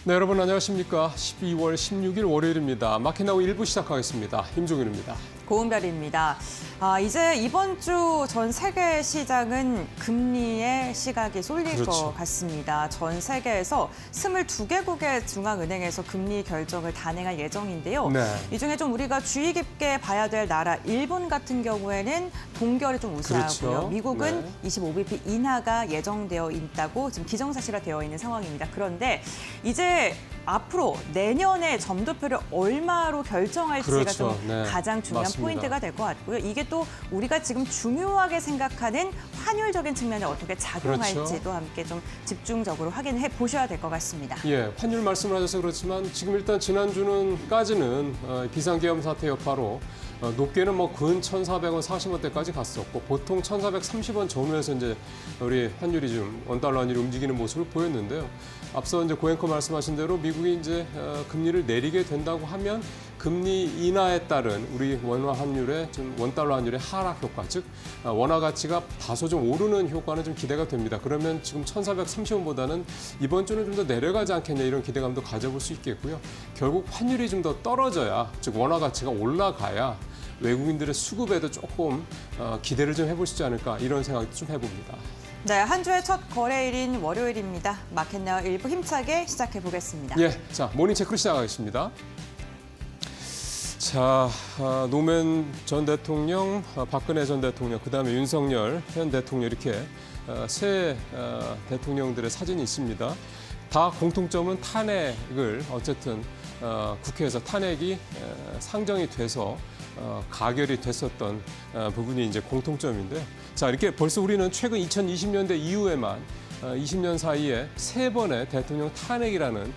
네, 여러분 안녕하십니까. 12월 16일 월요일입니다. 마켓나우 1부 시작하겠습니다. 임종윤입니다. 고은별입니다. 이제 이번 주 전 세계 시장은 금리의 시각이 쏠릴 것 같습니다. 전 세계에서 22개국의 중앙은행에서 금리 결정을 단행할 예정인데요. 네. 이 중에 좀 우리가 주의 깊게 봐야 될 나라, 일본 같은 경우에는 동결이 좀 우세하고요. 그렇죠. 미국은 네. 25bp 인하가 예정되어 있다고 지금 기정사실화되어 있는 상황입니다. 그런데 이제 앞으로 내년에 점도표를 얼마로 결정할지가 그렇죠. 좀 네. 가장 중요한 맞습니다. 포인트가 될 것 같고요. 이게 또 우리가 지금 중요하게 생각하는 환율적인 측면에 어떻게 작용할지도 그렇죠. 함께 좀 집중적으로 확인해 보셔야 될 것 같습니다. 예, 환율 말씀을 하셔서 그렇지만 지금 일단 지난주는까지는 비상계엄 사태 여파로 높게는 근 1,400원 40원대까지 갔었고 보통 1,430원 전후에서 이제 우리 환율이 좀 원달러 환율이 움직이는 모습을 보였는데요. 앞서 이제 고앵커 말씀하신 대로 미국이 이제 금리를 내리게 된다고 하면 금리 인하에 따른 우리 원화 환율의 좀 원달러 환율의 하락 효과, 즉 원화 가치가 다소 좀 오르는 효과는 좀 기대가 됩니다. 그러면 지금 1,430원보다는 이번 주는 좀 더 내려가지 않겠냐 이런 기대감도 가져볼 수 있겠고요. 결국 환율이 좀 더 떨어져야, 즉 원화 가치가 올라가야 외국인들의 수급에도 조금 기대를 좀 해볼 수 있지 않을까 이런 생각도 좀 해봅니다. 네, 한 주의 첫 거래일인 월요일입니다. 마켓나우 1부 힘차게 시작해 보겠습니다. 예, 자 모닝 체크로 시작하겠습니다. 자, 노무현 전 대통령, 박근혜 전 대통령, 그다음에 윤석열 현 대통령 이렇게 세 대통령들의 사진이 있습니다. 다 공통점은 탄핵을 어쨌든 국회에서 탄핵이 상정이 돼서 가결이 됐었던 부분이 이제 공통점인데요. 자, 이렇게 벌써 우리는 최근 2020년대 이후에만 20년 사이에 세 번의 대통령 탄핵이라는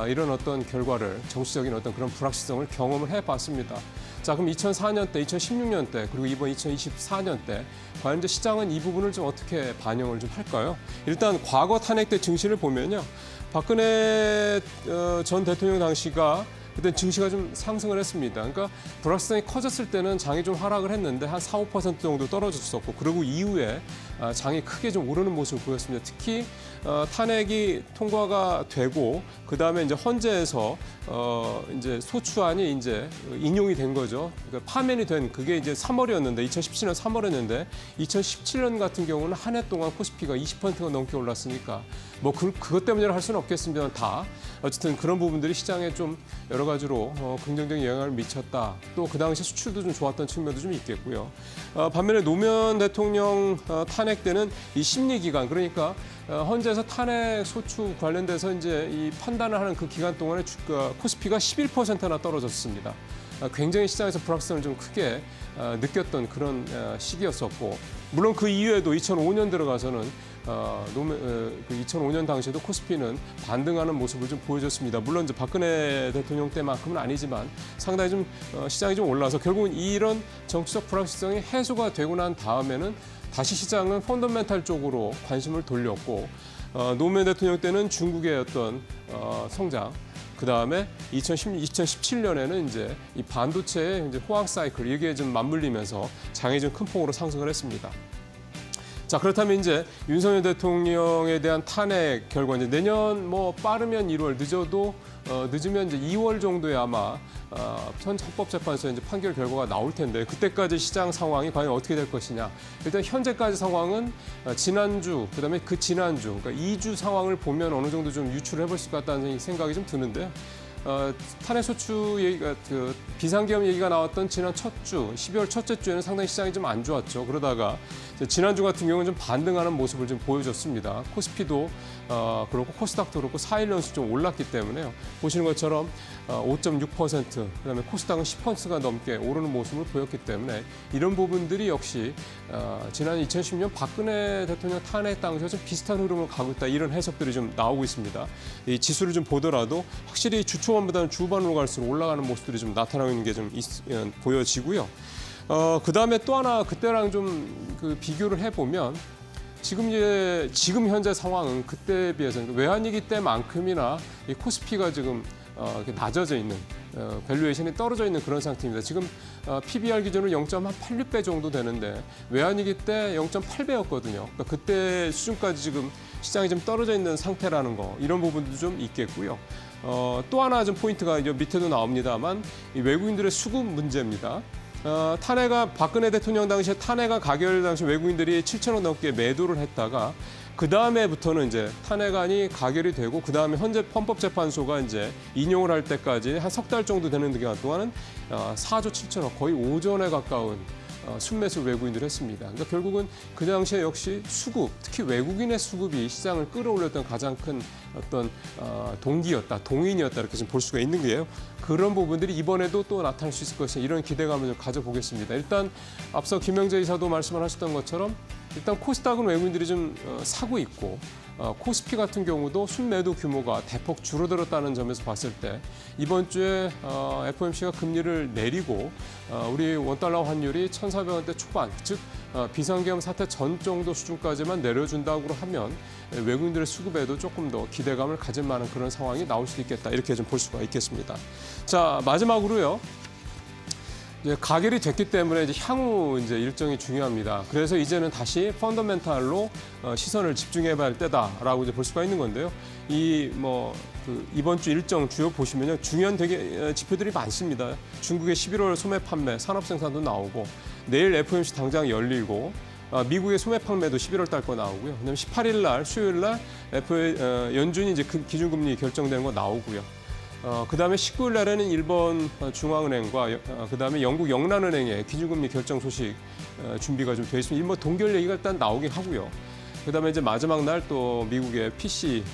이런 어떤 결과를 정치적인 어떤 그런 불확실성을 경험을 해봤습니다. 자, 그럼 2004년 때, 2016년 때, 그리고 이번 2024년 때 과연 이제 시장은 이 부분을 좀 어떻게 반영을 좀 할까요? 일단 과거 탄핵 때 증시를 보면요, 박근혜 전 대통령 당시가 그때 증시가 좀 상승을 했습니다. 그러니까 불확실성이 커졌을 때는 장이 좀 하락을 했는데 한 4, 5% 정도 떨어졌었고, 그리고 이후에 장이 크게 좀 오르는 모습을 보였습니다. 특히 탄핵이 통과가 되고 그다음에 이제 헌재에서 이제 소추안이 이제 인용이 된 거죠. 그러니까 파면이 된 그게 이제 3월이었는데 2017년 3월이었는데 2017년 같은 경우는 한 해 동안 코스피가 20%가 넘게 올랐으니까 뭐 그것 때문이라 할 수는 없겠습니다만 다 어쨌든 그런 부분들이 시장에 좀 여러 가지로 긍정적인 영향을 미쳤다. 또 그 당시 수출도 좀 좋았던 측면도 좀 있겠고요. 반면에 노무현 대통령 탄핵 때는 이 심리 기간, 그러니까 헌재에서 탄핵 소추 관련돼서 이제 이 판단을 하는 그 기간 동안에 코스피가 11%나 떨어졌습니다. 굉장히 시장에서 불확실성을 좀 크게 느꼈던 그런 시기였었고, 물론 그 이후에도 2005년 들어가서는 2005년 당시에도 코스피는 반등하는 모습을 좀 보여줬습니다. 물론 이제 박근혜 대통령 때만큼은 아니지만 상당히 좀 시장이 좀 올라서 결국은 이런 정치적 불확실성이 해소가 되고 난 다음에는 다시 시장은 펀더멘탈 쪽으로 관심을 돌렸고, 노무현 대통령 때는 중국의 어떤 성장, 그 다음에 2017년에는 이제 이 반도체의 이제 호황 사이클 이게 좀 맞물리면서 장이 좀 큰 폭으로 상승을 했습니다. 자, 그렇다면 이제 윤석열 대통령에 대한 탄핵 결과 이제 내년 뭐 빠르면 1월, 늦으면 이제 2월 정도에 아마 현 헌법재판소에 이제 판결 결과가 나올 텐데 그때까지 시장 상황이 과연 어떻게 될 것이냐. 일단 현재까지 상황은 지난주, 그다음에 그 지난주, 그러니까 2주 상황을 보면 어느 정도 좀 유출을 해볼 수 같다는 생각이 좀 드는데요. 탄핵 소추 얘기가 비상계엄 얘기가 나왔던 지난 첫 주, 12월 첫째 주에는 상당히 시장이 좀 안 좋았죠. 그러다가 지난주 같은 경우는 좀 반등하는 모습을 좀 보여줬습니다. 코스피도 그렇고 코스닥도 그렇고 4일 연속 좀 올랐기 때문에요. 보시는 것처럼 5.6%, 그다음에 코스닥은 10%가 넘게 오르는 모습을 보였기 때문에 이런 부분들이 역시 지난 2010년 박근혜 대통령 탄핵 당시와 좀 비슷한 흐름을 가고 있다, 이런 해석들이 좀 나오고 있습니다. 이 지수를 좀 보더라도 확실히 주초반보다는 주반으로 갈수록 올라가는 모습들이 좀 나타나고 있는 게 좀 보여지고요. 그다음에 또 하나 그때랑 좀 비교를 해보면 지금 현재 상황은 그때에 비해서 외환위기 때만큼이나 이 코스피가 지금 이렇게 낮아져 있는 밸류에이션이 떨어져 있는 그런 상태입니다. 지금 PBR 기준으로 0.86배 정도 되는데 외환위기 때 0.8배였거든요. 그러니까 그때 수준까지 지금 시장이 좀 떨어져 있는 상태라는 거 이런 부분도 좀 있겠고요. 또 하나 좀 포인트가 이제 밑에도 나옵니다만 이 외국인들의 수급 문제입니다. 박근혜 대통령 당시에 탄핵안 가결 당시 외국인들이 7천억 넘게 매도를 했다가 그 다음에부터는 이제 탄핵안이 가결이 되고 그 다음에 현재 헌법재판소가 이제 인용을 할 때까지 한 석 달 정도 되는 기간 동안은 4조 7천억 거의 5조원에 가까운 순매수 외국인들을 했습니다. 그러니까 결국은 그 당시에 역시 수급, 특히 외국인의 수급이 시장을 끌어올렸던 가장 큰 어떤 동인이었다 이렇게 좀 볼 수가 있는 게요. 그런 부분들이 이번에도 또 나타날 수 있을 것이다 이런 기대감을 좀 가져보겠습니다. 일단 앞서 김영재 이사도 말씀을 하셨던 것처럼 일단 코스닥은 외국인들이 좀 사고 있고 코스피 같은 경우도 순매도 규모가 대폭 줄어들었다는 점에서 봤을 때 이번 주에 FOMC가 금리를 내리고 우리 원달러 환율이 1,400원대 초반, 즉 비상계엄 사태 전 정도 수준까지만 내려준다고 하면 외국인들의 수급에도 조금 더 기대감을 가질 만한 그런 상황이 나올 수 있겠다 이렇게 좀 볼 수가 있겠습니다. 자, 마지막으로요. 이제 가결이 됐기 때문에 이제 향후 이제 일정이 중요합니다. 그래서 이제는 다시 펀더멘탈로 시선을 집중해봐야 할 때다라고 이제 볼 수가 있는 건데요. 이번 주 일정 주요 보시면요, 중요한 되게 지표들이 많습니다. 중국의 11월 소매 판매, 산업 생산도 나오고 내일 FOMC 당장 열리고. 미국의 소매 판매도 11월 달 거 나오고요. 그다음에 18일 날 수요일 날 연준이 이제 기준금리 결정되는 거 나오고요. 그다음에 19일 날에는 일본 중앙은행과 그다음에 영국 영란은행의 기준금리 결정 소식 준비가 좀 돼 있습니다. 동결 얘기가 일단 나오긴 하고요. 그다음에 이제 마지막 날 또 미국의 PC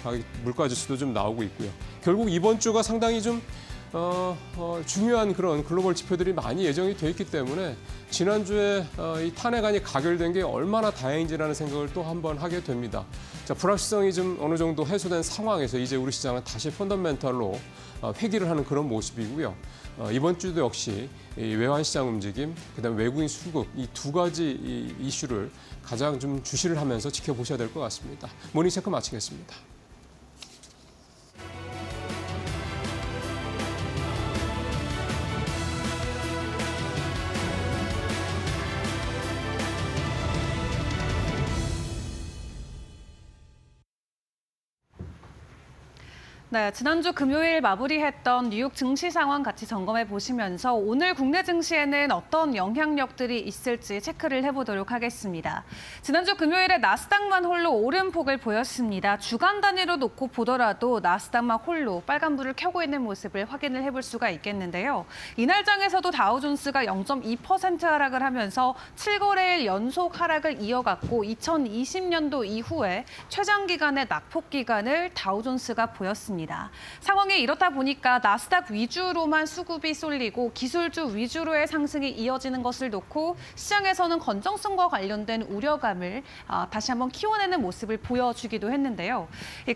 물가 지수도 좀 나오고 있고요. 결국 이번 주가 상당히 좀 중요한 그런 글로벌 지표들이 많이 예정이 돼 있기 때문에 지난주에 이 탄핵안이 가결된 게 얼마나 다행인지라는 생각을 또 한번 하게 됩니다. 자, 불확실성이 좀 어느 정도 해소된 상황에서 이제 우리 시장은 다시 펀더멘털로 회귀를 하는 그런 모습이고요. 이번 주도 역시 이 외환시장 움직임, 그다음에 외국인 수급 이 두 가지 이슈를 가장 좀 주시를 하면서 지켜보셔야 될 것 같습니다. 모닝체크 마치겠습니다. 네, 지난주 금요일 마무리했던 뉴욕 증시 상황 같이 점검해 보시면서 오늘 국내 증시에는 어떤 영향력들이 있을지 체크를 해보도록 하겠습니다. 지난주 금요일에 나스닥만 홀로 오름폭을 보였습니다. 주간 단위로 놓고 보더라도 나스닥만 홀로 빨간불을 켜고 있는 모습을 확인을 해볼 수가 있겠는데요. 이날 장에서도 다우존스가 0.2% 하락을 하면서 7거래일 연속 하락을 이어갔고 2020년도 이후에 최장 기간의 낙폭 기간을 다우존스가 보였습니다. 상황이 이렇다 보니까 나스닥 위주로만 수급이 쏠리고 기술주 위주로의 상승이 이어지는 것을 놓고 시장에서는 건정성과 관련된 우려감을 다시 한번 키워내는 모습을 보여주기도 했는데요.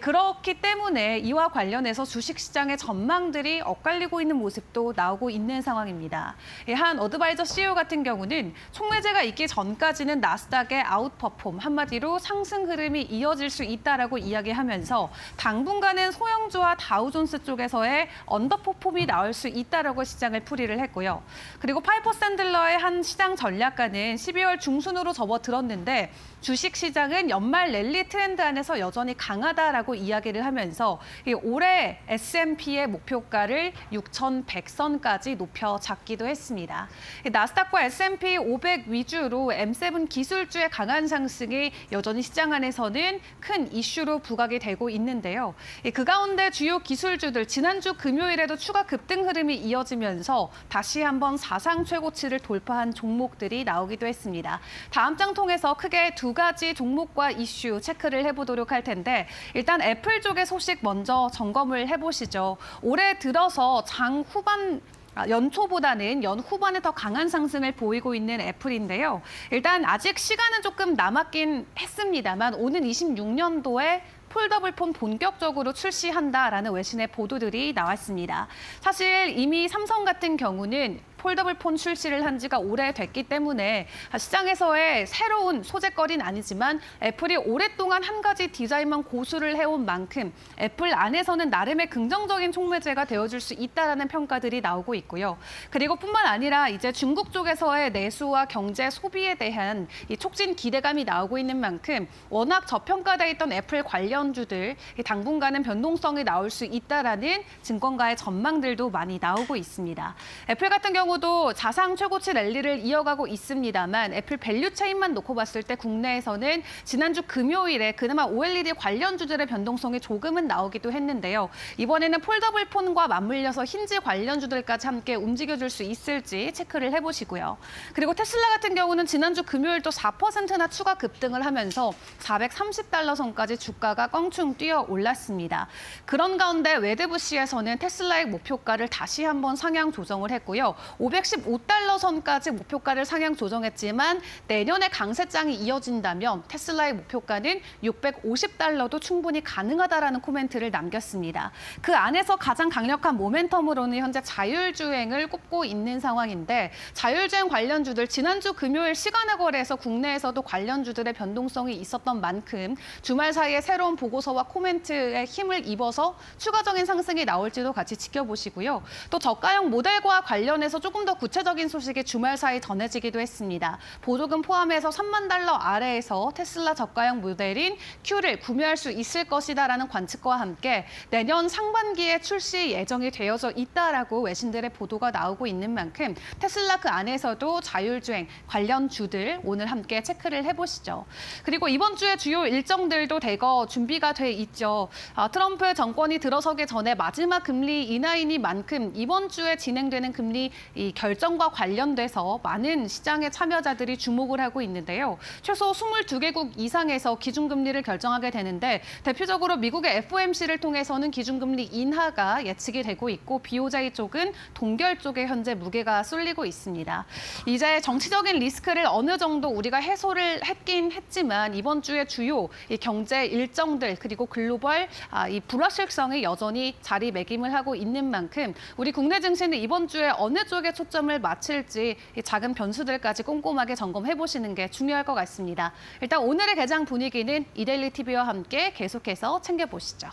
그렇기 때문에 이와 관련해서 주식시장의 전망들이 엇갈리고 있는 모습도 나오고 있는 상황입니다. 한 어드바이저 CEO 같은 경우는 총매제가 있기 전까지는 나스닥의 아웃퍼폼, 한마디로 상승 흐름이 이어질 수 있다라고 이야기하면서 당분간은 소형주와 다우존스 쪽에서의 언더퍼폼이 나올 수 있다라고 시장을 풀이를 했고요. 그리고 파이퍼 샌들러의 한 시장 전략가는 12월 중순으로 접어들었는데 주식시장은 연말 랠리 트렌드 안에서 여전히 강하다라고 이야기를 하면서 올해 S&P의 목표가를 6,100선까지 높여 잡기도 했습니다. 나스닥과 S&P 500 위주로 M7 기술주의 강한 상승이 여전히 시장 안에서는 큰 이슈로 부각이 되고 있는데요. 그 가운데 주요 기술주들 지난주 금요일에도 추가 급등 흐름이 이어지면서 다시 한번 사상 최고치를 돌파한 종목들이 나오기도 했습니다. 다음 장 통해서 크게 두 가지 종목과 이슈 체크를 해보도록 할 텐데 일단 애플 쪽의 소식 먼저 점검을 해보시죠. 올해 들어서 장 후반 연초보다는 연 후반에 더 강한 상승을 보이고 있는 애플인데요. 일단 아직 시간은 조금 남았긴 했습니다만 오는 26년도에 폴더블폰 본격적으로 출시한다라는 외신의 보도들이 나왔습니다. 사실 이미 삼성 같은 경우는 폴더블 폰 출시를 한 지가 오래됐기 때문에 시장에서의 새로운 소재거리는 아니지만 애플이 오랫동안 한 가지 디자인만 고수를 해온 만큼 애플 안에서는 나름의 긍정적인 촉매제가 되어줄 수 있다라는 평가들이 나오고 있고요. 그리고 뿐만 아니라 이제 중국 쪽에서의 내수와 경제 소비에 대한 이 촉진 기대감이 나오고 있는 만큼 워낙 저평가돼 있던 애플 관련주들 당분간은 변동성이 나올 수 있다라는 증권가의 전망들도 많이 나오고 있습니다. 애플 같은 경우도 자상 최고치 랠리를 이어가고 있습니다만 애플 밸류 체인만 놓고 봤을 때 국내에서는 지난주 금요일에 그나마 OLED 관련주들의 변동성이 조금은 나오기도 했는데요. 이번에는 폴더블 폰과 맞물려서 힌지 관련주들까지 함께 움직여줄 수 있을지 체크를 해보시고요. 그리고 테슬라 같은 경우는 지난주 금요일 또 4%나 추가 급등을 하면서 430달러 선까지 주가가 껑충 뛰어 올랐습니다. 그런 가운데 웨드부시에서는 테슬라의 목표가를 다시 한번 상향 조정을 했고요. 515달러 선까지 목표가를 상향 조정했지만 내년에 강세장이 이어진다면 테슬라의 목표가는 650달러도 충분히 가능하다라는 코멘트를 남겼습니다. 그 안에서 가장 강력한 모멘텀으로는 현재 자율주행을 꼽고 있는 상황인데 자율주행 관련주들 지난주 금요일 시간의 거래에서 국내에서도 관련주들의 변동성이 있었던 만큼 주말 사이에 새로운 보고서와 코멘트에 힘을 입어서 추가적인 상승이 나올지도 같이 지켜보시고요. 또 저가형 모델과 관련해서 조금 더 구체적인 소식이 주말 사이 전해지기도 했습니다. 보조금 포함해서 3만 달러 아래에서 테슬라 저가형 모델인 Q를 구매할 수 있을 것이다라는 관측과 함께 내년 상반기에 출시 예정이 되어져 있다라고 외신들의 보도가 나오고 있는 만큼 테슬라 그 안에서도 자율주행 관련 주들 오늘 함께 체크를 해보시죠. 그리고 이번 주에 주요 일정들도 대거 준비가 돼 있죠. 트럼프 정권이 들어서기 전에 마지막 금리 인하이니만큼 이번 주에 진행되는 금리 이 결정과 관련돼서 많은 시장의 참여자들이 주목을 하고 있는데요. 최소 22개국 이상에서 기준금리를 결정하게 되는데 대표적으로 미국의 FOMC를 통해서는 기준금리 인하가 예측이 되고 있고 BOJ 쪽은 동결 쪽에 현재 무게가 쏠리고 있습니다. 이제 정치적인 리스크를 어느 정도 우리가 해소를 했긴 했지만 이번 주에 주요 이 경제 일정들 그리고 글로벌 이 불확실성이 여전히 자리매김을 하고 있는 만큼 우리 국내 증시는 이번 주에 어느 쪽에 초점을 맞출지 이 작은 변수들까지 꼼꼼하게 점검해 보시는 게 중요할 것 같습니다. 일단 오늘의 개장 분위기는 이데일리 TV와 함께 계속해서 챙겨보시죠.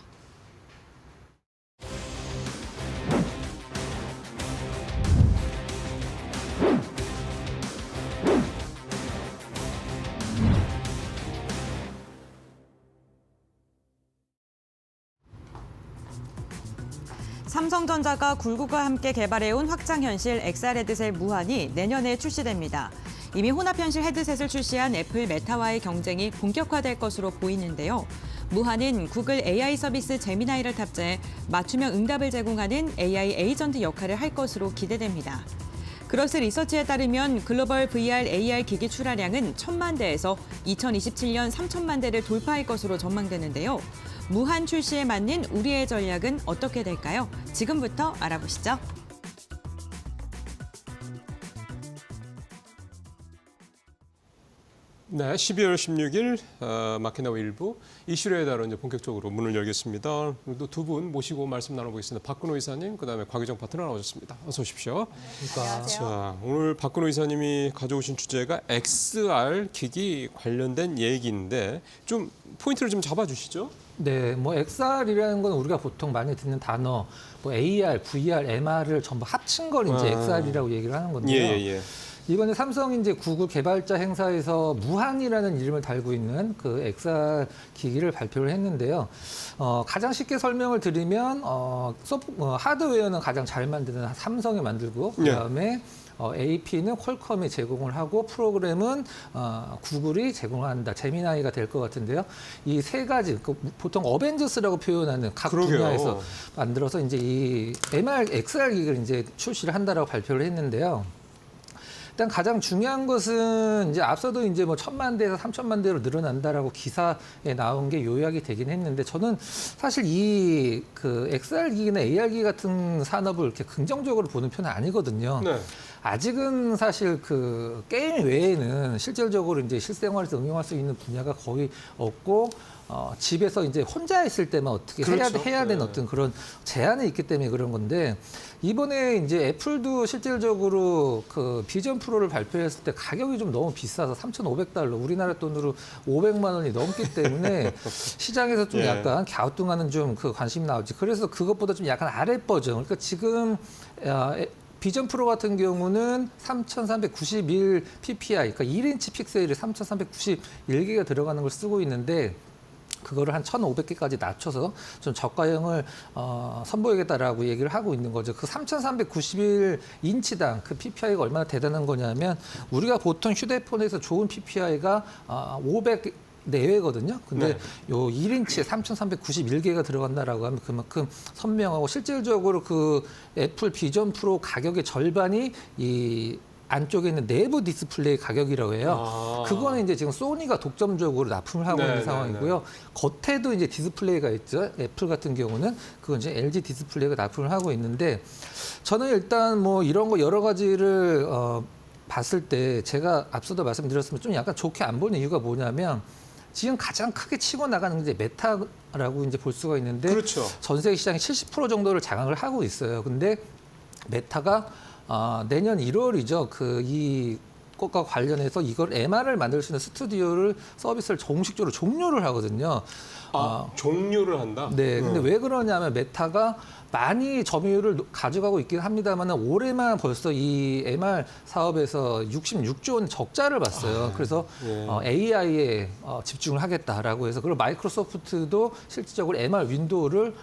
삼성전자가 굴곡과 함께 개발해온 확장현실 XR 헤드셋 무한이 내년에 출시됩니다. 이미 혼합현실 헤드셋을 출시한 애플 메타와의 경쟁이 본격화될 것으로 보이는데요. 무한은 구글 AI 서비스 제미나이를 탑재해 맞춤형 응답을 제공하는 AI 에이전트 역할을 할 것으로 기대됩니다. 그로스 리서치에 따르면 글로벌 VR AR 기기 출하량은 1,000만 대에서 2027년 3,000만 대를 돌파할 것으로 전망되는데요. 무한 출시에 맞는 우리의 전략은 어떻게 될까요? 지금부터 알아보시죠. 네, 12월 16일 마켓나우 일부 이슈에 따라 이제 본격적으로 문을 열겠습니다. 오늘도 두 분 모시고 말씀 나눠보겠습니다. 박근호 이사님, 그다음에 곽유정 파트너 나오셨습니다. 어서 오십시오. 안녕하세요. 자, 오늘 박근호 이사님이 가져오신 주제가 XR 기기 관련된 얘기인데 좀 포인트를 좀 잡아주시죠. 네, 뭐 XR이라는 건 우리가 보통 많이 듣는 단어, 뭐 AR, VR, MR을 전부 합친 걸 이제 XR이라고 얘기를 하는 건데요. 예. 이번에 삼성이 이제 구글 개발자 행사에서 무한이라는 이름을 달고 있는 그 XR 기기를 발표를 했는데요. 가장 쉽게 설명을 드리면 하드웨어는 가장 잘 만드는 삼성이 만들고 그다음에 AP는 퀄컴이 제공을 하고 프로그램은 구글이 제공한다. 제미나이가 될 것 같은데요. 이 세 가지 보통 어벤져스라고 표현하는 각 분야에서 만들어서 이제 이 XR 기기를 이제 출시를 한다라고 발표를 했는데요. 일단 가장 중요한 것은 이제 앞서도 이제 뭐 1,000만 대에서 3,000만 대로 늘어난다라고 기사에 나온 게 요약이 되긴 했는데 저는 사실 이 그 XR 기기나 AR 기기 같은 산업을 이렇게 긍정적으로 보는 편은 아니거든요. 네. 아직은 사실 그 게임 외에는 실질적으로 이제 실생활에서 응용할 수 있는 분야가 거의 없고 집에서 이제 혼자 있을 때만 어떻게 그렇죠. 해야 되는 네. 어떤 그런 제한이 있기 때문에 그런 건데 이번에 이제 애플도 실질적으로 그 비전 프로를 발표했을 때 가격이 좀 너무 비싸서 $3,500 우리나라 돈으로 500만 원이 넘기 때문에 시장에서 좀 예. 약간 갸우뚱하는 좀 그 관심이 나오지. 그래서 그것보다 좀 약간 아래 버전. 그러니까 지금 비전 프로 같은 경우는 3,391 PPI, 그러니까 1인치 픽셀이 3,391개가 들어가는 걸 쓰고 있는데 그거를 한 1,500개까지 낮춰서 좀 저가형을 선보이겠다라고 얘기를 하고 있는 거죠. 그 3,391인치당 그 PPI가 얼마나 대단한 거냐면 우리가 보통 휴대폰에서 좋은 PPI가 500 내외거든요. 근데 네. 요 1인치에 3,391개가 들어간다라고 하면 그만큼 선명하고 실질적으로 그 애플 비전 프로 가격의 절반이 이 안쪽에 있는 내부 디스플레이 가격이라고 해요. 아. 그거는 이제 지금 소니가 독점적으로 납품을 하고 네, 있는 네, 상황이고요. 겉에도 이제 디스플레이가 있죠. 애플 같은 경우는 그건 이제 LG 디스플레이가 납품을 하고 있는데 저는 일단 뭐 이런 거 여러 가지를 봤을 때 제가 앞서도 말씀드렸으면 좀 약간 좋게 안 보는 이유가 뭐냐면 지금 가장 크게 치고 나가는 게 이제 메타라고 이제 볼 수가 있는데 그렇죠. 전 세계 시장의 70% 정도를 장악을 하고 있어요. 근데 메타가 내년 1월이죠. 이 것과 관련해서 이걸 MR을 만들 수 있는 스튜디오를 서비스를 정식적으로 종료를 하거든요. 종료를 한다? 네. 근데 왜 그러냐면 메타가 많이 점유율을 가져가고 있긴 합니다만 올해만 벌써 이 MR 사업에서 66조 원 적자를 봤어요. 그래서 예. AI에 집중을 하겠다라고 해서 그리고 마이크로소프트도 실질적으로 MR 윈도우를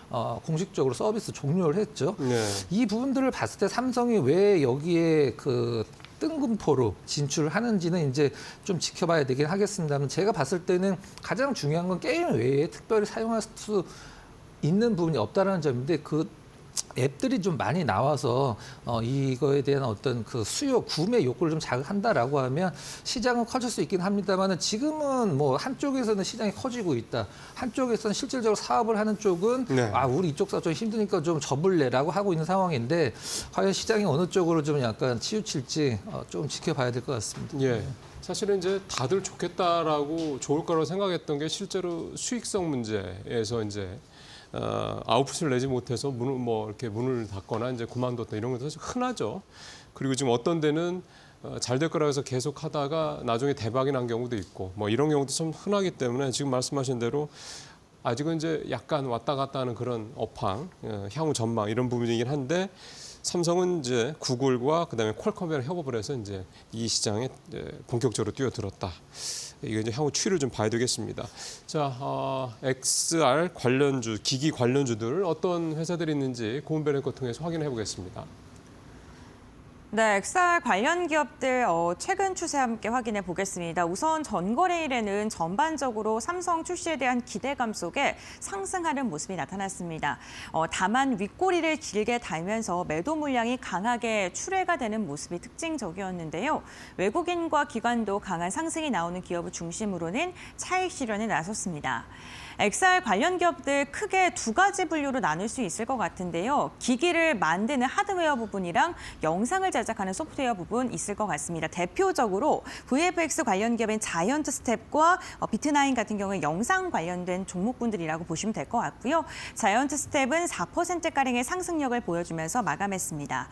공식적으로 서비스 종료를 했죠. 네. 이 부분들을 봤을 때 삼성이 왜 여기에 그 뜬금포로 진출을 하는지는 이제 좀 지켜봐야 되긴 하겠습니다만 제가 봤을 때는 가장 중요한 건 게임 외에 특별히 사용할 수 있는 부분이 없다라는 점인데 그 앱들이 좀 많이 나와서 이거에 대한 어떤 그 수요 구매 욕구를 좀 자극한다라고 하면 시장은 커질 수 있긴 합니다만은 지금은 뭐 한쪽에서는 시장이 커지고 있다. 한쪽에서는 실질적으로 사업을 하는 쪽은 네. 우리 이쪽 사업 좀 힘드니까 좀 접을래라고 하고 있는 상황인데 과연 시장이 어느 쪽으로 좀 약간 치우칠지 좀 지켜봐야 될 것 같습니다. 예. 사실은 이제 다들 좋겠다라고 좋을 거라고 생각했던 게 실제로 수익성 문제에서 이제 아웃풋을 내지 못해서 문을 닫거나 이제 그만뒀다 이런 것도 사실 흔하죠. 그리고 지금 어떤 데는 잘 될 거라고 해서 계속 하다가 나중에 대박이 난 경우도 있고 뭐 이런 경우도 좀 흔하기 때문에 지금 말씀하신 대로 아직은 이제 약간 왔다 갔다 하는 그런 업황, 향후 전망 이런 부분이긴 한데 삼성은 이제 구글과 그다음에 퀄컴이랑 협업을 해서 이제 이 시장에 본격적으로 뛰어들었다. 이게 이제 향후 추이를 좀 봐야 되겠습니다. 자, XR 관련주, 기기 관련주들 어떤 회사들이 있는지 고은별의 것 통해서 확인해 보겠습니다. 네, XR 관련 기업들 최근 추세 함께 확인해 보겠습니다. 우선 전거래일에는 전반적으로 삼성 출시에 대한 기대감 속에 상승하는 모습이 나타났습니다. 다만 윗꼬리를 길게 달면서 매도 물량이 강하게 출회가 되는 모습이 특징적이었는데요. 외국인과 기관도 강한 상승이 나오는 기업을 중심으로는 차익 실현에 나섰습니다. XR 관련 기업들 크게 두 가지 분류로 나눌 수 있을 것 같은데요. 기기를 만드는 하드웨어 부분이랑 영상을 제작하는 소프트웨어 부분 있을 것 같습니다. 대표적으로 VFX 관련 기업인 자이언트 스텝과 비트나인 같은 경우는 영상 관련된 종목군들이라고 보시면 될 것 같고요. 자이언트 스텝은 4%가량의 상승력을 보여주면서 마감했습니다.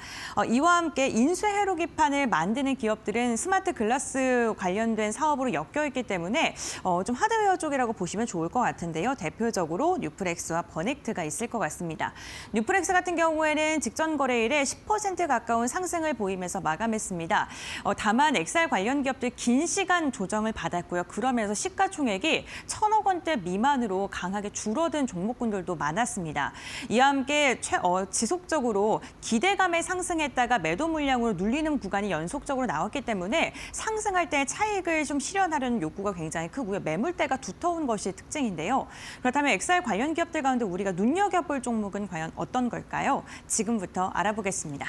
이와 함께 인쇄 회로기판을 만드는 기업들은 스마트 글라스 관련된 사업으로 엮여있기 때문에 좀 하드웨어 쪽이라고 보시면 좋을 것 같은데요. 대표적으로 뉴프렉스와 버넥트가 있을 것 같습니다. 뉴프렉스 같은 경우에는 직전 거래일에 10% 가까운 상승을 보이면서 마감했습니다. 다만 XR 관련 기업들 긴 시간 조정을 받았고요. 그러면서 시가총액이 1,000억 원대 미만으로 강하게 줄어든 종목군들도 많았습니다. 이와 함께 지속적으로 기대감에 상승했다가 매도 물량으로 눌리는 구간이 연속적으로 나왔기 때문에 상승할 때 차익을 좀 실현하려는 욕구가 굉장히 크고요. 매물대가 두터운 것이 특징인데요. 그렇다면 XR 관련 기업들 가운데 우리가 눈여겨볼 종목은 과연 어떤 걸까요? 지금부터 알아보겠습니다.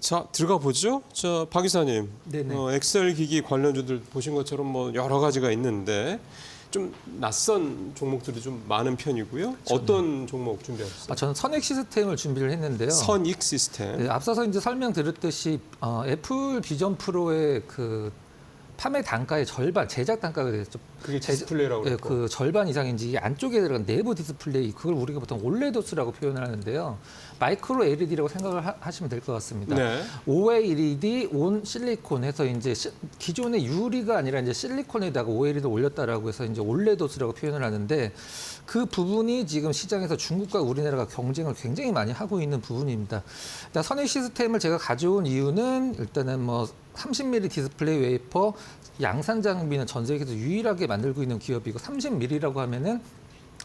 자, 들어가 보죠. 자, 박 이사님, 네네. XR 기기 관련주들 보신 것처럼 뭐 여러 가지가 있는데 좀 낯선 종목들이 좀 많은 편이고요. 어떤 종목 준비하셨어요? 저는 선액 시스템을 준비를 했는데요. 선익 시스템. 네, 앞서서 이제 설명드렸듯이 애플 비전 프로의 그 판매 단가의 절반, 제작 단가가 되죠. 그게 디스플레이라고 예, 그랬고. 그 절반이상인지 이 안쪽에 들어간 내부 디스플레이, 그걸 우리가 보통 올레도스라고 표현을 하는데요. 마이크로 LED라고 생각을 하시면 될 것 같습니다. 네. OLED 온 실리콘 해서 이제 기존의 유리가 아니라 이제 실리콘에다가 OLED를 올렸다라고 해서 이제 올레도스라고 표현을 하는데, 그 부분이 지금 시장에서 중국과 우리나라가 경쟁을 굉장히 많이 하고 있는 부분입니다. 일단 선익 시스템을 제가 가져온 이유는 일단은 뭐 30mm 디스플레이 웨이퍼 양산 장비는 전 세계에서 유일하게 만들고 있는 기업이고, 30mm라고 하면은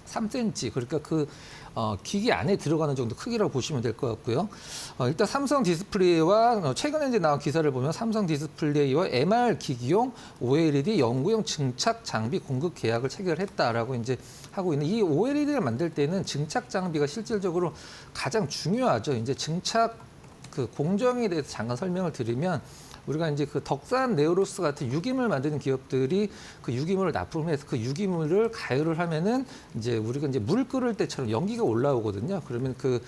3cm, 그러니까 그 기기 안에 들어가는 정도 크기라고 보시면 될 것 같고요. 일단 삼성 디스플레이와 최근에 이제 나온 기사를 보면 삼성 디스플레이와 MR 기기용 OLED 연구용 증착 장비 공급 계약을 체결했다라고 이제 하고 있는, 이 OLED를 만들 때는 증착 장비가 실질적으로 가장 중요하죠. 이제 증착 그 공정에 대해서 잠깐 설명을 드리면, 우리가 이제 그 덕산 네오로스 같은 유기물 만드는 기업들이 그 유기물을 납품을 해서 그 유기물을 가열을 하면은 이제 우리가 이제 물 끓을 때처럼 연기가 올라오거든요. 그러면 그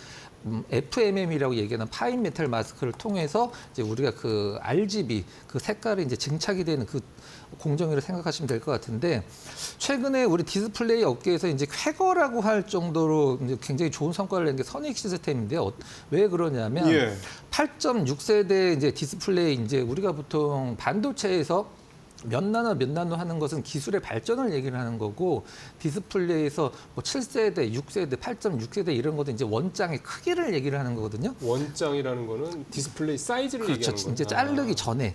FMM이라고 얘기하는 파인 메탈 마스크를 통해서 이제 우리가 그 RGB 그 색깔이 이제 증착이 되는 그 공정위로 생각하시면 될 것 같은데, 최근에 우리 디스플레이 업계에서 이제 쾌거라고 할 정도로 이제 굉장히 좋은 성과를 낸 게 선익 시스템인데요. 왜 그러냐면 예. 8.6세대 이제 디스플레이, 이제 우리가 보통 반도체에서 몇 나노 하는 것은 기술의 발전을 얘기를 하는 거고, 디스플레이에서 뭐 7세대, 6세대, 8.6세대 이런 것도 이제 원장의 크기를 얘기를 하는 거거든요. 원장이라는 거는 디스플레이 사이즈를 그렇죠. 얘기하는 거예요. 이제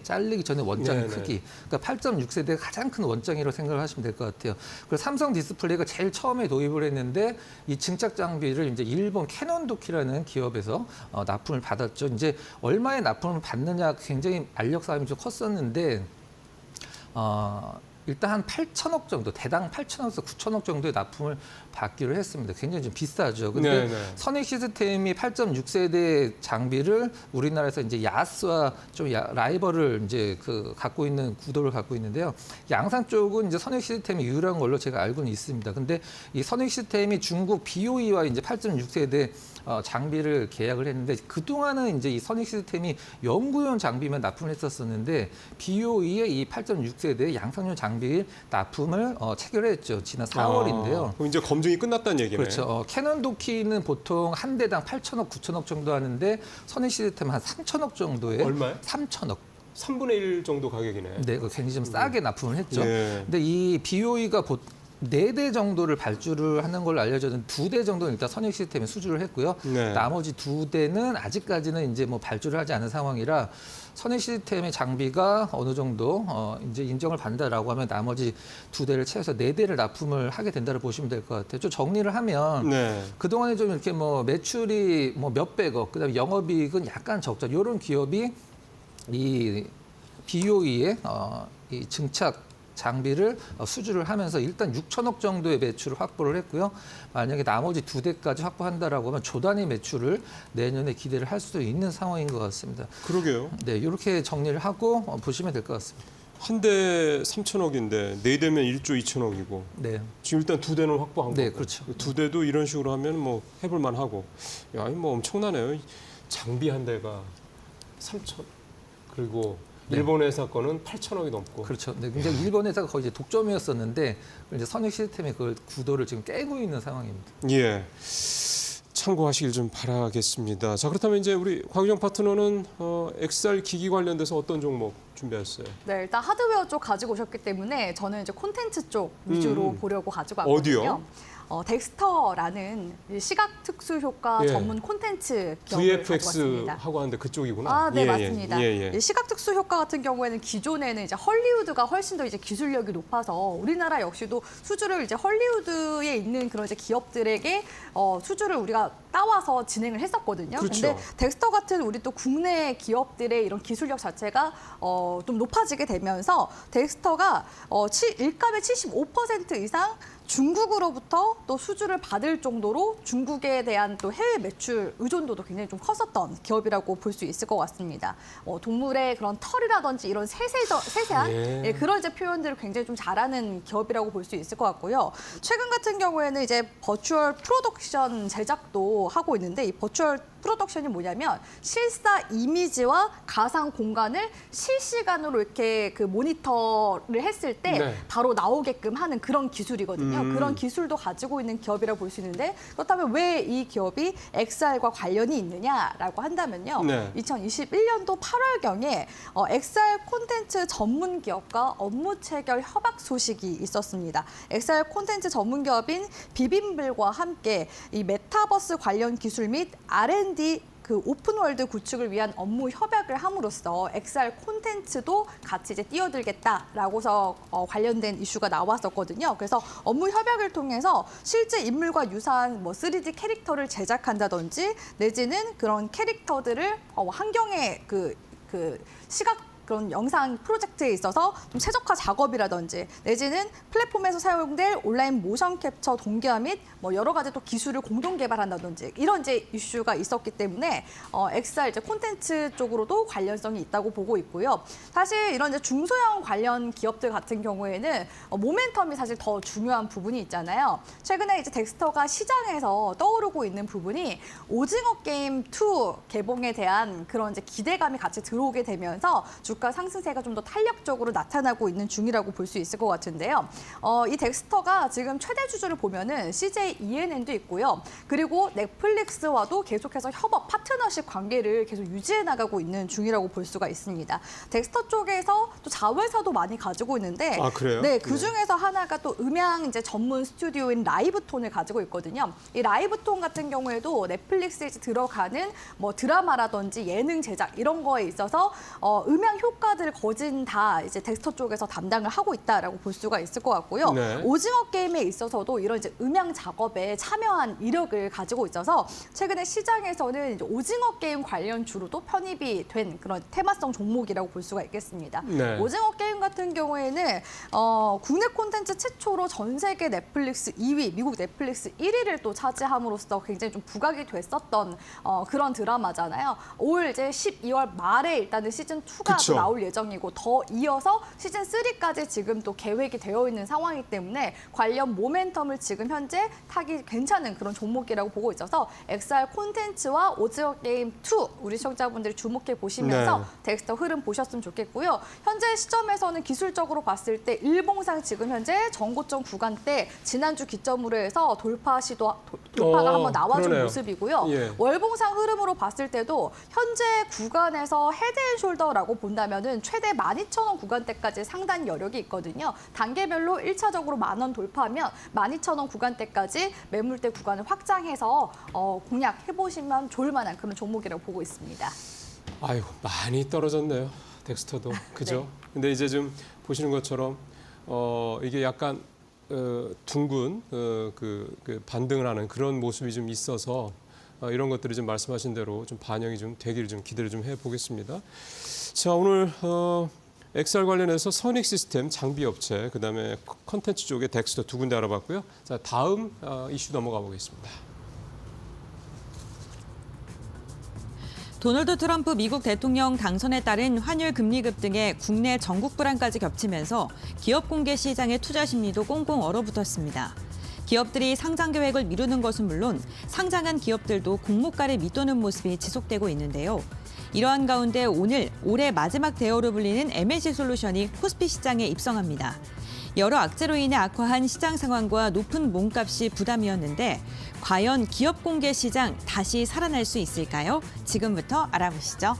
자르기 전에 원장의 네네. 크기. 그러니까 8.6세대가 가장 큰 원장이라고 생각을 하시면 될 것 같아요. 그래서 삼성 디스플레이가 제일 처음에 도입을 했는데, 이 증착 장비를 이제 일본 캐논도키라는 기업에서 납품을 받았죠. 이제 얼마에 납품을 받느냐 굉장히 알력 싸움이 좀 컸었는데, 일단 한 8천억 정도, 대당 8천억에서 9천억 정도의 납품을 받기로 했습니다. 굉장히 좀 비싸죠. 근데 네네. 선익 시스템이 8.6세대 장비를 우리나라에서 이제 야스와 좀 라이벌을 이제 그 갖고 있는 구도를 갖고 있는데요. 양산 쪽은 이제 선익 시스템이 유일한 걸로 제가 알고는 있습니다. 근데 이 선익 시스템이 중국 BOE와 이제 8.6세대 장비를 계약을 했는데, 그동안은 이제 이 선익 시스템이 연구용 장비만 납품을 했었었는데, BOE의 이 8.6세대 양산용 장비 납품을 체결했죠. 지난 4월인데요. 그럼 이제 검증이 끝났다는 얘기네. 그렇죠. 캐논 도키는 보통 한 대당 8천억, 9천억 정도 하는데, 선익 시스템은 한 3천억 정도에. 얼마요? 3천억. 3분의 1 정도 가격이네. 네, 굉장히 좀 싸게 납품을 했죠. 예. 근데 이 BOE가 4대 정도를 발주를 하는 걸로 알려졌는데, 2대 정도는 일단 선익 시스템에 수주를 했고요. 네. 나머지 2대는 아직까지는 이제 뭐 발주를 하지 않은 상황이라, 선익 시스템의 장비가 어느 정도 이제 인정을 받는다라고 하면 나머지 2대를 채워서 4대를 납품을 하게 된다고 보시면 될 것 같아요. 좀 정리를 하면 네. 그동안에 좀 이렇게 뭐 매출이 뭐 몇백억, 그다음에 영업이익은 약간 적자, 이런 기업이 이 BOE의 이 증착 장비를 수주를 하면서 일단 6천억 정도의 매출을 확보를 했고요. 만약에 나머지 2대까지 확보한다라고 하면 조 단위 매출을 내년에 기대를 할 수도 있는 상황인 것 같습니다. 그러게요. 네, 이렇게 정리를 하고 보시면 될 것 같습니다. 한 대 3천억인데 4대면 1조 2천억이고 네, 지금 일단 2대는 확보한 거고. 네, 그렇죠. 2대도 이런 식으로 하면 뭐 해볼 만하고. 야, 뭐 엄청나네요. 장비 한 대가 3천. 그리고 네. 일본 회사 거는 8천억이 넘고. 그렇죠. 네, 굉장히 일본 회사가 거의 이제 독점이었었는데, 이제 선익 시스템의 그 구도를 지금 깨고 있는 상황입니다. 예. 참고하시길 좀 바라겠습니다. 자, 그렇다면 이제 우리 곽유정 파트너는 XR 기기 관련돼서 어떤 종목 준비했어요? 네, 일단 하드웨어 쪽 가지고 오셨기 때문에 저는 이제 콘텐츠 쪽 위주로 보려고 가지고 왔거든요. 어디요? 덱스터라는 시각 특수 효과 예. 전문 콘텐츠 기업을 가지고 VFX 왔습니다. 하고 하는데 그쪽이구나. 아, 네, 예, 맞습니다. 예, 예. 이 시각 특수 효과 같은 경우에는 기존에는 이제 헐리우드가 훨씬 더 이제 기술력이 높아서 우리나라 역시도 수주를 이제 헐리우드에 있는 그런 이제 기업들에게 수주를 우리가 따와서 진행을 했었거든요. 그렇죠. 근데 덱스터 같은 우리 또 국내 기업들의 이런 기술력 자체가 좀 높아지게 되면서 덱스터가 일감의 75% 이상 중국으로부터 또 수주를 받을 정도로 중국에 대한 또 해외 매출 의존도도 굉장히 좀 컸었던 기업이라고 볼 수 있을 것 같습니다. 동물의 그런 털이라든지 이런 세세한 예. 그런 이제 표현들을 굉장히 좀 잘하는 기업이라고 볼 수 있을 것 같고요. 최근 같은 경우에는 이제 버추얼 프로덕션 제작도 하고 있는데, 이 버추얼 프로덕션이 뭐냐면 실사 이미지와 가상 공간을 실시간으로 이렇게 그 모니터를 했을 때 네. 바로 나오게끔 하는 그런 기술이거든요. 그런 기술도 가지고 있는 기업이라고 볼 수 있는데 그렇다면 왜 이 기업이 XR과 관련이 있느냐라고 한다면요. 네. 2021년도 8월경에 XR 콘텐츠 전문 기업과 업무 체결 협약 소식이 있었습니다. XR 콘텐츠 전문 기업인 비빔블과 함께 이 메타버스 관련 기술 및 R&D 그 오픈월드 구축을 위한 업무 협약을 함으로써 XR 콘텐츠도 같이 이제 뛰어들겠다라고서 관련된 이슈가 나왔었거든요. 그래서 업무 협약을 통해서 실제 인물과 유사한 뭐 3D 캐릭터를 제작한다든지 내지는 그런 캐릭터들을 환경에 그 시각 그런 영상 프로젝트에 있어서 좀 최적화 작업이라든지 내지는 플랫폼에서 사용될 온라인 모션 캡처 동기화 및 뭐 여러 가지 또 기술을 공동 개발한다든지 이런 이제 이슈가 있었기 때문에 XR 이제 콘텐츠 쪽으로도 관련성이 있다고 보고 있고요. 사실 이런 이제 중소형 관련 기업들 같은 경우에는 모멘텀이 사실 더 중요한 부분이 있잖아요. 최근에 이제 덱스터가 시장에서 떠오르고 있는 부분이 오징어 게임 2 개봉에 대한 그런 이제 기대감이 같이 들어오게 되면서 주가 상승세가 좀 더 탄력적으로 나타나고 있는 중이라고 볼 수 있을 것 같은데요. 이 덱스터가 지금 최대 주주를 보면은 CJ ENN도 있고요. 그리고 넷플릭스와도 계속해서 협업, 파트너십 관계를 계속 유지해 나가고 있는 중이라고 볼 수가 있습니다. 덱스터 쪽에서 또 자회사도 많이 가지고 있는데, 아, 그래요? 네, 그 중에서 하나가 또 음향 이제 전문 스튜디오인 라이브톤을 가지고 있거든요. 이 라이브톤 같은 경우에도 넷플릭스에 들어가는 뭐 드라마라든지 예능 제작 이런 거에 있어서 음향 효과들을 거진 다 이제 덱스터 쪽에서 담당을 하고 있다라고 볼 수가 있을 것 같고요. 네. 오징어 게임에 있어서도 이런 이제 음향 작업에 참여한 이력을 가지고 있어서 최근에 시장에서는 이제 오징어 게임 관련 주로도 편입이 된 그런 테마성 종목이라고 볼 수가 있겠습니다. 네. 오징어 게임 같은 경우에는 국내 콘텐츠 최초로 전 세계 넷플릭스 2위, 미국 넷플릭스 1위를 또 차지함으로써 굉장히 좀 부각이 됐었던 그런 드라마잖아요. 올 이제 12월 말에 일단은 시즌 2가 그쵸. 또 나올 예정이고 더 이어서 시즌 3까지 지금 또 계획이 되어 있는 상황이기 때문에 관련 모멘텀을 지금 현재 타기 괜찮은 그런 종목이라고 보고 있어서 XR 콘텐츠와 오징어 게임 2 우리 시청자분들이 주목해 보시면서 네. 덱스터 흐름 보셨으면 좋겠고요. 현재 시점에서는 기술적으로 봤을 때 일봉상 지금 현재 전고점 구간대 지난주 기점으로 해서 돌파가 한번 나와준 그러네요. 모습이고요. 예. 월봉상 흐름으로 봤을 때도 현재 구간에서 헤드앤숄더라고 본다면은 최대 12,000원 구간대까지 상단 여력이 있거든요. 단계별로 1차적으로 10,000원 돌파하면 12,000원 구간대까지 매물대 구간을 확장해서 공략해 보시면 좋을 만한 그런 종목이라고 보고 있습니다. 아유, 많이 떨어졌네요. 덱스터도. 그죠? 네. 근데 이제 좀 보시는 것처럼 이게 약간 둥근 그 반등을 하는 그런 모습이 좀 있어서 이런 것들이 좀 말씀하신 대로 좀 반영이 좀 되기를 좀 기대를 좀 해보겠습니다. 자, 오늘 XR 관련해서 선익 시스템 장비 업체, 그다음에 컨텐츠 쪽에 덱스터 두 군데 알아봤고요. 자, 다음 이슈 넘어가 보겠습니다. 도널드 트럼프 미국 대통령 당선에 따른 환율 금리 급등에 국내 전국 불안까지 겹치면서 기업 공개 시장의 투자 심리도 꽁꽁 얼어붙었습니다. 기업들이 상장 계획을 미루는 것은 물론 상장한 기업들도 공모가를 밑도는 모습이 지속되고 있는데요. 이러한 가운데 오늘 올해 마지막 대어로 불리는 MSC솔루션이 코스피 시장에 입성합니다. 여러 악재로 인해 악화한 시장 상황과 높은 몸값이 부담이었는데 과연 기업 공개 시장 다시 살아날 수 있을까요? 지금부터 알아보시죠.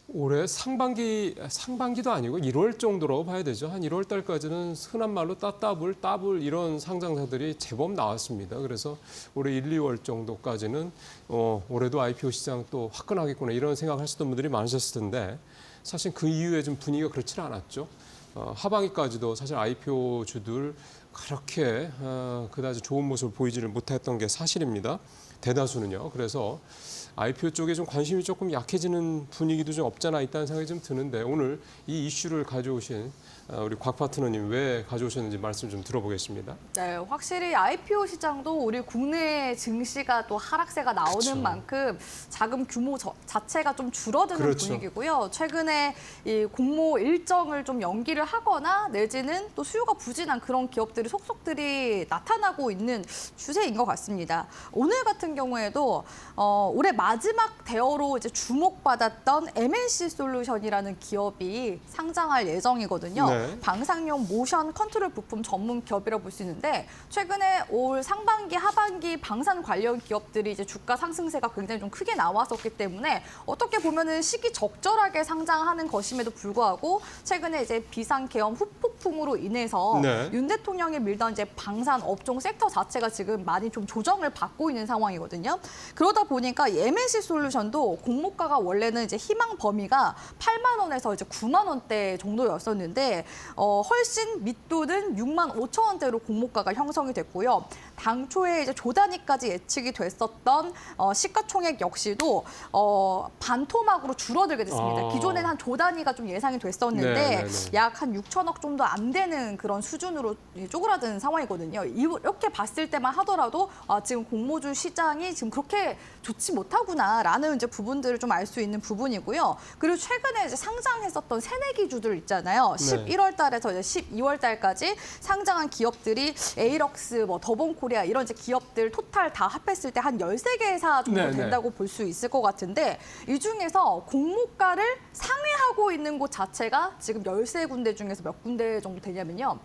올해 상반기도 아니고 1월 정도라고 봐야 되죠. 한 1월 달까지는 흔한 말로 따블 이런 상장사들이 제법 나왔습니다. 그래서 올해 1, 2월 정도까지는 올해도 IPO 시장 또 화끈하겠구나 이런 생각하시던 분들이 많으셨을 텐데 사실 그 이후에 좀 분위기가 그렇지는 않았죠. 하반기까지도 사실 IPO 주들 그렇게 그다지 좋은 모습을 보이지를 못했던 게 사실입니다. 대다수는요. 그래서 IPO 쪽에 좀 관심이 조금 약해지는 분위기도 좀 없잖아 있다는 생각이 좀 드는데 오늘 이 이슈를 가져오신 우리 곽 파트너님 왜 가져오셨는지 말씀 좀 들어보겠습니다. 네, 확실히 IPO 시장도 우리 국내 증시가 또 하락세가 나오는 그쵸. 만큼 자금 규모 자체가 좀 줄어드는 그렇죠. 분위기고요. 최근에 이 공모 일정을 좀 연기를 하거나 내지는 또 수요가 부진한 그런 기업들이 속속들이 나타나고 있는 추세인 것 같습니다. 오늘 같은 경우에도 올해 마지막 대어로 이제 주목받았던 MNC 솔루션이라는 기업이 상장할 예정이거든요. 네. 방사용 모션 컨트롤 부품 전문 기업이라고 볼 수 있는데 최근에 올 상반기, 하반기 방산 관련 기업들이 이제 주가 상승세가 굉장히 좀 크게 나왔었기 때문에 어떻게 보면은 시기 적절하게 상장하는 것임에도 불구하고 최근에 이제 비상 계엄 후폭풍으로 인해서 네. 윤 대통령이 밀던 이제 방산 업종 섹터 자체가 지금 많이 좀 조정을 받고 있는 상황이거든요. 그러다 보니까 이 MNC 솔루션도 공모가가 원래는 이제 희망 범위가 8만 원에서 이제 9만 원대 정도였었는데 훨씬 밑도는 6만 5천 원대로 공모가가 형성이 됐고요. 당초에 이제 조 단위까지 예측이 됐었던 시가총액 역시도 반토막으로 줄어들게 됐습니다. 아. 기존에는 한 조 단위가 좀 예상이 됐었는데 네, 네, 네. 약 한 6천억 정도 안 되는 그런 수준으로 쪼그라드는 상황이거든요. 이렇게 봤을 때만 하더라도 지금 공모주 시장이 지금 그렇게 좋지 못하구나라는 이제 부분들을 좀 알 수 있는 부분이고요. 그리고 최근에 이제 상장했었던 새내기주들 있잖아요. 네. 11월 달에서 이제 12월 달까지 상장한 기업들이 에이럭스, 뭐 더본코리아 이런 이제 기업들 토탈 다 합했을 때 한 13개사 정도 네, 네. 된다고 볼 수 있을 것 같은데 이 중에서 공모가를 상회하고 있는 곳 자체가 지금 13군데 중에서 몇 군데 정도 되냐면요.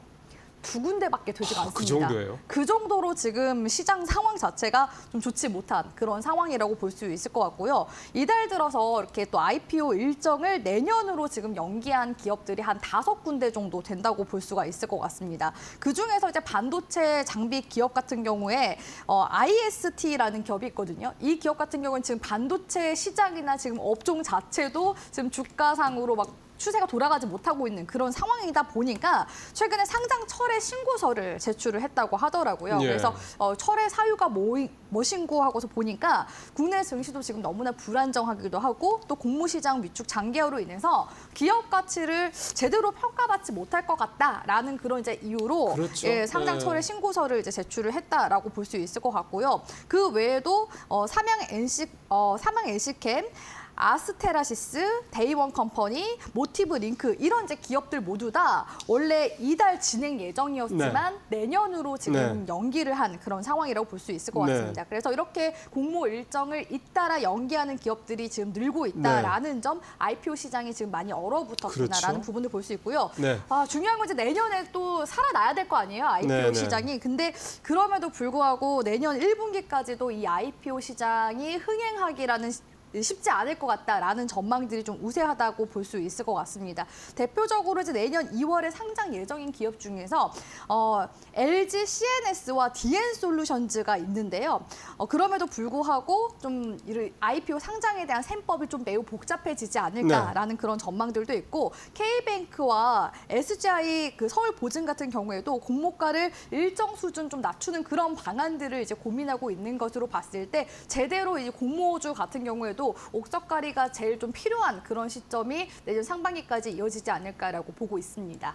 2군데밖에 되지가 않습니다. 그 정도예요? 그 정도로 지금 시장 상황 자체가 좀 좋지 못한 그런 상황이라고 볼 수 있을 것 같고요. 이달 들어서 이렇게 또 IPO 일정을 내년으로 지금 연기한 기업들이 한 5군데 정도 된다고 볼 수가 있을 것 같습니다. 그중에서 이제 반도체 장비 기업 같은 경우에 IST라는 기업이 있거든요. 이 기업 같은 경우는 지금 반도체 시장이나 지금 업종 자체도 지금 주가상으로 막 추세가 돌아가지 못하고 있는 그런 상황이다 보니까 최근에 상장 철회 신고서를 제출을 했다고 하더라고요. 예. 그래서 철회 사유가 무엇인고 하고서 보니까 국내 증시도 지금 너무나 불안정하기도 하고 또 공모시장 위축 장기화로 인해서 기업 가치를 제대로 평가받지 못할 것 같다라는 그런 이제 이유로 그렇죠. 상장 네. 철회 신고서를 이제 제출을 했다라고 볼 수 있을 것 같고요. 그 외에도 삼양 NC캠 아스테라시스, 데이원 컴퍼니, 모티브 링크 이런 이제 기업들 모두 다 원래 이달 진행 예정이었지만 내년으로 지금 연기를 한 그런 상황이라고 볼 수 있을 것 네. 같습니다. 그래서 이렇게 공모 일정을 잇따라 연기하는 기업들이 지금 늘고 있다라는 점 IPO 시장이 지금 많이 얼어붙었구나라는 그렇죠. 부분을 볼 수 있고요. 네. 중요한 건 이제 내년에 또 살아나야 될 거 아니에요, IPO 네, 네. 시장이. 근데 그럼에도 불구하고 내년 1분기까지도 이 IPO 시장이 흥행하기라는 쉽지 않을 것 같다라는 전망들이 좀 우세하다고 볼 수 있을 것 같습니다. 대표적으로 이제 내년 2월에 상장 예정인 기업 중에서 LG CNS와 DN솔루션즈가 있는데요. 그럼에도 불구하고 좀 IPO 상장에 대한 셈법이 좀 매우 복잡해지지 않을까라는 그런 전망들도 있고 K뱅크와 SGI 그 서울보증 같은 경우에도 공모가를 일정 수준 좀 낮추는 그런 방안들을 이제 고민하고 있는 것으로 봤을 때 제대로 이제 공모주 같은 경우에도 옥석가리가 제일 좀 필요한 그런 시점이 내년 상반기까지 이어지지 않을까라고 보고 있습니다.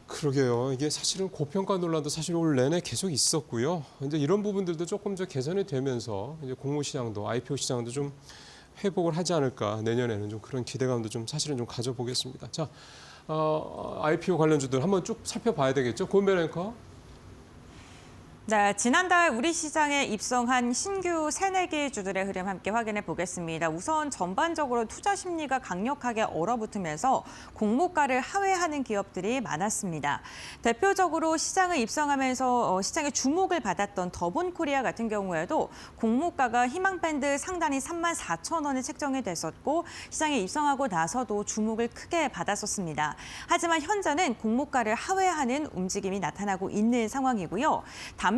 그러게요. 이게 사실은 고평가 논란도 사실 올 내내 계속 있었고요. 이제 이런 부분들도 조금 더 개선이 되면서 이제 공모 시장도 IPO 시장도 좀 회복을 하지 않을까 내년에는 좀 그런 기대감도 좀 사실은 좀 가져보겠습니다. 자, IPO 관련주들 한번 쭉 살펴봐야 되겠죠. 고은별 앵커. 네, 지난달 우리 시장에 입성한 신규 새내기 주들의 흐름 함께 확인해 보겠습니다. 우선 전반적으로 투자 심리가 강력하게 얼어붙으면서 공모가를 하회하는 기업들이 많았습니다. 대표적으로 시장을 입성하면서 시장의 주목을 받았던 더본코리아 같은 경우에도 공모가가 희망밴드 상단이 34,000원에 책정이 됐었고 시장에 입성하고 나서도 주목을 크게 받았었습니다. 하지만 현재는 공모가를 하회하는 움직임이 나타나고 있는 상황이고요.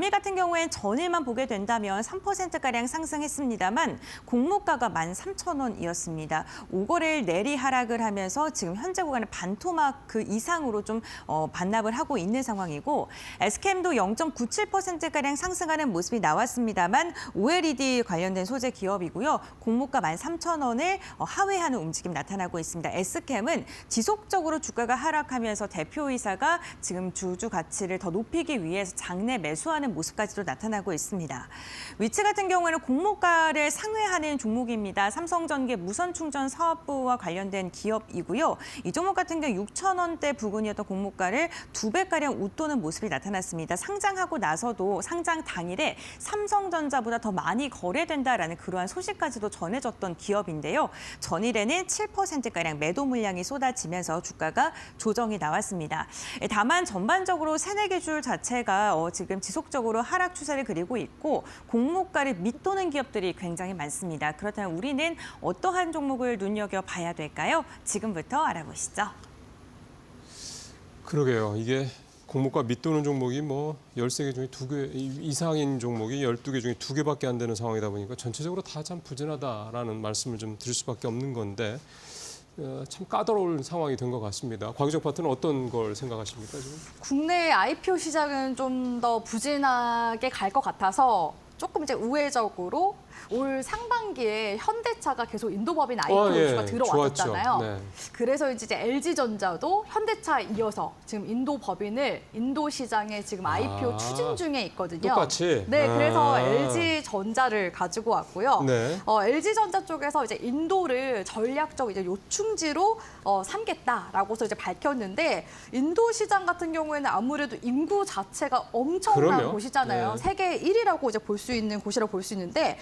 남일 같은 경우엔 전일만 보게 된다면 3%가량 상승했습니다만 공모가가 13,000원이었습니다. 5거래일 내리 하락을 하면서 지금 현재 구간의 반토막 이상으로 좀 반납을 하고 있는 상황이고 SKM도 0.97%가량 상승하는 모습이 나왔습니다만 OLED 관련된 소재 기업이고요. 공모가 13,000원을 하회하는 움직임 나타나고 있습니다. SKM은 지속적으로 주가가 하락하면서 대표이사가 지금 주주 가치를 더 높이기 위해서 장내 매수하는 모습까지도 나타나고 있습니다. 위치 같은 경우에는 공모가를 상회하는 종목입니다. 삼성전기 무선충전 사업부와 관련된 기업이고요. 이 종목 같은 경우 6,000원대 부근이었던 공모가를 2배가량 웃도는 모습이 나타났습니다. 상장하고 나서도 상장 당일에 삼성전자보다 더 많이 거래된다라는 그러한 소식까지도 전해졌던 기업인데요. 전일에는 7%가량 매도 물량이 쏟아지면서 주가가 조정이 나왔습니다. 다만 전반적으로 새내기줄 자체가 지금 지속적으로 하락 추세를 그리고 있고 공모가를 밑도는 기업들이 굉장히 많습니다. 그렇다면 우리는 어떠한 종목을 눈여겨봐야 될까요? 지금부터 알아보시죠. 그러게요. 이게 공모가 밑도는 종목이 뭐 13개 중에 2개 이상인 종목이 12개 중에 2개밖에 안 되는 상황이다 보니까 전체적으로 다 참 부진하다라는 말씀을 좀 드릴 수밖에 없는 건데 참 까다로운 상황이 된 것 같습니다. 곽유정 파트는 어떤 걸 생각하십니까 지금? 국내 IPO 시장은 좀 더 부진하게 갈 것 같아서 조금 이제 우회적으로 올 상반기에 현대차가 계속 인도법인 IPO 이슈가 들어왔었잖아요. 네. 그래서 이제 LG전자도 현대차 이어서 지금 인도법인을 인도 시장에 지금 IPO 추진 중에 있거든요. 똑같이? 네, 그래서 LG전자를 가지고 왔고요. 네. LG전자 쪽에서 이제 인도를 전략적 이제 요충지로 삼겠다라고서 이제 밝혔는데 인도 시장 같은 경우에는 아무래도 인구 자체가 엄청난 그럼요. 곳이잖아요. 네. 세계 1위라고 이제 볼 수 있는 곳이라고 볼 수 있는데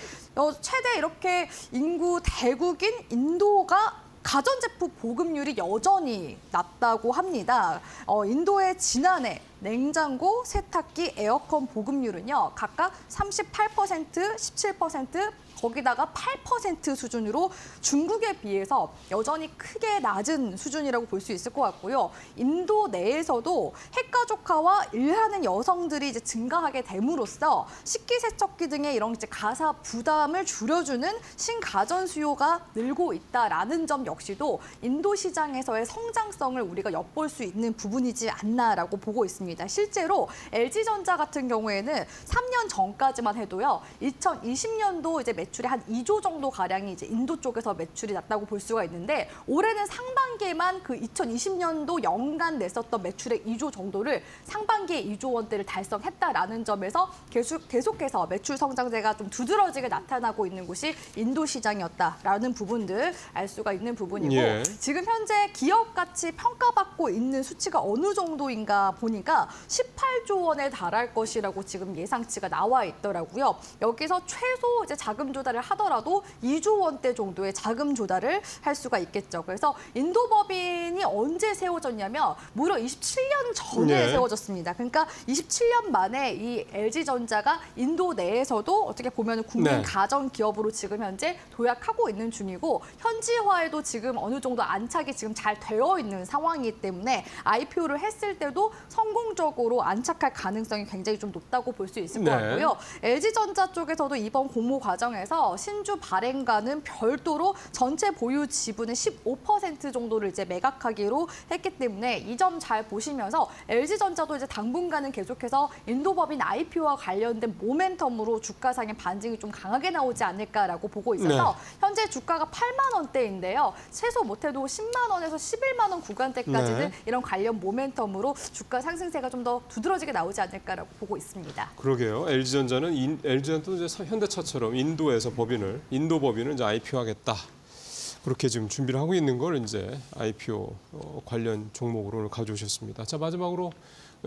최대 이렇게 인구 대국인 인도가 가전제품 보급률이 여전히 낮다고 합니다. 인도의 지난해 냉장고, 세탁기, 에어컨 보급률은요. 각각 38%, 17%, 거기다가 8% 수준으로 중국에 비해서 여전히 크게 낮은 수준이라고 볼 수 있을 것 같고요. 인도 내에서도 핵가족화와 일하는 여성들이 이제 증가하게 됨으로써 식기세척기 등의 이런 이제 가사 부담을 줄여주는 신가전 수요가 늘고 있다라는 점 역시도 인도 시장에서의 성장성을 우리가 엿볼 수 있는 부분이지 않나라고 보고 있습니다. 실제로 LG전자 같은 경우에는 3년 전까지만 해도요. 2020년도 이제 매출이 한 2조 정도 가량이 이제 인도 쪽에서 매출이 났다고 볼 수가 있는데 올해는 상반기에만 그 2020년도 연간 냈었던 매출의 2조 정도를 상반기에 2조 원대를 달성했다라는 점에서 계속해서 매출 성장세가 좀 두드러지게 나타나고 있는 곳이 인도 시장이었다라는 부분들 알 수가 있는 부분이고 예. 지금 현재 기업 가치 평가받고 있는 수치가 어느 정도인가 보니까 18조 원에 달할 것이라고 지금 예상치가 나와 있더라고요. 여기서 최소 이제 자금 조달을 하더라도 2조 원대 정도의 자금 조달을 할 수가 있겠죠. 그래서 인도 법인이 언제 세워졌냐면 무려 27년 전에 네. 세워졌습니다. 그러니까 27년 만에 이 LG전자가 인도 내에서도 어떻게 보면 국민 네. 가전 기업으로 지금 현재 도약하고 있는 중이고 현지화에도 지금 어느 정도 안착이 지금 잘 되어 있는 상황이기 때문에 IPO를 했을 때도 성공적으로 안착할 가능성이 굉장히 좀 높다고 볼 수 있을 것 네. 같고요. LG전자 쪽에서도 이번 공모 과정에서 신주 발행과는 별도로 전체 보유 지분의 15% 정도를 이제 매각하기로 했기 때문에 이 점 잘 보시면서 LG전자도 이제 당분간은 계속해서 인도법인 IPO와 관련된 모멘텀으로 주가상의 반등이 좀 강하게 나오지 않을까라고 보고 있어서 현재 주가가 8만 원대인데요. 최소 못해도 10만 원에서 11만 원 구간대까지는 네. 이런 관련 모멘텀으로 주가 상승세가 좀 더 두드러지게 나오지 않을까라고 보고 있습니다. 그러게요. LG전자도 이제 현대차처럼 인도 법인을 이제 IPO하겠다. 그렇게 지금 준비를 하고 있는 걸 이제 IPO 관련 종목으로 오늘 가져오셨습니다. 자, 마지막으로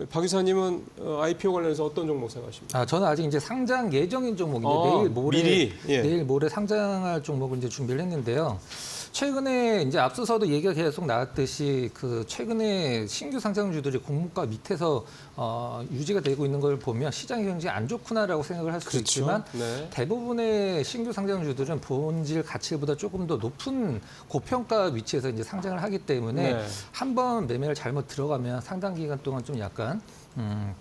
박 이사님은 IPO 관련해서 어떤 종목 생각하십니까? 저는 아직 이제 상장 예정인 종목인데 내일 모레 상장할 종목을 이제 준비를 했는데요. 최근에 이제 앞서서도 얘기가 계속 나왔듯이 그 최근에 신규 상장주들이 공모가 밑에서 유지가 되고 있는 걸 보면 시장이 굉장히 안 좋구나라고 생각을 할 수도 있지만 네. 대부분의 신규 상장주들은 본질 가치보다 조금 더 높은 고평가 위치에서 이제 상장을 하기 때문에 네. 한번 매매를 잘못 들어가면 상당 기간 동안 좀 약간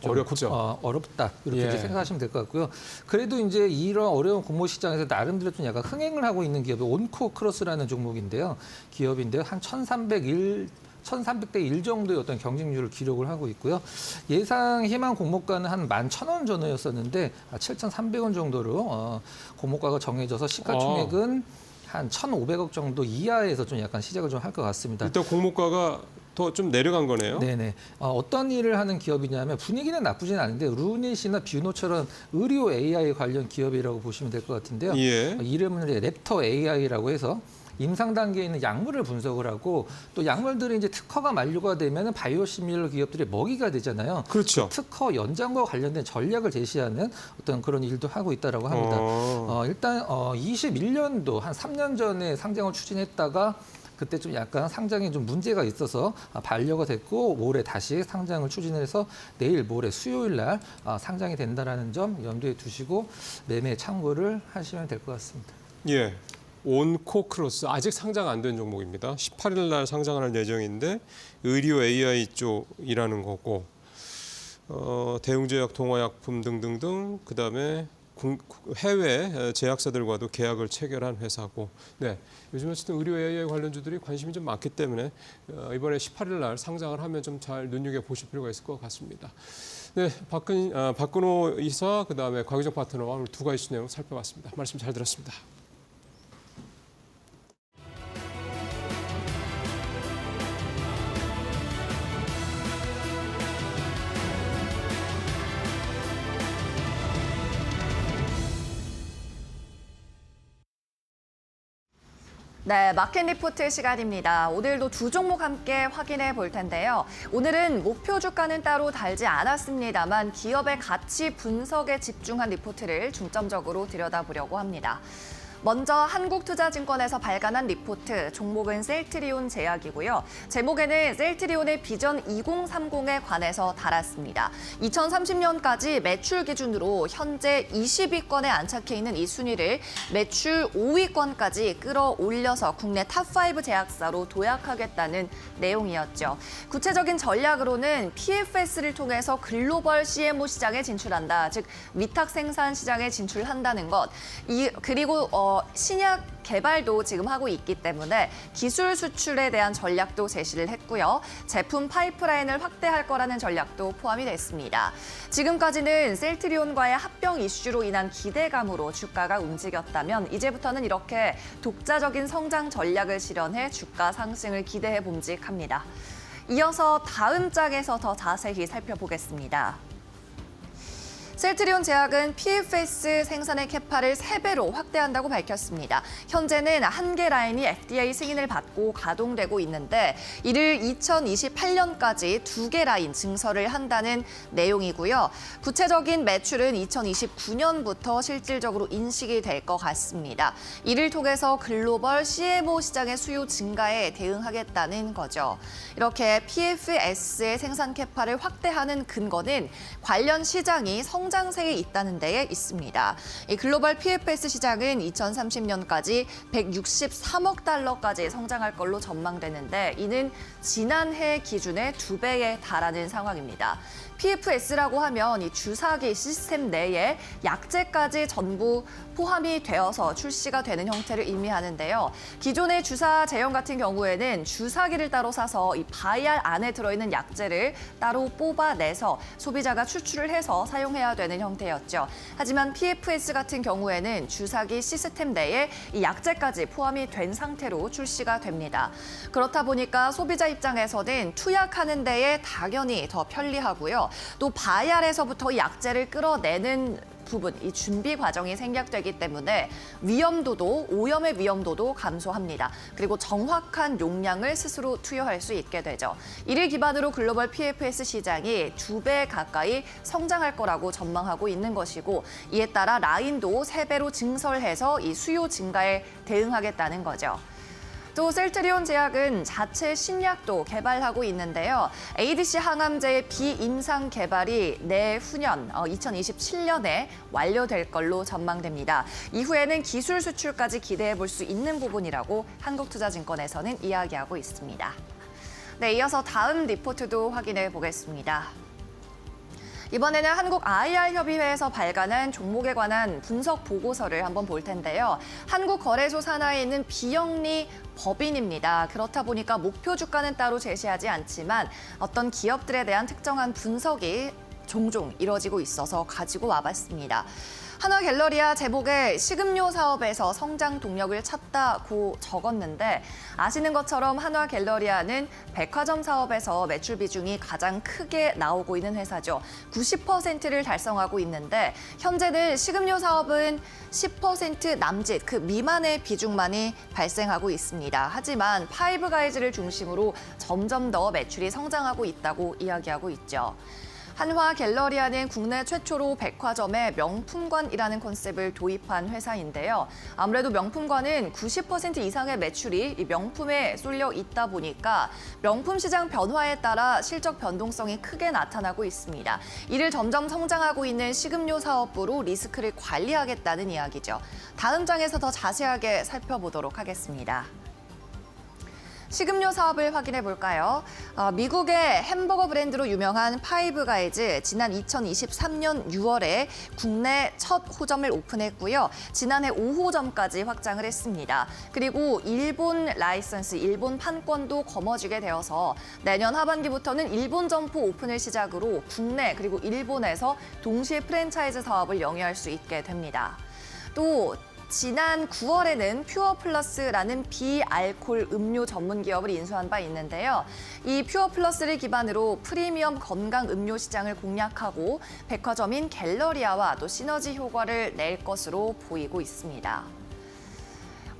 좀 어렵죠. 어렵다 이렇게 예. 이제 생각하시면 될 것 같고요. 그래도 이제 이런 어려운 공모 시장에서 나름대로 좀 약간 흥행을 하고 있는 기업이 온코크로스라는 종목인데요. 기업인데요. 한 1,300대 1 정도의 어떤 경쟁률을 기록을 하고 있고요. 예상 희망 공모가는 한 11,000원 전후였었는데 7,300원 정도로 공모가가 정해져서 시가총액은 한 1,500억 정도 이하에서 좀 약간 시작을 좀 할 것 같습니다. 일단 공모가가 더 좀 내려간 거네요. 네네. 어떤 일을 하는 기업이냐면 분위기는 나쁘진 않은데 루닛이나 뷰노처럼 의료 AI 관련 기업이라고 보시면 될 것 같은데요. 예. 이름은 이제 랩터 AI라고 해서 임상 단계에 있는 약물을 분석을 하고 또 약물들이 이제 특허가 만료가 되면 바이오시밀러 기업들의 먹이가 되잖아요. 그렇죠. 그 특허 연장과 관련된 전략을 제시하는 어떤 그런 일도 하고 있다라고 합니다. 일단 21년도 한 3년 전에 상장을 추진했다가 그때 좀 약간 상장에 좀 문제가 있어서 반려가 됐고 올해 다시 상장을 추진해서 내일 모레 수요일 날 상장이 된다라는 점 염두에 두시고 매매 참고를 하시면 될 것 같습니다. 예. 온코크로스 아직 상장 안 된 종목입니다. 18일 날 상장할 예정인데 의료 AI 쪽이라는 거고 대웅제약, 동화약품 등등등 그다음에 해외 제약사들과도 계약을 체결한 회사고, 네, 요즘 어쨌든 의료 AI 관련주들이 관심이 좀 많기 때문에 이번에 18일 날 상장을 하면 좀 잘 눈여겨 보실 필요가 있을 것 같습니다. 네, 박근호 이사 그다음에 곽유정 파트너와 오늘 두 가지 내용 살펴봤습니다. 말씀 잘 들었습니다. 네, 마켓 리포트 시간입니다. 오늘도 두 종목 함께 확인해 볼 텐데요. 오늘은 목표 주가는 따로 달지 않았습니다만 기업의 가치 분석에 집중한 리포트를 중점적으로 들여다보려고 합니다. 먼저 한국투자증권에서 발간한 리포트, 종목은 셀트리온 제약이고요. 제목에는 셀트리온의 비전 2030에 관해서 달았습니다. 2030년까지 매출 기준으로 현재 20위권에 안착해 있는 이 순위를 매출 5위권까지 끌어올려서 국내 탑5 제약사로 도약하겠다는 내용이었죠. 구체적인 전략으로는 PFS를 통해서 글로벌 CMO 시장에 진출한다. 즉 위탁 생산 시장에 진출한다는 것. 그리고 신약 개발도 지금 하고 있기 때문에 기술 수출에 대한 전략도 제시를 했고요. 제품 파이프라인을 확대할 거라는 전략도 포함이 됐습니다. 지금까지는 셀트리온과의 합병 이슈로 인한 기대감으로 주가가 움직였다면 이제부터는 이렇게 독자적인 성장 전략을 실현해 주가 상승을 기대해 봄직합니다. 이어서 다음 장에서 더 자세히 살펴보겠습니다. 셀트리온 제약은 PFS 생산의 캐파를 3배로 확대한다고 밝혔습니다. 현재는 1개 라인이 FDA 승인을 받고 가동되고 있는데 이를 2028년까지 2개 라인 증설을 한다는 내용이고요. 구체적인 매출은 2029년부터 실질적으로 인식이 될 것 같습니다. 이를 통해서 글로벌 CMO 시장의 수요 증가에 대응하겠다는 거죠. 이렇게 PFS의 생산 캐파를 확대하는 근거는 관련 시장이 성장세에 있다는 데에 있습니다. 이 글로벌 PFS 시장은 2030년까지 163억 달러까지 성장할 걸로 전망되는데 이는 지난해 기준의 2배에 달하는 상황입니다. PFS라고 하면 이 주사기 시스템 내에 약제까지 전부 포함이 되어서 출시가 되는 형태를 의미하는데요. 기존의 주사 제형 같은 경우에는 주사기를 따로 사서 이 바이알 안에 들어있는 약제를 따로 뽑아내서 소비자가 추출을 해서 사용해야 되는 형태였죠. 하지만 PFS 같은 경우에는 주사기 시스템 내에 이 약제까지 포함이 된 상태로 출시가 됩니다. 그렇다 보니까 소비자 입장에서는 투약하는 데에 당연히 더 편리하고요. 또 바이알에서부터 이 약제를 끌어내는 부분, 이 준비 과정이 생략되기 때문에 위험도도, 오염의 위험도도 감소합니다. 그리고 정확한 용량을 스스로 투여할 수 있게 되죠. 이를 기반으로 글로벌 PFS 시장이 2배 가까이 성장할 거라고 전망하고 있는 것이고 이에 따라 라인도 3배로 증설해서 이 수요 증가에 대응하겠다는 거죠. 또 셀트리온 제약은 자체 신약도 개발하고 있는데요. ADC 항암제의 비임상 개발이 내후년 2027년에 완료될 걸로 전망됩니다. 이후에는 기술 수출까지 기대해 볼 수 있는 부분이라고 한국투자증권에서는 이야기하고 있습니다. 네, 이어서 다음 리포트도 확인해 보겠습니다. 이번에는 한국 IR협의회에서 발간한 종목에 관한 분석 보고서를 한번 볼 텐데요. 한국거래소 산하에 있는 비영리 법인입니다. 그렇다 보니까 목표 주가는 따로 제시하지 않지만 어떤 기업들에 대한 특정한 분석이 종종 이뤄지고 있어서 가지고 와봤습니다. 한화갤러리아 제목에 식음료 사업에서 성장 동력을 찾다고 적었는데 아시는 것처럼 한화갤러리아는 백화점 사업에서 매출 비중이 가장 크게 나오고 있는 회사죠. 90%를 달성하고 있는데 현재는 식음료 사업은 10% 남짓, 그 미만의 비중만이 발생하고 있습니다. 하지만 파이브가이즈를 중심으로 점점 더 매출이 성장하고 있다고 이야기하고 있죠. 한화갤러리아는 국내 최초로 백화점에 명품관이라는 컨셉을 도입한 회사인데요. 아무래도 명품관은 90% 이상의 매출이 이 명품에 쏠려 있다 보니까 명품 시장 변화에 따라 실적 변동성이 크게 나타나고 있습니다. 이를 점점 성장하고 있는 식음료 사업부로 리스크를 관리하겠다는 이야기죠. 다음 장에서 더 자세하게 살펴보도록 하겠습니다. 식음료 사업을 확인해 볼까요? 미국의 햄버거 브랜드로 유명한 파이브가이즈 지난 2023년 6월에 국내 첫 호점을 오픈했고요. 지난해 5호점까지 확장을 했습니다. 그리고 일본 라이선스, 일본 판권도 거머쥐게 되어서 내년 하반기부터는 일본 점포 오픈을 시작으로 국내 그리고 일본에서 동시에 프랜차이즈 사업을 영위할 수 있게 됩니다. 또 지난 9월에는 퓨어플러스라는 비알콜 음료 전문 기업을 인수한 바 있는데요. 이 퓨어플러스를 기반으로 프리미엄 건강 음료 시장을 공략하고 백화점인 갤러리아와 또 시너지 효과를 낼 것으로 보이고 있습니다.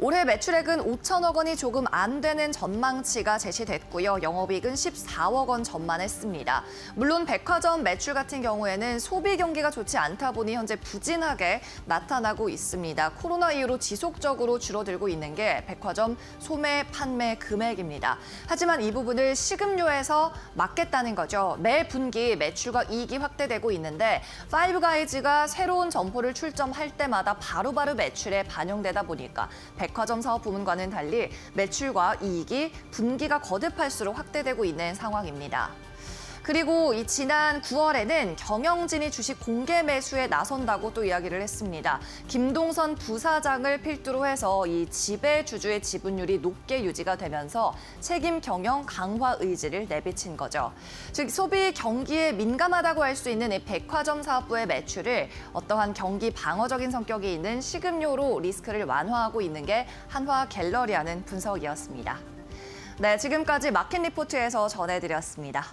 올해 매출액은 5천억 원이 조금 안 되는 전망치가 제시됐고요. 영업이익은 14억 원 전만했습니다. 물론 백화점 매출 같은 경우에는 소비 경기가 좋지 않다 보니 현재 부진하게 나타나고 있습니다. 코로나 이후로 지속적으로 줄어들고 있는 게 백화점 소매 판매 금액입니다. 하지만 이 부분을 식음료에서 막겠다는 거죠. 매 분기 매출과 이익이 확대되고 있는데 파이브가이즈가 새로운 점포를 출점할 때마다 바로바로 매출에 반영되다 보니까 백화점 사업 부문과는 달리 매출과 이익이 분기가 거듭할수록 확대되고 있는 상황입니다. 그리고 이 지난 9월에는 경영진이 주식 공개 매수에 나선다고 또 이야기를 했습니다. 김동선 부사장을 필두로 해서 이 지배주주의 지분율이 높게 유지가 되면서 책임 경영 강화 의지를 내비친 거죠. 즉 소비 경기에 민감하다고 할 수 있는 이 백화점 사업부의 매출을 어떠한 경기 방어적인 성격이 있는 식음료로 리스크를 완화하고 있는 게 한화갤러리아는 분석이었습니다. 네, 지금까지 마켓 리포트에서 전해드렸습니다.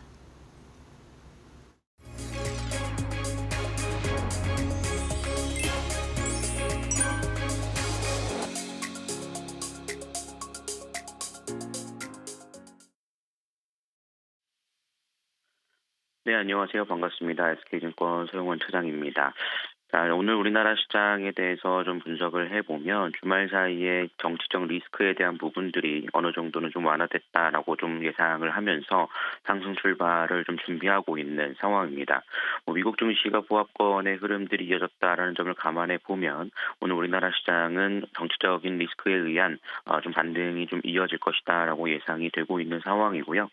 네, 안녕하세요. 반갑습니다. SK증권 소영원 차장입니다. 자, 오늘 우리나라 시장에 대해서 좀 분석을 해보면 주말 사이에 정치적 리스크에 대한 부분들이 어느 정도는 좀 완화됐다라고 좀 예상을 하면서 상승 출발을 좀 준비하고 있는 상황입니다. 미국 증시가 보합권의 흐름들이 이어졌다라는 점을 감안해 보면 오늘 우리나라 시장은 정치적인 리스크에 의한 좀 반등이 좀 이어질 것이다라고 예상이 되고 있는 상황이고요.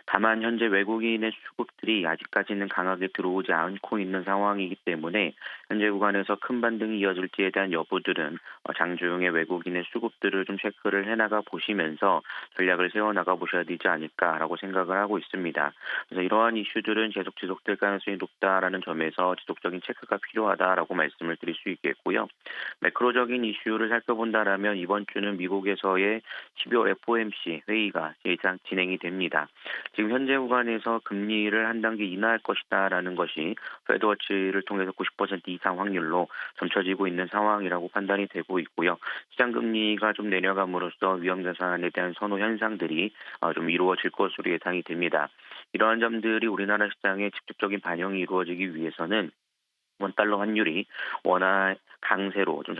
다만 현재 외국인의 수급들이 아직까지는 강하게 들어오지 않고 있는 상황이기 때문에 현재 구간에서 큰 반등이 이어질지에 대한 여부들은 장중에 외국인의 수급들을 좀 체크를 해나가 보시면서 전략을 세워나가 보셔야 되지 않을까라고 생각을 하고 있습니다. 그래서 이러한 이슈들은 지속될 가능성이 높다라는 점에서 지속적인 체크가 필요하다라고 말씀을 드릴 수 있겠고요. 매크로적인 이슈를 살펴본다라면 이번 주는 미국에서의 12월 FOMC 회의가 예상 진행이 됩니다. 지금 현재 구간에서 금리를 한 단계 인하할 것이다라는 것이 페드워치를 통해서 90% 이상 확률로 점쳐지고 있는 상황이라고 판단이 되고 있고요. 시장 금리가 좀 내려감으로써 위험자산에 대한 선호 현상들이 좀 이루어질 것으로 예상이 됩니다. 이러한 점들이 우리나라 시장에 직접적인 반영이 이루어지기 위해서는 원달러 환율이 원화 강세로 좀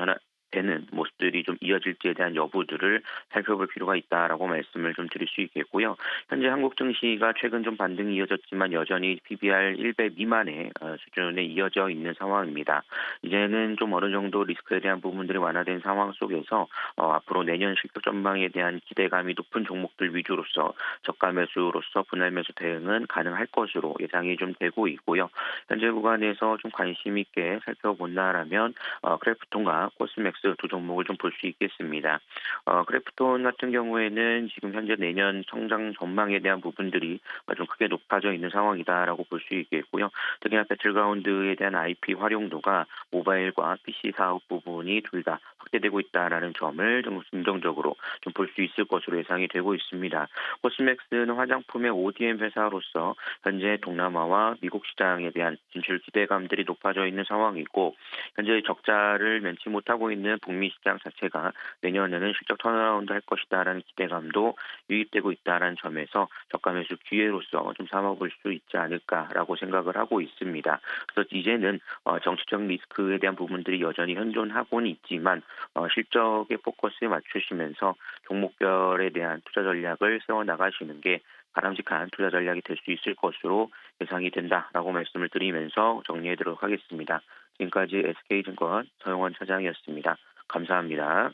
되는 모습들이 좀 이어질지에 대한 여부들을 살펴볼 필요가 있다라고 말씀을 좀 드릴 수 있겠고요. 현재 한국 증시가 최근 좀 반등이 이어졌지만 여전히 PBR 1배 미만의 수준에 이어져 있는 상황입니다. 이제는 좀 어느 정도 리스크에 대한 부분들이 완화된 상황 속에서 앞으로 내년 실적 전망에 대한 기대감이 높은 종목들 위주로서 저가 매수로서 분할 매수 대응은 가능할 것으로 예상이 좀 되고 있고요. 현재 구간에서 좀 관심 있게 살펴본다라면 크래프톤과 코스맥스 두 종목을 좀 볼 수 있겠습니다. 크래프톤 같은 경우에는 지금 현재 내년 성장 전망에 대한 부분들이 좀 크게 높아져 있는 상황이다라고 볼 수 있겠고요. 특히나 배틀그라운드에 대한 IP 활용도가 모바일과 PC 사업 부분이 둘 다 확대되고 있다라는 점을 좀 긍정적으로 좀 볼 수 있을 것으로 예상이 되고 있습니다. 코스맥스는 화장품의 ODM 회사로서 현재 동남아와 미국 시장에 대한 진출 기대감들이 높아져 있는 상황이고 현재 적자를 면치 못하고 있는 북미 시장 자체가 내년에는 실적 턴어라운드 할 것이다라는 기대감도 유입되고 있다라는 점에서 저가 매수 기회로서 좀 삼아볼 수 있지 않을까라고 생각을 하고 있습니다. 그래서 이제는 정치적 리스크에 대한 부분들이 여전히 현존하고는 있지만 실적에 포커스에 맞추시면서 종목별에 대한 투자 전략을 세워나가시는 게 바람직한 투자 전략이 될 수 있을 것으로 예상이 된다라고 말씀을 드리면서 정리해드리도록 하겠습니다. 지금까지 SK증권 서영원 차장이었습니다. 감사합니다.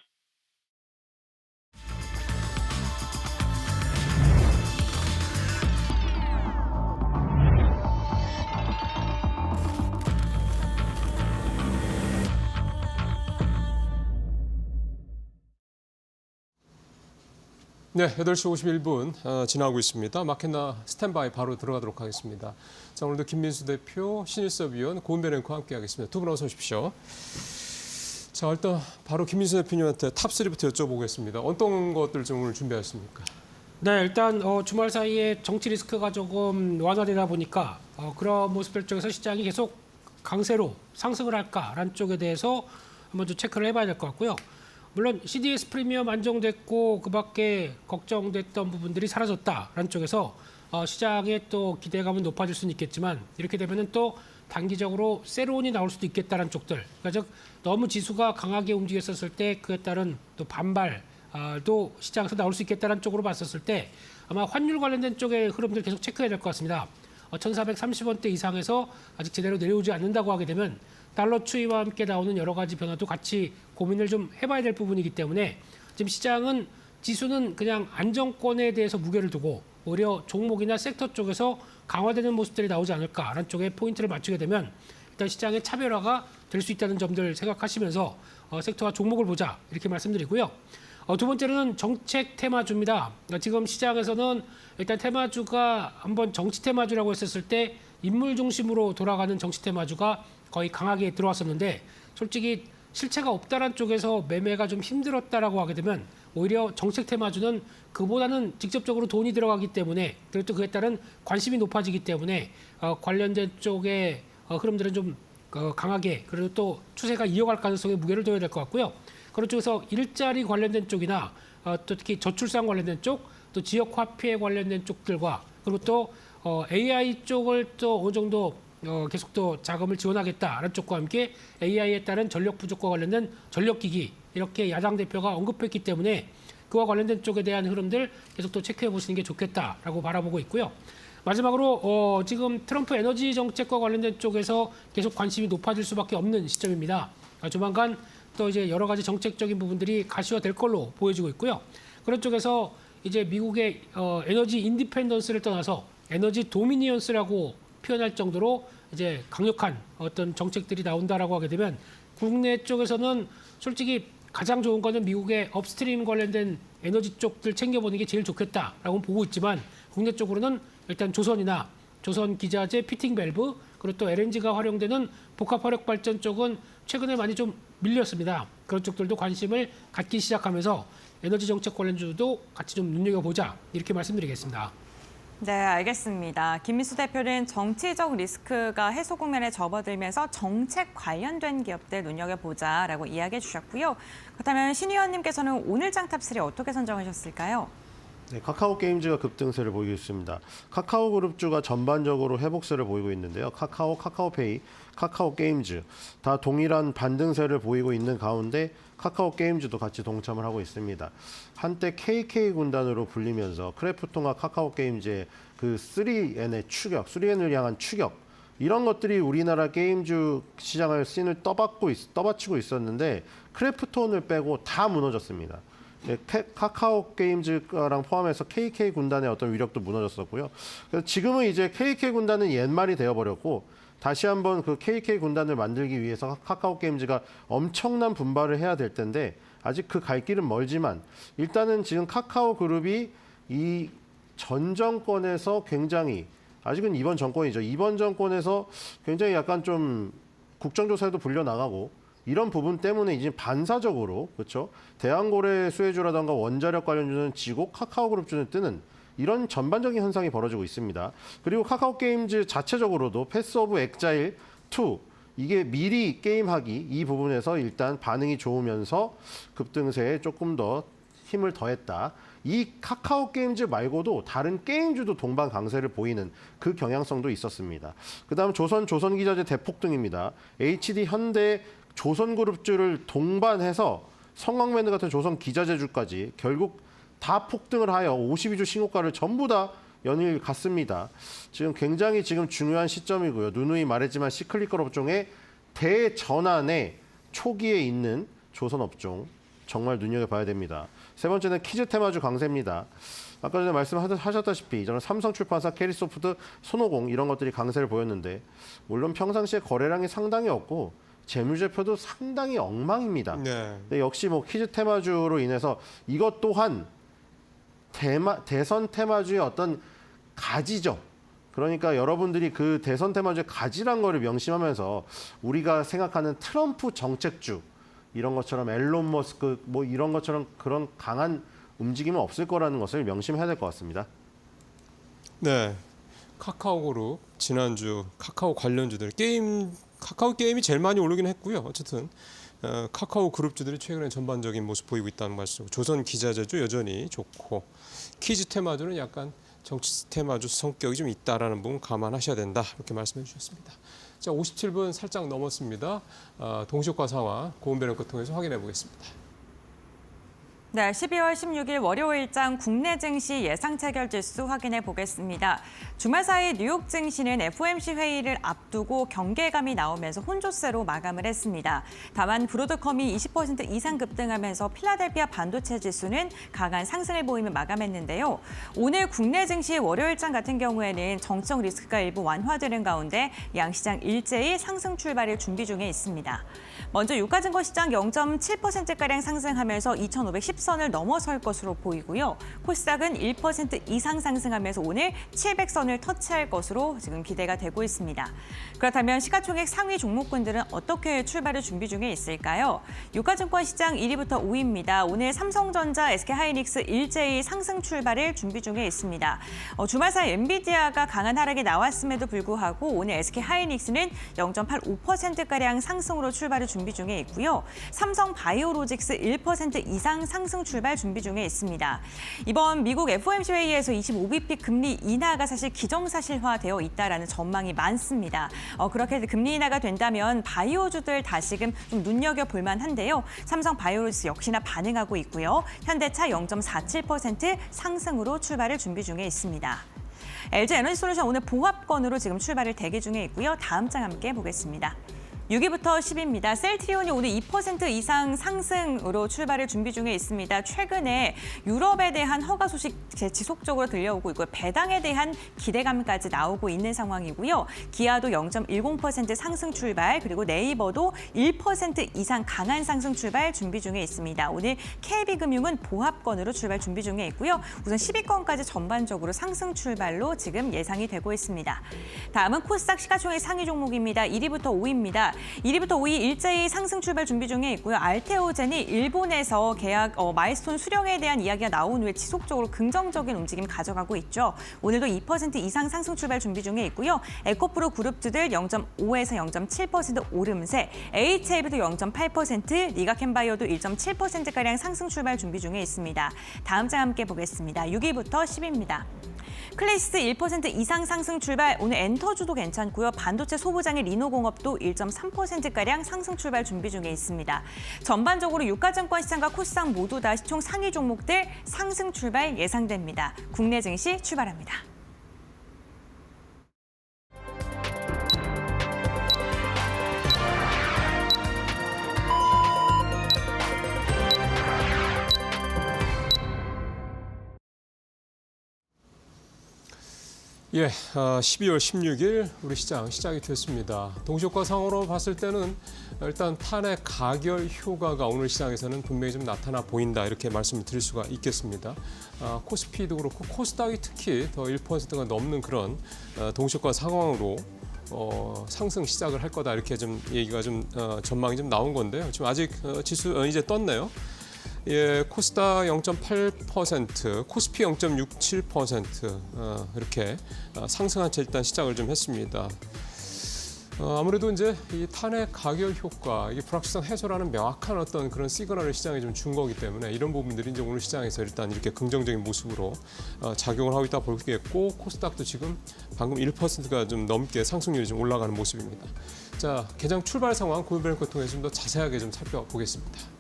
네, 8시 51분 지나고 있습니다. 마켓나 스탠바이 바로 들어가도록 하겠습니다. 자, 오늘도 김민수 대표, 신일섭위원, 고은배 랭크와 함께하겠습니다. 두 분 어서 오십시오. 자, 일단 바로 김민수 대표님한테 탑3부터 여쭤보겠습니다. 어떤 것들 좀 오늘 준비하셨습니까? 네, 일단 주말 사이에 정치 리스크가 조금 완화되다 보니까 그런 모습들 쪽에서 시장이 계속 강세로 상승을 할까라는 쪽에 대해서 한번 좀 체크를 해봐야 될 것 같고요. 물론 CDS 프리미엄 안정됐고 그밖에 걱정됐던 부분들이 사라졌다라는 쪽에서 시장의 또 기대감은 높아질 수는 있겠지만 이렇게 되면은 또 단기적으로 세론이 나올 수도 있겠다라는 쪽들. 그러니까 즉 너무 지수가 강하게 움직였었을 때 그에 따른 또 반발도 시장에서 나올 수 있겠다라는 쪽으로 봤었을 때 아마 환율 관련된 쪽의 흐름들 계속 체크해야 될 것 같습니다. 1,430원대 이상에서 아직 제대로 내려오지 않는다고 하게 되면 달러 추이와 함께 나오는 여러 가지 변화도 같이 고민을 좀 해봐야 될 부분이기 때문에 지금 시장은 지수는 그냥 안정권에 대해서 무게를 두고 오히려 종목이나 섹터 쪽에서 강화되는 모습들이 나오지 않을까라는 쪽에 포인트를 맞추게 되면 일단 시장의 차별화가 될 수 있다는 점들 생각하시면서 섹터와 종목을 보자 이렇게 말씀드리고요. 두 번째는 정책 테마주입니다. 지금 시장에서는 일단 테마주가 한번 정치 테마주라고 했었을 때 인물 중심으로 돌아가는 정치 테마주가 거의 강하게 들어왔었는데 솔직히 실체가 없다란 쪽에서 매매가 좀 힘들었다라고 하게 되면 오히려 정책 테마주는 그보다는 직접적으로 돈이 들어가기 때문에 그리고 또 그에 따른 관심이 높아지기 때문에 관련된 쪽의 흐름들은 좀 강하게 그래도 또 추세가 이어갈 가능성에 무게를 둬야 될 것 같고요. 그런 쪽에서 일자리 관련된 쪽이나 또 특히 저출산 관련된 쪽, 또 지역 화폐 관련된 쪽들과 그리고 또 AI 쪽을 또 어느 정도 계속 또 자금을 지원하겠다라는 쪽과 함께 AI에 따른 전력 부족과 관련된 전력기기 이렇게 야당 대표가 언급했기 때문에 그와 관련된 쪽에 대한 흐름들 계속 또 체크해 보시는 게 좋겠다라고 바라보고 있고요. 마지막으로 지금 트럼프 에너지 정책과 관련된 쪽에서 계속 관심이 높아질 수밖에 없는 시점입니다. 조만간 또 이제 여러 가지 정책적인 부분들이 가시화될 걸로 보여지고 있고요. 그런 쪽에서 이제 미국의 에너지 인디펜던스를 떠나서 에너지 도미니언스라고 표현할 정도로 이제 강력한 어떤 정책들이 나온다라고 하게 되면 국내 쪽에서는 솔직히 가장 좋은 거는 미국의 업스트림 관련된 에너지 쪽들 챙겨보는 게 제일 좋겠다라고 보고 있지만 국내 쪽으로는 일단 조선이나 조선 기자재 피팅 밸브 그리고 또 LNG가 활용되는 복합 화력 발전 쪽은 최근에 많이 좀 밀렸습니다. 그런 쪽들도 관심을 갖기 시작하면서 에너지 정책 관련주도 같이 좀 눈여겨보자 이렇게 말씀드리겠습니다. 네, 알겠습니다. 김민수 대표는 정치적 리스크가 해소 국면에 접어들면서 정책 관련된 기업들 눈여겨보자라고 이야기해 주셨고요. 그렇다면 신 의원님께서는 오늘 장탑3 어떻게 선정하셨을까요? 네, 카카오 게임즈가 급등세를 보이고 있습니다. 카카오 그룹주가 전반적으로 회복세를 보이고 있는데요. 카카오, 카카오페이, 카카오 게임즈 다 동일한 반등세를 보이고 있는 가운데 카카오 게임즈도 같이 동참을 하고 있습니다. 한때 KK 군단으로 불리면서 크래프톤과 카카오 게임즈의 그 3N의 추격, 3N을 향한 추격 이런 것들이 우리나라 게임주 시장을 씬을 떠받치고 있었는데 크래프톤을 빼고 다 무너졌습니다. 네, 카카오 게임즈랑 포함해서 KK 군단의 어떤 위력도 무너졌었고요. 그래서 지금은 이제 KK 군단은 옛말이 되어버렸고 다시 한번 그 KK 군단을 만들기 위해서 카카오 게임즈가 엄청난 분발을 해야 될 텐데 아직 그 갈 길은 멀지만 일단은 지금 카카오 그룹이 이 전 정권에서 굉장히 아직은 이번 정권이죠. 이번 정권에서 굉장히 약간 좀 국정조사에도 불려 나가고 이런 부분 때문에 이제 반사적으로 그렇죠. 대한고래 수혜주라던가 원자력 관련주는 지고 카카오그룹주는 뜨는 이런 전반적인 현상이 벌어지고 있습니다. 그리고 카카오 게임즈 자체적으로도 패스 오브 엑자일 2 이게 미리 게임하기 이 부분에서 일단 반응이 좋으면서 급등세에 조금 더 힘을 더했다. 이 카카오 게임즈 말고도 다른 게임주도 동반 강세를 보이는 그 경향성도 있었습니다. 그다음 조선기자재 대폭등입니다. HD 현대 조선그룹주를 동반해서 성황매드 같은 조선기자재주까지 결국 다 폭등을 하여 52주 신고가를 전부 다 연일 갔습니다. 지금 굉장히 지금 중요한 시점이고요. 누누이 말했지만 시클리컬 업종의 대전환의 초기에 있는 조선업종 정말 눈여겨봐야 됩니다. 세 번째는 키즈 테마주 강세입니다. 아까 전에 말씀하셨다시피 저는 삼성출판사, 캐리소프트, 손오공 이런 것들이 강세를 보였는데 물론 평상시에 거래량이 상당히 없고 재무제표도 상당히 엉망입니다. 네. 근데 역시 뭐 키즈 테마주로 인해서 이것 또한 대선 테마주의 어떤 가지죠. 그러니까 여러분들이 그 대선 테마주의 가지란 거를 명심하면서 우리가 생각하는 트럼프 정책주 이런 것처럼 앨런 머스크 뭐 이런 것처럼 그런 강한 움직임은 없을 거라는 것을 명심해야 될 것 같습니다. 네. 카카오그룹 지난주 카카오 관련주들 카카오 게임이 제일 많이 오르긴 했고요. 어쨌든 카카오 그룹주들이 최근에 전반적인 모습 보이고 있다는 말씀. 조선 기자재주 여전히 좋고 키즈 테마주는 약간 정치 테마주 성격이 좀 있다라는 부분 감안하셔야 된다. 이렇게 말씀해 주셨습니다. 자, 57분 살짝 넘었습니다. 동시효과 상황 고은배를 통해서 확인해 보겠습니다. 네, 12월 16일 월요일장 국내 증시 예상 체결 지수 확인해 보겠습니다. 주말 사이 뉴욕 증시는 FOMC 회의를 앞두고 경계감이 나오면서 혼조세로 마감을 했습니다. 다만 브로드컴이 20% 이상 급등하면서 필라델피아 반도체 지수는 강한 상승을 보이며 마감했는데요. 오늘 국내 증시 월요일장 같은 경우에는 정치적 리스크가 일부 완화되는 가운데 양시장 일제히 상승 출발을 준비 중에 있습니다. 먼저 유가증권 시장 0.7%가량 상승하면서 2,510선을 넘어설 것으로 보이고요. 코스닥은 1% 이상 상승하면서 오늘 700선을 터치할 것으로 지금 기대가 되고 있습니다. 그렇다면 시가총액 상위 종목군들은 어떻게 출발을 준비 중에 있을까요? 유가증권 시장 1위부터 5위입니다. 오늘 삼성전자, SK하이닉스 일제히 상승 출발을 준비 중에 있습니다. 주말 사이 엔비디아가 강한 하락이 나왔음에도 불구하고 오늘 SK하이닉스는 0.85%가량 상승으로 출발을 준비 중에 있고요. 삼성바이오로직스 1% 이상 상승 출발 준비 중에 있습니다. 이번 미국 FOMC 회의에서 25bp 금리 인하가 사실 기정사실화되어 있다라는 전망이 많습니다. 그렇게 금리 인하가 된다면 바이오주들 다시금 좀 눈여겨볼 만한데요. 삼성바이오로직스 역시나 반응하고 있고요. 현대차 0.47% 상승으로 출발을 준비 중에 있습니다. LG에너지솔루션 오늘 보합권으로 지금 출발을 대기 중에 있고요. 다음 장 함께 보겠습니다. 6위부터 10위입니다. 셀트리온이 오늘 2% 이상 상승으로 출발을 준비 중에 있습니다. 최근에 유럽에 대한 허가 소식 지속적으로 들려오고 있고 배당에 대한 기대감까지 나오고 있는 상황이고요. 기아도 0.10% 상승 출발, 그리고 네이버도 1% 이상 강한 상승 출발 준비 중에 있습니다. 오늘 KB금융은 보합권으로 출발 준비 중에 있고요. 우선 10위권까지 전반적으로 상승 출발로 지금 예상이 되고 있습니다. 다음은 코스닥 시가총액 상위 종목입니다. 1위부터 5위입니다. 1위부터 5위 일제히 상승 출발 준비 중에 있고요. 알테오젠이 일본에서 계약 마일스톤 수령에 대한 이야기가 나온 후에 지속적으로 긍정적인 움직임 가져가고 있죠. 오늘도 2% 이상 상승 출발 준비 중에 있고요. 에코프로 그룹주들 0.5에서 0.7% 오름세, HAB도 0.8%, 리가캔바이오도 1.7%가량 상승 출발 준비 중에 있습니다. 다음 장 함께 보겠습니다. 6위부터 10위입니다. 클래시스 1% 이상 상승 출발, 오늘 엔터주도 괜찮고요. 반도체 소부장의 리노공업도 1.3%가량 상승 출발 준비 중에 있습니다. 전반적으로 유가증권 시장과 코스닥 모두 다 시총 상위 종목들 상승 출발 예상됩니다. 국내 증시 출발합니다. 예, 12월 16일 우리 시작이 됐습니다. 동시효과상으로 봤을 때는 일단 탄핵 가결 효과가 오늘 시장에서는 분명히 좀 나타나 보인다 이렇게 말씀을 드릴 수가 있겠습니다. 코스피도 그렇고 코스닥이 특히 더 1%가 넘는 그런 동시효과 상황으로 상승 시작을 할 거다 이렇게 좀 얘기가 좀 전망이 좀 나온 건데요. 지금 아직 지수 이제 떴네요. 예, 코스닥 0.8%, 코스피 0.67% 이렇게 상승한 채 일단 시작을 좀 했습니다. 아무래도 이제 이 탄핵 가결 효과, 이 불확실성 해소라는 명확한 어떤 그런 시그널을 시장에 좀 준 거기 때문에 이런 부분들이 이제 오늘 시장에서 일단 이렇게 긍정적인 모습으로 작용을 하고 있다 보겠고, 코스닥도 지금 방금 1%가 좀 넘게 상승률이 좀 올라가는 모습입니다. 자, 개장 출발 상황 고민뱅크 통해서 좀 더 자세하게 좀 살펴보겠습니다.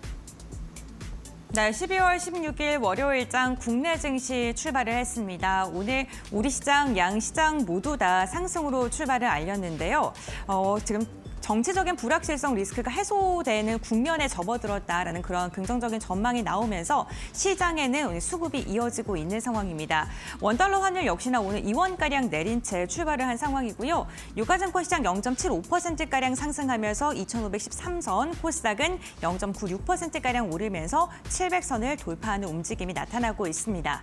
네, 12월 16일 월요일장 국내 증시 출발을 했습니다. 오늘 우리 시장, 양 시장 모두 다 상승으로 출발을 알렸는데요. 지금 정치적인 불확실성 리스크가 해소되는 국면에 접어들었다라는 그런 긍정적인 전망이 나오면서 시장에는 오늘 수급이 이어지고 있는 상황입니다. 원달러 환율 역시나 오늘 2원가량 내린 채 출발을 한 상황이고요. 유가증권 시장 0.75%가량 상승하면서 2,513선, 코스닥은 0.96%가량 오르면서 700선을 돌파하는 움직임이 나타나고 있습니다.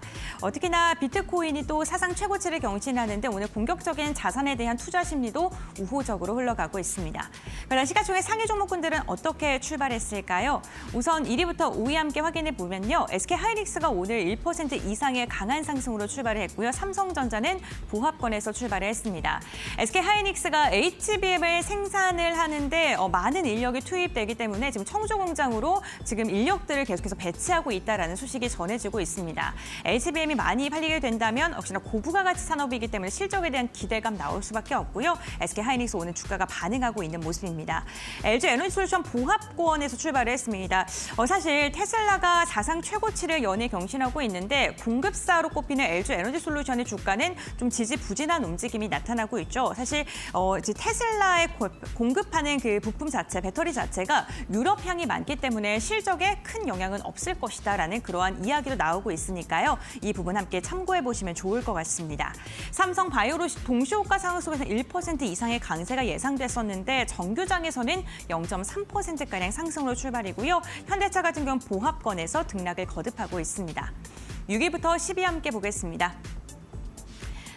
특히나 비트코인이 또 사상 최고치를 경신하는데 오늘 공격적인 자산에 대한 투자 심리도 우호적으로 흘러가고 있습니다. 그럼 시가총액 상위 종목군들은 어떻게 출발했을까요? 우선 1위부터 5위 함께 확인해 보면요. SK하이닉스가 오늘 1% 이상의 강한 상승으로 출발을 했고요. 삼성전자는 보합권에서 출발을 했습니다. SK하이닉스가 HBM을 생산을 하는데 많은 인력이 투입되기 때문에 지금 청주 공장으로 지금 인력들을 계속해서 배치하고 있다는 소식이 전해지고 있습니다. HBM이 많이 팔리게 된다면 역시나 고부가가치 산업이기 때문에 실적에 대한 기대감 나올 수밖에 없고요. SK하이닉스 오늘 주가가 반응하고 있는 모습입니다. LG에너지솔루션 보합권에서 출발을 했습니다. 사실 테슬라가 사상 최고치를 연일 경신하고 있는데 공급사로 꼽히는 LG에너지솔루션의 주가는 좀 지지부진한 움직임이 나타나고 있죠. 사실 테슬라에 공급하는 그 부품 자체, 배터리 자체가 유럽향이 많기 때문에 실적에 큰 영향은 없을 것이다라는 그러한 이야기도 나오고 있으니까요. 이 부분 함께 참고해 보시면 좋을 것 같습니다. 삼성 바이오로 동시호가 상승 속에서 1% 이상의 강세가 예상됐었는데 정규장에서는 0.3%가량 상승으로 출발이고요. 현대차 같은 경우는 보합권에서 등락을 거듭하고 있습니다. 6위부터 10위 함께 보겠습니다.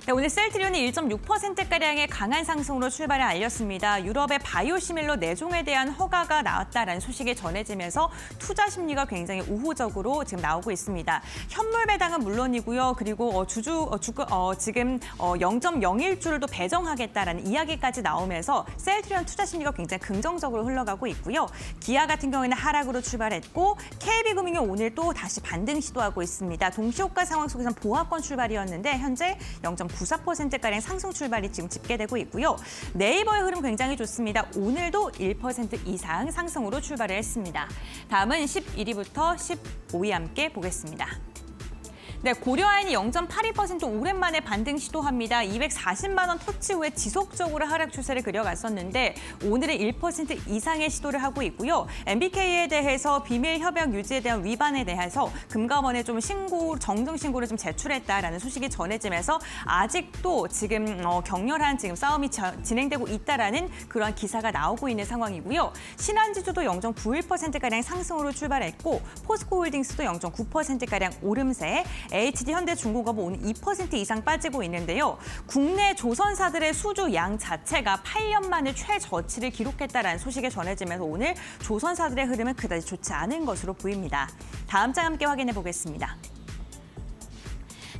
네, 오늘 셀트리온이 1.6%가량의 강한 상승으로 출발을 알렸습니다. 유럽의 바이오시밀러 내종에 대한 허가가 나왔다라는 소식이 전해지면서 투자 심리가 굉장히 우호적으로 지금 나오고 있습니다. 현물 배당은 물론이고요. 그리고 지금 0.01주를 배정하겠다라는 이야기까지 나오면서 셀트리온 투자 심리가 굉장히 긍정적으로 흘러가고 있고요. 기아 같은 경우에는 하락으로 출발했고 KB금융이 오늘 또 다시 반등 시도하고 있습니다. 동시호가 상황 속에서는 보합권 출발이었는데 현재 0.94%가량 상승 출발이 지금 집계되고 있고요. 네이버의 흐름 굉장히 좋습니다. 오늘도 1% 이상 상승으로 출발을 했습니다. 다음은 11위부터 15위 함께 보겠습니다. 네, 고려아연이 0.82% 오랜만에 반등 시도합니다. 240만 원 터치 후에 지속적으로 하락 추세를 그려갔었는데 오늘은 1% 이상의 시도를 하고 있고요. MBK에 대해서 비밀 협약 유지에 대한 위반에 대해서 금감원에 좀 정정 신고를 좀 제출했다라는 소식이 전해지면서 아직도 지금 격렬한 지금 싸움이 진행되고 있다라는 그러한 기사가 나오고 있는 상황이고요. 신한지주도 0.91%가량 상승으로 출발했고 포스코홀딩스도 0.9%가량 오름세, HD 현대중공업은 오늘 2% 이상 빠지고 있는데요. 국내 조선사들의 수주 양 자체가 8년 만에 최저치를 기록했다라는 소식이 전해지면서 오늘 조선사들의 흐름은 그다지 좋지 않은 것으로 보입니다. 다음 장 함께 확인해 보겠습니다.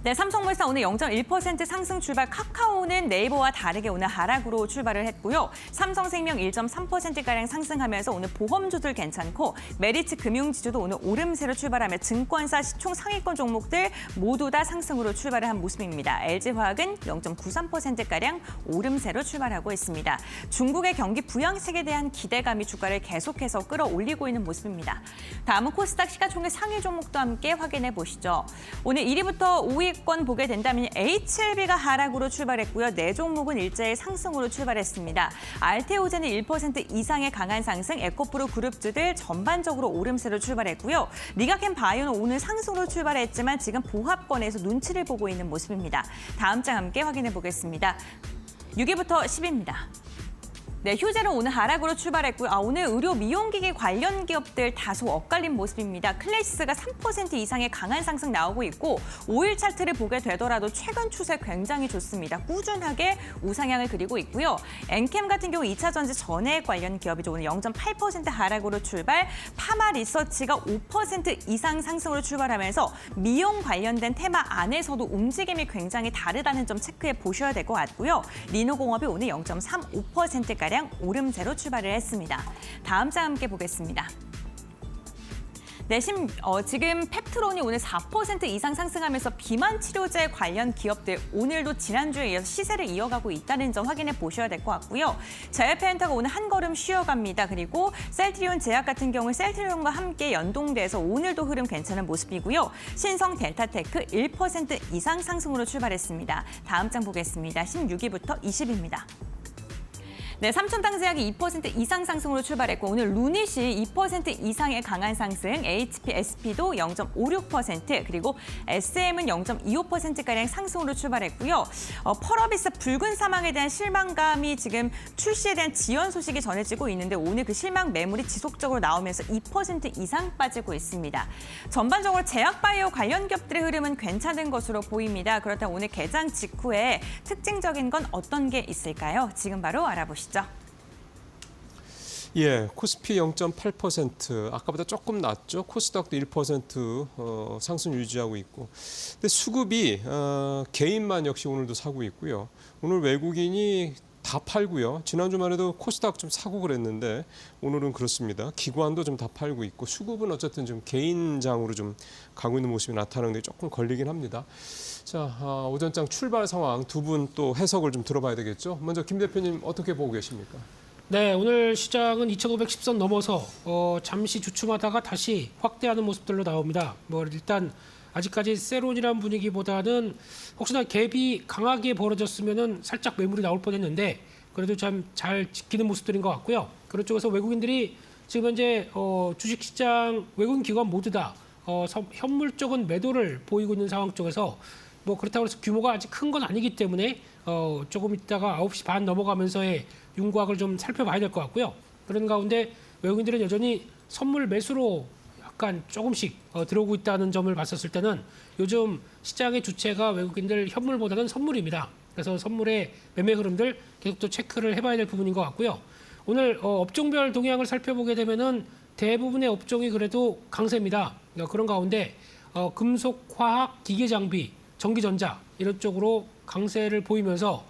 네, 삼성물산 오늘 0.1% 상승 출발. 카카오는 네이버와 다르게 오늘 하락으로 출발을 했고요. 삼성생명 1.3%가량 상승하면서 오늘 보험주들 괜찮고 메리츠 금융지주도 오늘 오름세로 출발하며 증권사 시총 상위권 종목들 모두 다 상승으로 출발을 한 모습입니다. LG화학은 0.93%가량 오름세로 출발하고 있습니다. 중국의 경기 부양책에 대한 기대감이 주가를 계속해서 끌어올리고 있는 모습입니다. 다음은 코스닥 시가총액 상위 종목도 함께 확인해 보시죠. 오늘 1위부터 5위 권 보게 된다면 HLB가 하락으로 출발했고요. 네 종목은 일제히 상승으로 출발했습니다. 알테오젠은 1% 이상의 강한 상승, 에코프로 그룹주들 전반적으로 오름세로 출발했고요. 리가켄 바이오는 오늘 상승으로 출발했지만 지금 보합권에서 눈치를 보고 있는 모습입니다. 다음 장 함께 확인해 보겠습니다. 6위부터 10위입니다. 네, 휴재는 오늘 하락으로 출발했고요. 오늘 의료 미용기기 관련 기업들 다소 엇갈린 모습입니다. 클래시스가 3% 이상의 강한 상승 나오고 있고 5일 차트를 보게 되더라도 최근 추세 굉장히 좋습니다. 꾸준하게 우상향을 그리고 있고요. 엔캠 같은 경우 2차 전지 전해 관련 기업이죠. 오늘 0.8% 하락으로 출발, 파마 리서치가 5% 이상 상승으로 출발하면서 미용 관련된 테마 안에서도 움직임이 굉장히 다르다는 점 체크해 보셔야 될 것 같고요. 리노공업이 오늘 0.35%가량 오름세로 출발을 했습니다. 다음 장 함께 보겠습니다. 네, 지금 펩트론이 오늘 4% 이상 상승하면서 비만 치료제 관련 기업들 오늘도 지난주에 이어서 시세를 이어가고 있다는 점 확인해 보셔야 될 것 같고요. 제약페인터가 오늘 한 걸음 쉬어갑니다. 그리고 셀트리온 제약 같은 경우는 셀트리온과 함께 연동돼서 오늘도 흐름 괜찮은 모습이고요. 신성 델타테크 1% 이상 상승으로 출발했습니다. 다음 장 보겠습니다. 16위부터 20위입니다. 네, 삼천당제약이 2% 이상 상승으로 출발했고 오늘 루닛이 2% 이상의 강한 상승, HP, SP도 0.56% 그리고 SM은 0.25%가량 상승으로 출발했고요. 펄어비스 붉은 사망에 대한 실망감이 지금 출시에 대한 지연 소식이 전해지고 있는데 오늘 그 실망 매물이 지속적으로 나오면서 2% 이상 빠지고 있습니다. 전반적으로 제약바이오 관련 기업들의 흐름은 괜찮은 것으로 보입니다. 그렇다면 오늘 개장 직후에 특징적인 건 어떤 게 있을까요? 지금 바로 알아보시죠. 예, 코스피 0.8%, 아까보다 조금 낮죠. 코스닥도 1% 상승 유지하고 있고. 근데 수급이 개인만 역시 오늘도 사고 있고요. 오늘 외국인이 다 팔고요. 지난주만 해도 코스닥 좀 사고 그랬는데 오늘은 그렇습니다. 기관도 좀 다 팔고 있고 수급은 어쨌든 좀 개인장으로 좀 가고 있는 모습이 나타나는데 조금 걸리긴 합니다. 자, 오전장 출발 상황 두 분 또 해석을 좀 들어봐야 되겠죠. 먼저 김 대표님 어떻게 보고 계십니까? 네, 오늘 시장은 2,510선 넘어서 잠시 주춤하다가 다시 확대하는 모습들로 나옵니다. 일단 아직까지 세론이라는 분위기보다는 혹시나 갭이 강하게 벌어졌으면은 살짝 매물이 나올 뻔했는데 그래도 참 잘 지키는 모습들인 것 같고요. 그런 쪽에서 외국인들이 지금 현재 주식시장 외국인 기관 모두 다 현물 쪽은 매도를 보이고 있는 상황 쪽에서 그렇다고 해서 규모가 아직 큰 건 아니기 때문에 조금 있다가 9시 반 넘어가면서의 윤곽을 좀 살펴봐야 될 것 같고요. 그런 가운데 외국인들은 여전히 선물 매수로 약간 조금씩 들어오고 있다는 점을 봤었을 때는 요즘 시장의 주체가 외국인들 현물보다는 선물입니다. 그래서 선물의 매매 흐름들 계속 또 체크를 해봐야 될 부분인 것 같고요. 오늘 업종별 동향을 살펴보게 되면은 대부분의 업종이 그래도 강세입니다. 그런 가운데 금속, 화학, 기계 장비, 전기전자 이런 쪽으로 강세를 보이면서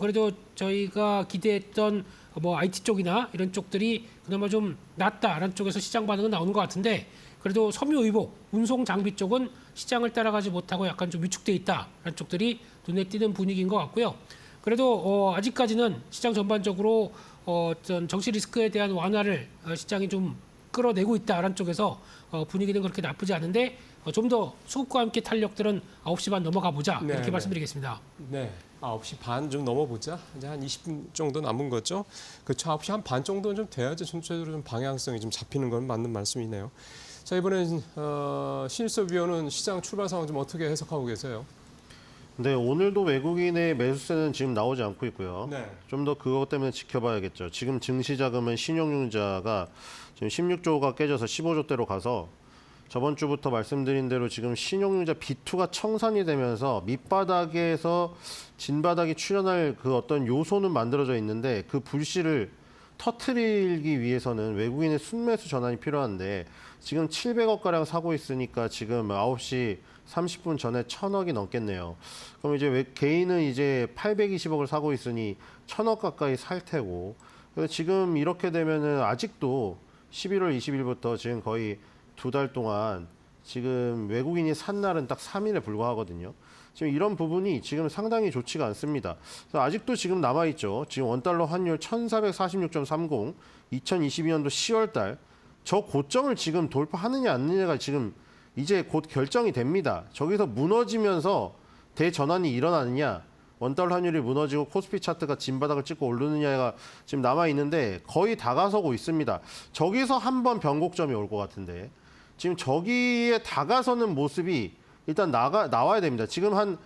그래도 저희가 기대했던 IT 쪽이나 이런 쪽들이 그나마 좀 낫다라는 쪽에서 시장 반응은 나오는 것 같은데 그래도 섬유의복, 운송 장비 쪽은 시장을 따라가지 못하고 약간 좀 위축돼 있다라는 쪽들이 눈에 띄는 분위기인 것 같고요. 그래도 아직까지는 시장 전반적으로 어떤 정치 리스크에 대한 완화를 시장이 좀 끌어내고 있다라는 쪽에서 분위기는 그렇게 나쁘지 않은데 좀 더 수급과 함께 탄력들은 9시 반 넘어가 보자 이렇게 말씀드리겠습니다. 네. 9시 반 좀 넘어보자. 이제 한 20분 정도 남은 거죠. 그렇죠. 9시 한 반 정도는 좀 돼야지 전체적으로 좀 방향성이 좀 잡히는 건 맞는 말씀이네요. 자, 이번엔 신일섭위원은 시장 출발 상황 좀 어떻게 해석하고 계세요? 네, 오늘도 외국인의 매수세는 지금 나오지 않고 있고요. 네. 좀 더 그것 때문에 지켜봐야겠죠. 지금 증시자금은 신용융자가 지금 16조가 깨져서 15조대로 가서 저번 주부터 말씀드린 대로 지금 신용융자 B2가 청산이 되면서 밑바닥에서 진바닥이 출현할 그 어떤 요소는 만들어져 있는데 그 불씨를 터트리기 위해서는 외국인의 순매수 전환이 필요한데 지금 700억가량 사고 있으니까 지금 9시 30분 전에 1000억이 넘겠네요. 그럼 이제 개인은 이제 820억을 사고 있으니 1000억 가까이 살 테고 그래서 지금 이렇게 되면은 아직도 11월 20일부터 지금 거의 2달 동안 지금 외국인이 산 날은 딱 3일에 불과하거든요. 지금 이런 부분이 지금 상당히 좋지가 않습니다. 그래서 아직도 지금 남아있죠. 지금 원달러 환율 1446.30, 2022년도 10월 달 저 고점을 지금 돌파하느냐 안 하느냐가 지금 이제 곧 결정이 됩니다. 저기서 무너지면서 대전환이 일어나느냐, 원달러 환율이 무너지고 코스피 차트가 진바닥을 찍고 오르느냐가 지금 남아있는데 거의 다가서고 있습니다. 저기서 한번 변곡점이 올 것 같은데 지금 저기에 다가서는 모습이 일단 나와야 됩니다. 지금 한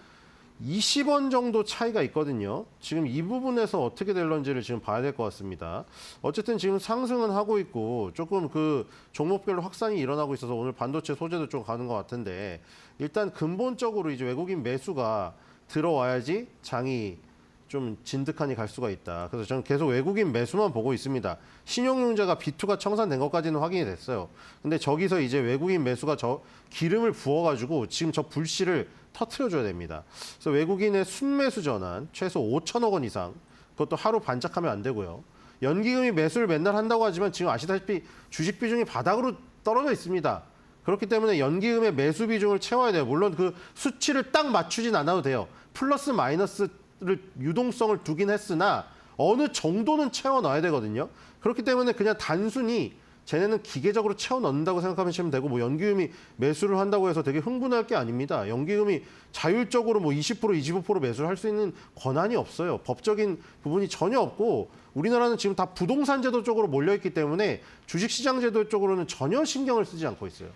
20원 정도 차이가 있거든요. 지금 이 부분에서 어떻게 될런지를 지금 봐야 될 것 같습니다. 어쨌든 지금 상승은 하고 있고 조금 그 종목별로 확산이 일어나고 있어서 오늘 반도체 소재도 좀 가는 것 같은데 일단 근본적으로 이제 외국인 매수가 들어와야지 장이 좀 진득하니 갈 수가 있다. 그래서 저는 계속 외국인 매수만 보고 있습니다. 신용융자가 B2가 청산된 것까지는 확인이 됐어요. 근데 저기서 이제 외국인 매수가 저 기름을 부어가지고 지금 저 불씨를 터트려줘야 됩니다. 그래서 외국인의 순매수 전환 최소 5천억 원 이상 그것도 하루 반짝하면 안 되고요. 연기금이 매수를 맨날 한다고 하지만 지금 아시다시피 주식 비중이 바닥으로 떨어져 있습니다. 그렇기 때문에 연기금의 매수 비중을 채워야 돼요. 물론 그 수치를 딱 맞추진 않아도 돼요. 플러스 마이너스를 유동성을 두긴 했으나 어느 정도는 채워 넣어야 되거든요. 그렇기 때문에 그냥 단순히 쟤네는 기계적으로 채워 넣는다고 생각하시면 되고 뭐 연기금이 매수를 한다고 해서 되게 흥분할 게 아닙니다. 연기금이 자율적으로 뭐 20%, 25% 매수를 할 수 있는 권한이 없어요. 법적인 부분이 전혀 없고 우리나라는 지금 다 부동산 제도 쪽으로 몰려있기 때문에 주식시장 제도 쪽으로는 전혀 신경을 쓰지 않고 있어요.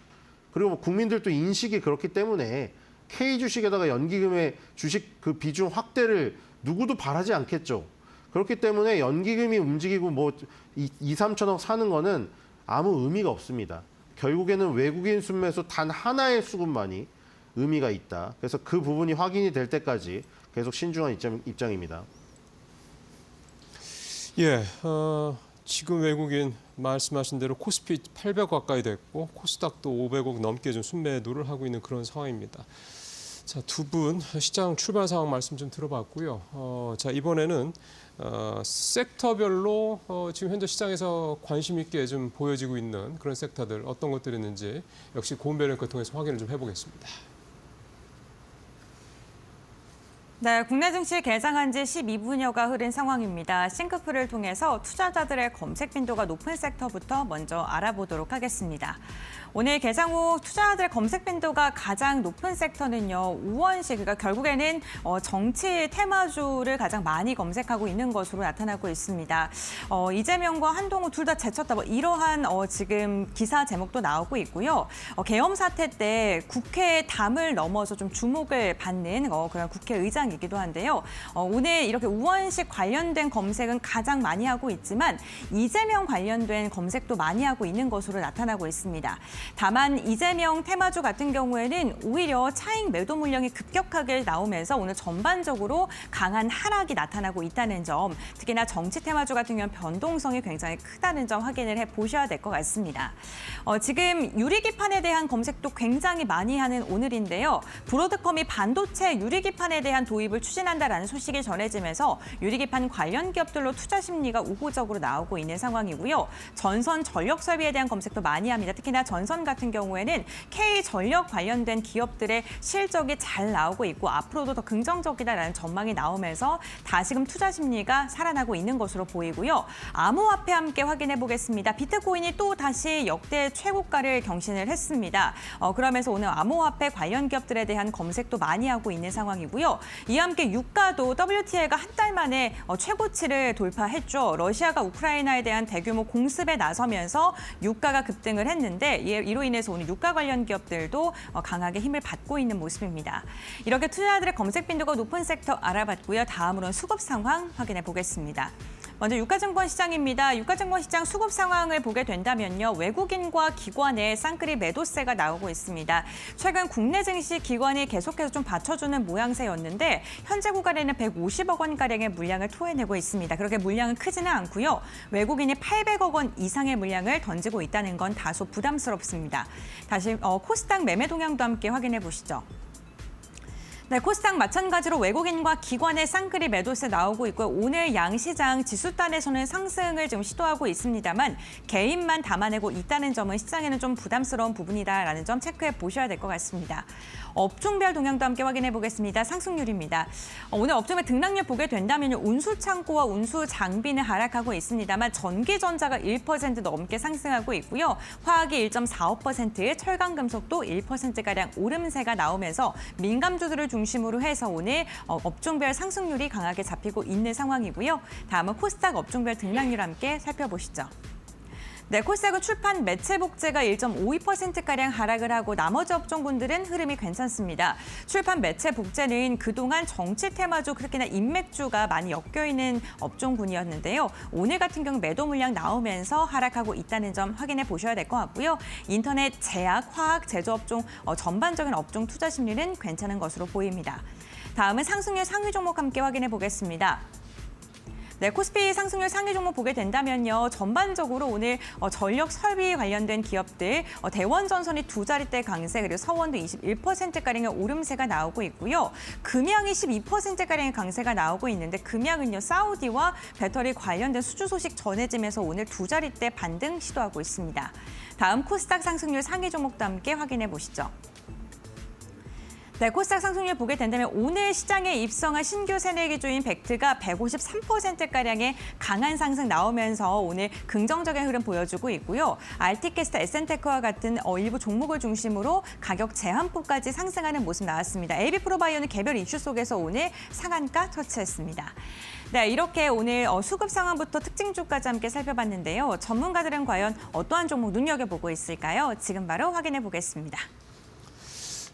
그리고 뭐 국민들도 인식이 그렇기 때문에 K주식에다가 연기금의 주식 그 비중 확대를 누구도 바라지 않겠죠. 그렇기 때문에 연기금이 움직이고 뭐 2, 3천억 사는 거는 아무 의미가 없습니다. 결국에는 외국인 순매수 단 하나의 수급만이 의미가 있다. 그래서 그 부분이 확인이 될 때까지 계속 신중한 입장입니다. 예, 지금 외국인 말씀하신 대로 코스피 800억 가까이 됐고 코스닥도 500억 넘게 좀 순매도를 하고 있는 그런 상황입니다. 자, 두 분 시장 출발 상황 말씀 좀 들어봤고요. 자, 이번에는 섹터별로 지금 현재 시장에서 관심 있게 좀 보여지고 있는 그런 섹터들 어떤 것들이 있는지 역시 고은별을 통해서 확인을 좀 해보겠습니다. 네, 국내 증시 개장한 지 12분여가 흐른 상황입니다. 싱크풀을 통해서 투자자들의 검색 빈도가 높은 섹터부터 먼저 알아보도록 하겠습니다. 오늘 개장 후 투자자들의 검색 빈도가 가장 높은 섹터는요, 우원식, 그러니까 결국에는 정치 테마주를 가장 많이 검색하고 있는 것으로 나타나고 있습니다. 이재명과 한동훈 둘 다 제쳤다, 뭐 이러한 지금 기사 제목도 나오고 있고요. 계엄 사태 때 국회 담을 넘어서 좀 주목을 받는 그런 국회의장이기도 한데요. 오늘 이렇게 우원식 관련된 검색은 가장 많이 하고 있지만 이재명 관련된 검색도 많이 하고 있는 것으로 나타나고 있습니다. 다만 이재명 테마주 같은 경우에는 오히려 차익 매도 물량이 급격하게 나오면서 오늘 전반적으로 강한 하락이 나타나고 있다는 점, 특히나 정치 테마주 같은 경우는 변동성이 굉장히 크다는 점 확인을 해보셔야 될 것 같습니다. 지금 유리기판에 대한 검색도 굉장히 많이 하는 오늘인데요. 브로드컴이 반도체 유리기판에 대한 도입을 추진한다라는 소식이 전해지면서 유리기판 관련 기업들로 투자 심리가 우호적으로 나오고 있는 상황이고요. 전선 전력 설비에 대한 검색도 많이 합니다. 특히나 전선 같은 경우에는 K전력 관련된 기업들의 실적이 잘 나오고 있고 앞으로도 더 긍정적이다라는 전망이 나오면서 다시금 투자 심리가 살아나고 있는 것으로 보이고요. 암호화폐 함께 확인해 보겠습니다. 비트코인이 또 다시 역대 최고가를 경신을 했습니다. 그러면서 오늘 암호화폐 관련 기업들에 대한 검색도 많이 하고 있는 상황이고요. 이와 함께 유가도 WTI가 한 달 만에 최고치를 돌파했죠. 러시아가 우크라이나에 대한 대규모 공습에 나서면서 유가가 급등을 했는데 이로 인해서 오늘 유가 관련 기업들도 강하게 힘을 받고 있는 모습입니다. 이렇게 투자자들의 검색 빈도가 높은 섹터 알아봤고요. 다음으로는 수급 상황 확인해 보겠습니다. 먼저 유가증권 시장입니다. 유가증권 시장 수급 상황을 보게 된다면요. 외국인과 기관의 쌍끌이 매도세가 나오고 있습니다. 최근 국내 증시 기관이 계속해서 좀 받쳐주는 모양새였는데 현재 구간에는 150억 원가량의 물량을 토해내고 있습니다. 그렇게 물량은 크지는 않고요. 외국인이 800억 원 이상의 물량을 던지고 있다는 건 다소 부담스럽습니다. 다시 코스닥 매매 동향도 함께 확인해 보시죠. 네, 코스닥 마찬가지로 외국인과 기관의 쌍끌이 매도세 나오고 있고요. 오늘 양시장 지수단에서는 상승을 지금 시도하고 있습니다만 개인만 담아내고 있다는 점은 시장에는 좀 부담스러운 부분이다라는 점 체크해 보셔야 될 것 같습니다. 업종별 동향도 함께 확인해 보겠습니다. 상승률입니다. 오늘 업종의 등락률 보게 된다면 운수창고와 운수장비는 하락하고 있습니다만 전기전자가 1% 넘게 상승하고 있고요. 화학이 1.45%, 철강금속도 1%가량 오름세가 나오면서 민감주들을 중심으로 해서 오늘 업종별 상승률이 강하게 잡히고 있는 상황이고요. 다음은 코스닥 업종별 등락률 함께 살펴보시죠. 네, 코스닥은 출판 매체 복제가 1.52%가량 하락을 하고 나머지 업종군들은 흐름이 괜찮습니다. 출판 매체 복제는 그동안 정치 테마주, 특히나 인맥주가 많이 엮여있는 업종군이었는데요. 오늘 같은 경우 매도 물량 나오면서 하락하고 있다는 점 확인해 보셔야 될 것 같고요. 인터넷, 제약, 화학, 제조업종, 전반적인 업종 투자 심리는 괜찮은 것으로 보입니다. 다음은 상승률 상위 종목 함께 확인해 보겠습니다. 네, 코스피 상승률 상위 종목 보게 된다면요. 전반적으로 오늘 전력 설비 관련된 기업들, 대원전선이 두 자릿대 강세, 그리고 서원도 21%가량의 오름세가 나오고 있고요. 금양이 12%가량의 강세가 나오고 있는데 금양은요, 사우디와 배터리 관련된 수주 소식 전해지면서 오늘 두 자릿대 반등 시도하고 있습니다. 다음 코스닥 상승률 상위 종목도 함께 확인해 보시죠. 네, 코스닥 상승률 보게 된다면 오늘 시장에 입성한 신규 새내기주인 벡트가 153%가량의 강한 상승 나오면서 오늘 긍정적인 흐름 보여주고 있고요. RT캐스트, SN테크와 같은 일부 종목을 중심으로 가격 제한폭까지 상승하는 모습 나왔습니다. AB프로바이오는 개별 이슈 속에서 오늘 상한가 터치했습니다. 네, 이렇게 오늘 수급 상황부터 특징주까지 함께 살펴봤는데요. 전문가들은 과연 어떠한 종목 눈여겨보고 있을까요? 지금 바로 확인해 보겠습니다.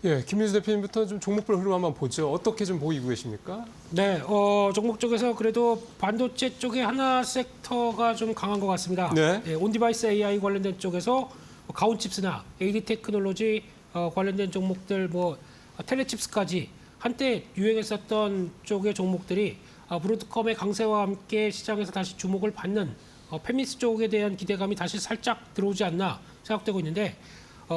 예, 김민수 대표님부터 좀 종목별 흐름 한번 보죠. 어떻게 좀 보이고 계십니까? 네, 종목 쪽에서 그래도 반도체 쪽에 하나 섹터가 좀 강한 것 같습니다. 네. 예, 온디바이스 AI 관련된 쪽에서 가온칩스나 AD 테크놀로지 관련된 종목들, 텔레칩스까지 한때 유행했었던 쪽의 종목들이 브로드컴의 강세와 함께 시장에서 다시 주목을 받는 페미스 쪽에 대한 기대감이 다시 살짝 들어오지 않나 생각되고 있는데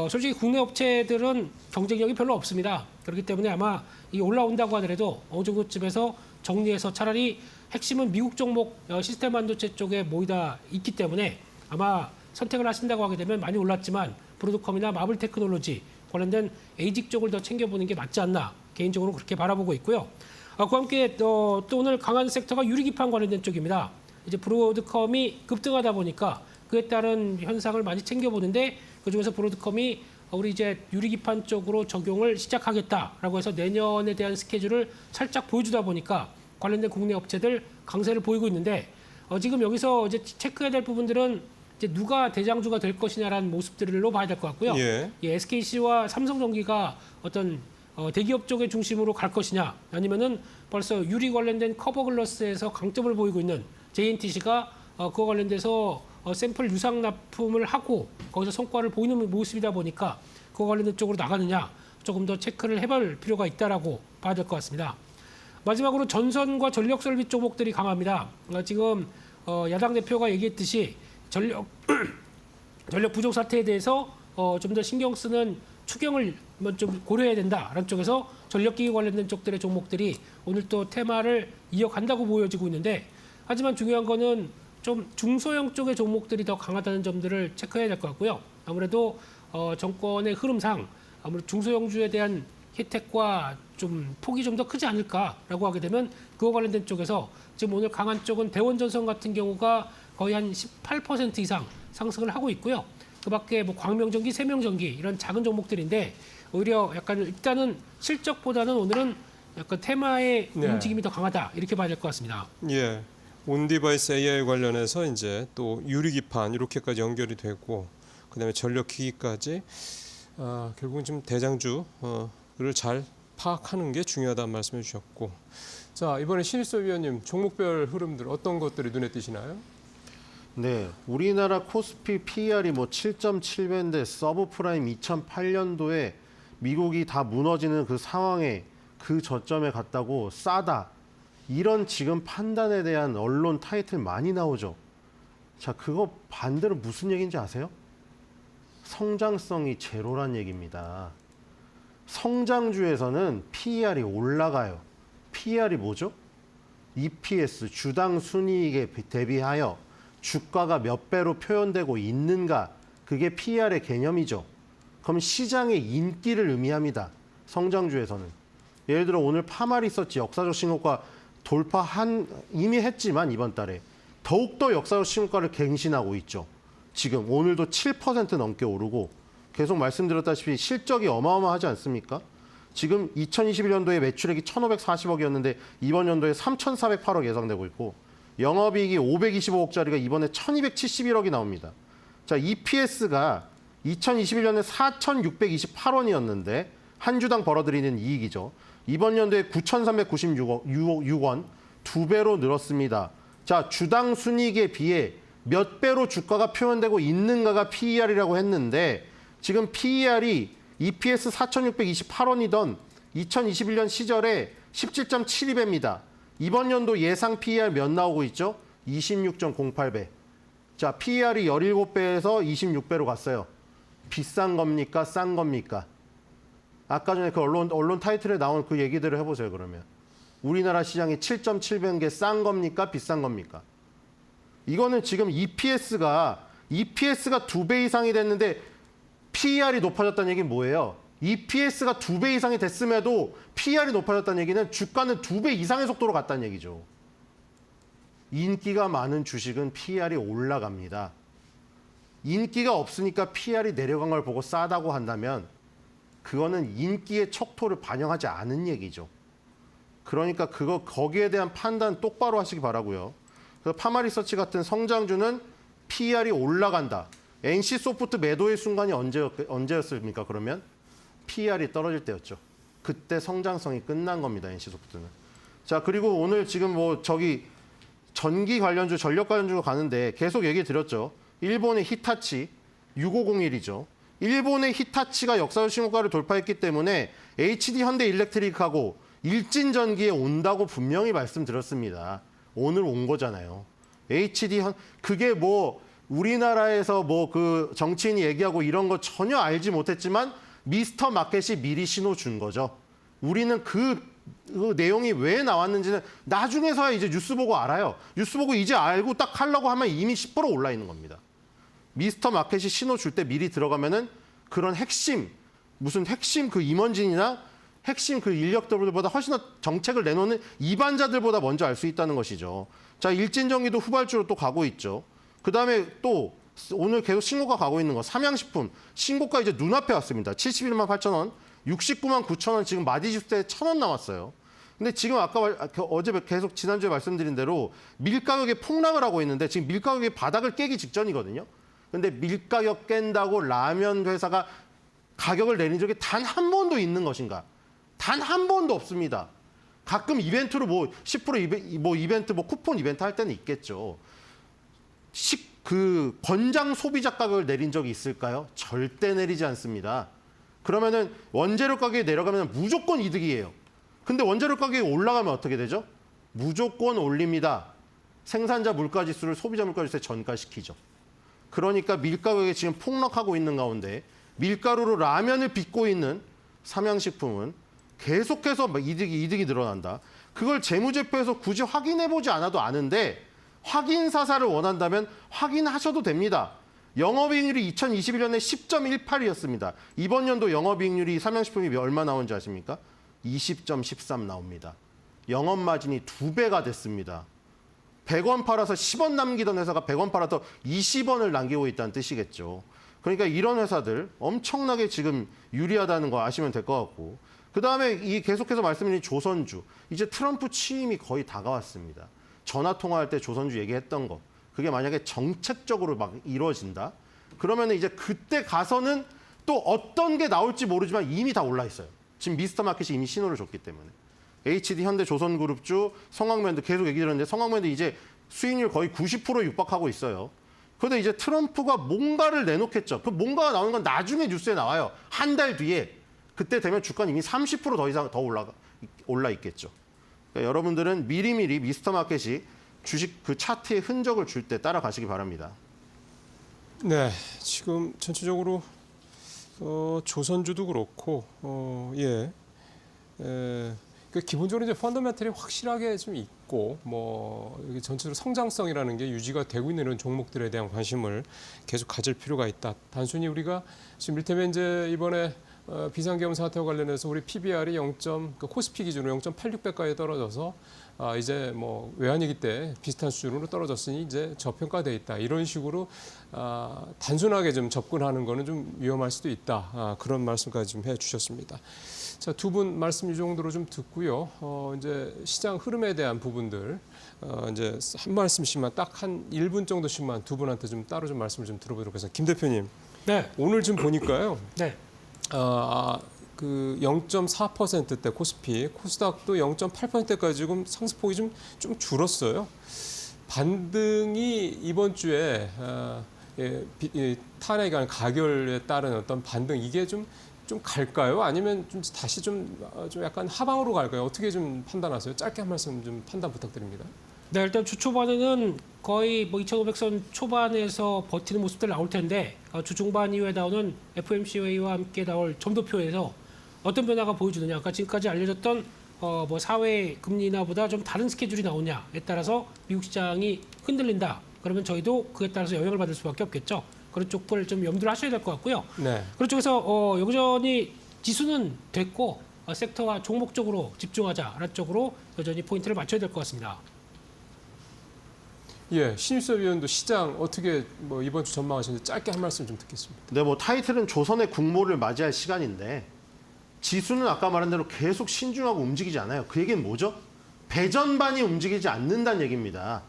솔직히 국내 업체들은 경쟁력이 별로 없습니다. 그렇기 때문에 아마 이 올라온다고 하더라도 어느 정도쯤에서 정리해서 차라리 핵심은 미국 종목 시스템 반도체 쪽에 모이다 있기 때문에 아마 선택을 하신다고 하게 되면 많이 올랐지만 브로드컴이나 마블 테크놀로지 관련된 에이직 쪽을 더 챙겨보는 게 맞지 않나 개인적으로 그렇게 바라보고 있고요. 그와 함께 또 오늘 강한 섹터가 유리기판 관련된 쪽입니다. 이제 브로드컴이 급등하다 보니까 그에 따른 현상을 많이 챙겨보는데 그중에서 브로드컴이 우리 이제 유리기판 쪽으로 적용을 시작하겠다라고 해서 내년에 대한 스케줄을 살짝 보여주다 보니까 관련된 국내 업체들 강세를 보이고 있는데 지금 여기서 이제 체크해야 될 부분들은 이제 누가 대장주가 될 것이냐라는 모습들로 봐야 될 것 같고요. 예. SKC와 삼성전기가 어떤 대기업 쪽의 중심으로 갈 것이냐 아니면은 벌써 유리 관련된 커버글라스에서 강점을 보이고 있는 JNTC가 그와 관련돼서 샘플 유상 납품을 하고 거기서 성과를 보이는 모습이다 보니까 그와 관련된 쪽으로 나가느냐 조금 더 체크를 해볼 필요가 있다라고 봐야 될 것 같습니다. 마지막으로 전선과 전력 설비 종목들이 강합니다. 지금 야당 대표가 얘기했듯이 전력 부족 사태에 대해서 좀 더 신경 쓰는 추경을 좀 고려해야 된다라는 쪽에서 전력기기 관련된 쪽들의 종목들이 오늘 또 테마를 이어간다고 보여지고 있는데 하지만 중요한 거는 좀 중소형 쪽의 종목들이 더 강하다는 점들을 체크해야 될 것 같고요. 아무래도 정권의 흐름상 아무래도 중소형주에 대한 혜택과 좀 폭이 좀 더 크지 않을까라고 하게 되면 그와 관련된 쪽에서 지금 오늘 강한 쪽은 대원전선 같은 경우가 거의 한 18% 이상 상승을 하고 있고요. 그밖에 광명전기, 세명전기 이런 작은 종목들인데 오히려 약간 일단은 실적보다는 오늘은 약간 테마의 움직임이 더 강하다 이렇게 봐야 될 것 같습니다. 예. 온디바이스 AI 관련해서 이제 또 유리기판 이렇게까지 연결이 되고 그다음에 전력기기까지 결국은 좀 대장주를 잘 파악하는 게 중요하다는 말씀해 주셨고 자, 이번에 신일섭 위원님 종목별 흐름들 어떤 것들이 눈에 띄시나요? 네, 우리나라 코스피 PER이 뭐 7.7배인데 서브프라임 2008년도에 미국이 다 무너지는 그 상황에 그 저점에 갔다고 싸다. 이런 지금 판단에 대한 언론 타이틀 많이 나오죠. 자, 그거 반대로 무슨 얘기인지 아세요? 성장성이 제로란 얘기입니다. 성장주에서는 PER이 올라가요. PER이 뭐죠? EPS, 주당 순이익에 대비하여 주가가 몇 배로 표현되고 있는가, 그게 PER의 개념이죠. 그럼 시장의 인기를 의미합니다. 성장주에서는. 예를 들어 오늘 파마리서치 역사적 신고가 이미 했지만 이번 달에 더욱더 역사적 신고가를 갱신하고 있죠. 지금 오늘도 7% 넘게 오르고 계속 말씀드렸다시피 실적이 어마어마하지 않습니까? 지금 2021년도에 매출액이 1,540억이었는데 이번 연도에 3,408억 예상되고 있고 영업이익이 525억짜리가 이번에 1,271억이 나옵니다. 자, EPS가 2021년에 4,628원이었는데 한 주당 벌어들이는 이익이죠. 이번 연도에 9,396원, 2배로 늘었습니다. 자, 주당 순이익에 비해 몇 배로 주가가 표현되고 있는가가 PER이라고 했는데 지금 PER이 EPS 4,628원이던 2021년 시절에 17.72배입니다. 이번 연도 예상 PER 몇 나오고 있죠? 26.08배. 자, PER이 17배에서 26배로 갔어요. 비싼 겁니까? 싼 겁니까? 아까 전에 그 언론 타이틀에 나온 그 얘기들을 해보세요, 그러면. 우리나라 시장이 7.7배인 게 싼 겁니까? 비싼 겁니까? 이거는 지금 EPS가 2배 이상이 됐는데 PER이 높아졌다는 얘기는 뭐예요? EPS가 2배 이상이 됐음에도 PER이 높아졌다는 얘기는 주가는 2배 이상의 속도로 갔다는 얘기죠. 인기가 많은 주식은 PER이 올라갑니다. 인기가 없으니까 PER이 내려간 걸 보고 싸다고 한다면 그거는 인기의 척도를 반영하지 않은 얘기죠. 그러니까 거기에 대한 판단 똑바로 하시기 바라고요. 그래서 파마리서치 같은 성장주는 PER이 올라간다. NC소프트 매도의 순간이 언제였습니까? 그러면 PER이 떨어질 때였죠. 그때 성장성이 끝난 겁니다. NC소프트는. 자, 그리고 오늘 지금 전기 관련주, 전력 관련주가 가는데 계속 얘기 드렸죠. 일본의 히타치 6501이죠. 일본의 히타치가 역사적 신고가를 돌파했기 때문에 HD 현대일렉트릭하고 일진전기에 온다고 분명히 말씀드렸습니다. 오늘 온 거잖아요. 그게 우리나라에서 그 정치인이 얘기하고 이런 거 전혀 알지 못했지만 미스터 마켓이 미리 신호 준 거죠. 우리는 그 내용이 왜 나왔는지는 나중에서야 이제 뉴스 보고 알아요. 뉴스 보고 이제 알고 딱 하려고 하면 이미 10% 올라 있는 겁니다. 미스터 마켓이 신호 줄 때 미리 들어가면은 그런 무슨 핵심 그 임원진이나 핵심 그 인력들보다 훨씬 더 정책을 내놓는 이반자들보다 먼저 알 수 있다는 것이죠. 자, 일진전기도 후발주로 또 가고 있죠. 그다음에 또 오늘 계속 신고가 가고 있는 거 삼양식품 신고가 이제 눈앞에 왔습니다. 71만 8천 원, 69만 9천 원 지금 마디집스 때 1,000원 남았어요. 근데 지금 어제 계속 지난주에 말씀드린 대로 밀가격이 폭락을 하고 있는데 지금 밀가격이 바닥을 깨기 직전이거든요. 근데 밀가격 깬다고 라면 회사가 가격을 내린 적이 단 한 번도 있는 것인가? 단 한 번도 없습니다. 가끔 이벤트로 10% 이벤트 쿠폰 이벤트 할 때는 있겠죠. 권장 소비자 가격을 내린 적이 있을까요? 절대 내리지 않습니다. 그러면은 원재료 가격이 내려가면 무조건 이득이에요. 근데 원재료 가격이 올라가면 어떻게 되죠? 무조건 올립니다. 생산자 물가지수를 소비자 물가지수에 전가시키죠. 그러니까 밀가격이 지금 폭락하고 있는 가운데 밀가루로 라면을 빚고 있는 삼양식품은 계속해서 이득이 늘어난다. 그걸 재무제표에서 굳이 확인해보지 않아도 아는데 확인 사살을 원한다면 확인하셔도 됩니다. 영업이익률이 2021년에 10.18이었습니다. 이번 연도 영업이익률이 삼양식품이 얼마 나오는지 아십니까? 20.13 나옵니다. 영업 마진이 2배가 됐습니다. 100원 팔아서 10원 남기던 회사가 100원 팔아서 20원을 남기고 있다는 뜻이겠죠. 그러니까 이런 회사들 엄청나게 지금 유리하다는 거 아시면 될 것 같고, 그다음에 계속해서 말씀드린 조선주, 이제 트럼프 취임이 거의 다가왔습니다. 전화 통화할 때 조선주 얘기했던 거, 그게 만약에 정책적으로 막 이루어진다, 그러면 이제 그때 가서는 또 어떤 게 나올지 모르지만 이미 다 올라 있어요. 지금 미스터 마켓이 이미 신호를 줬기 때문에. HD, 현대, 조선그룹주, 성황밴드 계속 얘기 들었는데 성황밴드 이제 수익률 거의 90% 육박하고 있어요. 그런데 이제 트럼프가 뭔가를 내놓겠죠. 그 뭔가가 나오는 건 나중에 뉴스에 나와요. 한 달 뒤에. 그때 되면 주가는 이미 30% 이상 더 올라 있겠죠. 그러니까 여러분들은 미리미리 미스터 마켓이 주식 그 차트의 흔적을 줄 때 따라가시기 바랍니다. 네, 지금 전체적으로 조선주도 그렇고 그 기본적으로 이제 펀더멘털이 확실하게 좀 있고 뭐 여기 전체적으로 성장성이라는 게 유지가 되고 있는 이런 종목들에 대한 관심을 계속 가질 필요가 있다. 단순히 우리가 지금 이를테면 이제 이번에 비상계엄 사태와 관련해서 우리 PBR이 그 코스피 기준으로 0.86배까지 떨어져서 이제 뭐 외환위기 때 비슷한 수준으로 떨어졌으니 이제 저평가돼 있다. 이런 식으로 단순하게 좀 접근하는 거는 좀 위험할 수도 있다. 그런 말씀까지 좀 해주셨습니다. 자, 두 분 말씀 이 정도로 좀 듣고요. 이제 시장 흐름에 대한 부분들 이제 한 말씀씩만 딱 한 1분 정도씩만 두 분한테 좀 따로 좀 말씀을 좀 들어보도록 하겠습니다. 김 대표님, 네. 오늘 좀 보니까요. 네. 그 0.4%대 코스피, 코스닥도 0.8%대까지 지금 상승폭이 좀 줄었어요. 반등이 이번 주에 탄핵에 관한 가결에 따른 어떤 반등 이게 좀 갈까요? 아니면 좀 다시 좀 약간 하방으로 갈까요? 어떻게 좀 판단하세요? 짧게 한 말씀 좀 판단 부탁드립니다. 네, 일단 주 초반에는 거의 뭐 2,500선 초반에서 버티는 모습들 나올 텐데 주 중반 이후에 나오는 FOMC와 함께 나올 점도표에서 어떤 변화가 보여주느냐, 그러니까 지금까지 알려졌던 뭐 사회 금리 인하보다 좀 다른 스케줄이 나오냐에 따라서 미국 시장이 흔들린다. 그러면 저희도 그에 따라서 영향을 받을 수밖에 없겠죠. 그런 쪽을 좀 염두를 하셔야 될 것 같고요. 네. 그런 쪽에서 여전히 지수는 됐고 섹터와 종목적으로 집중하자라는 쪽으로 여전히 포인트를 맞춰야 될 것 같습니다. 예, 신일섭 위원도 시장 어떻게 뭐 이번 주 전망하시는지 짧게 한 말씀 좀 듣겠습니다. 네, 뭐 타이틀은 조선의 국모를 맞이할 시간인데 지수는 아까 말한 대로 계속 신중하고 움직이지 않아요. 그 얘기는 뭐죠? 배전반이 움직이지 않는다는 얘기입니다.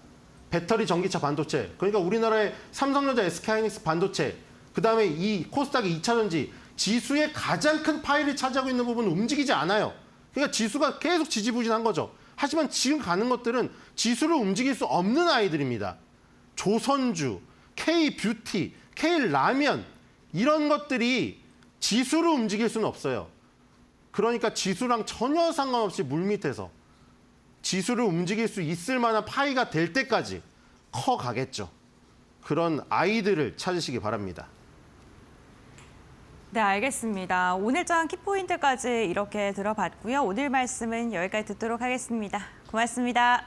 배터리, 전기차, 반도체. 그러니까 우리나라의 삼성전자, SK하이닉스 반도체, 그다음에 이 코스닥의 2차전지 지수의 가장 큰 파일을 차지하고 있는 부분은 움직이지 않아요. 그러니까 지수가 계속 지지부진한 거죠. 하지만 지금 가는 것들은 지수를 움직일 수 없는 아이들입니다. 조선주, K뷰티, K라면 이런 것들이 지수를 움직일 수는 없어요. 그러니까 지수랑 전혀 상관없이 물밑에서 지수를 움직일 수 있을 만한 파이가 될 때까지 커가겠죠. 그런 아이들을 찾으시기 바랍니다. 네, 알겠습니다. 오늘장 키포인트까지 이렇게 들어봤고요. 오늘 말씀은 여기까지 듣도록 하겠습니다. 고맙습니다.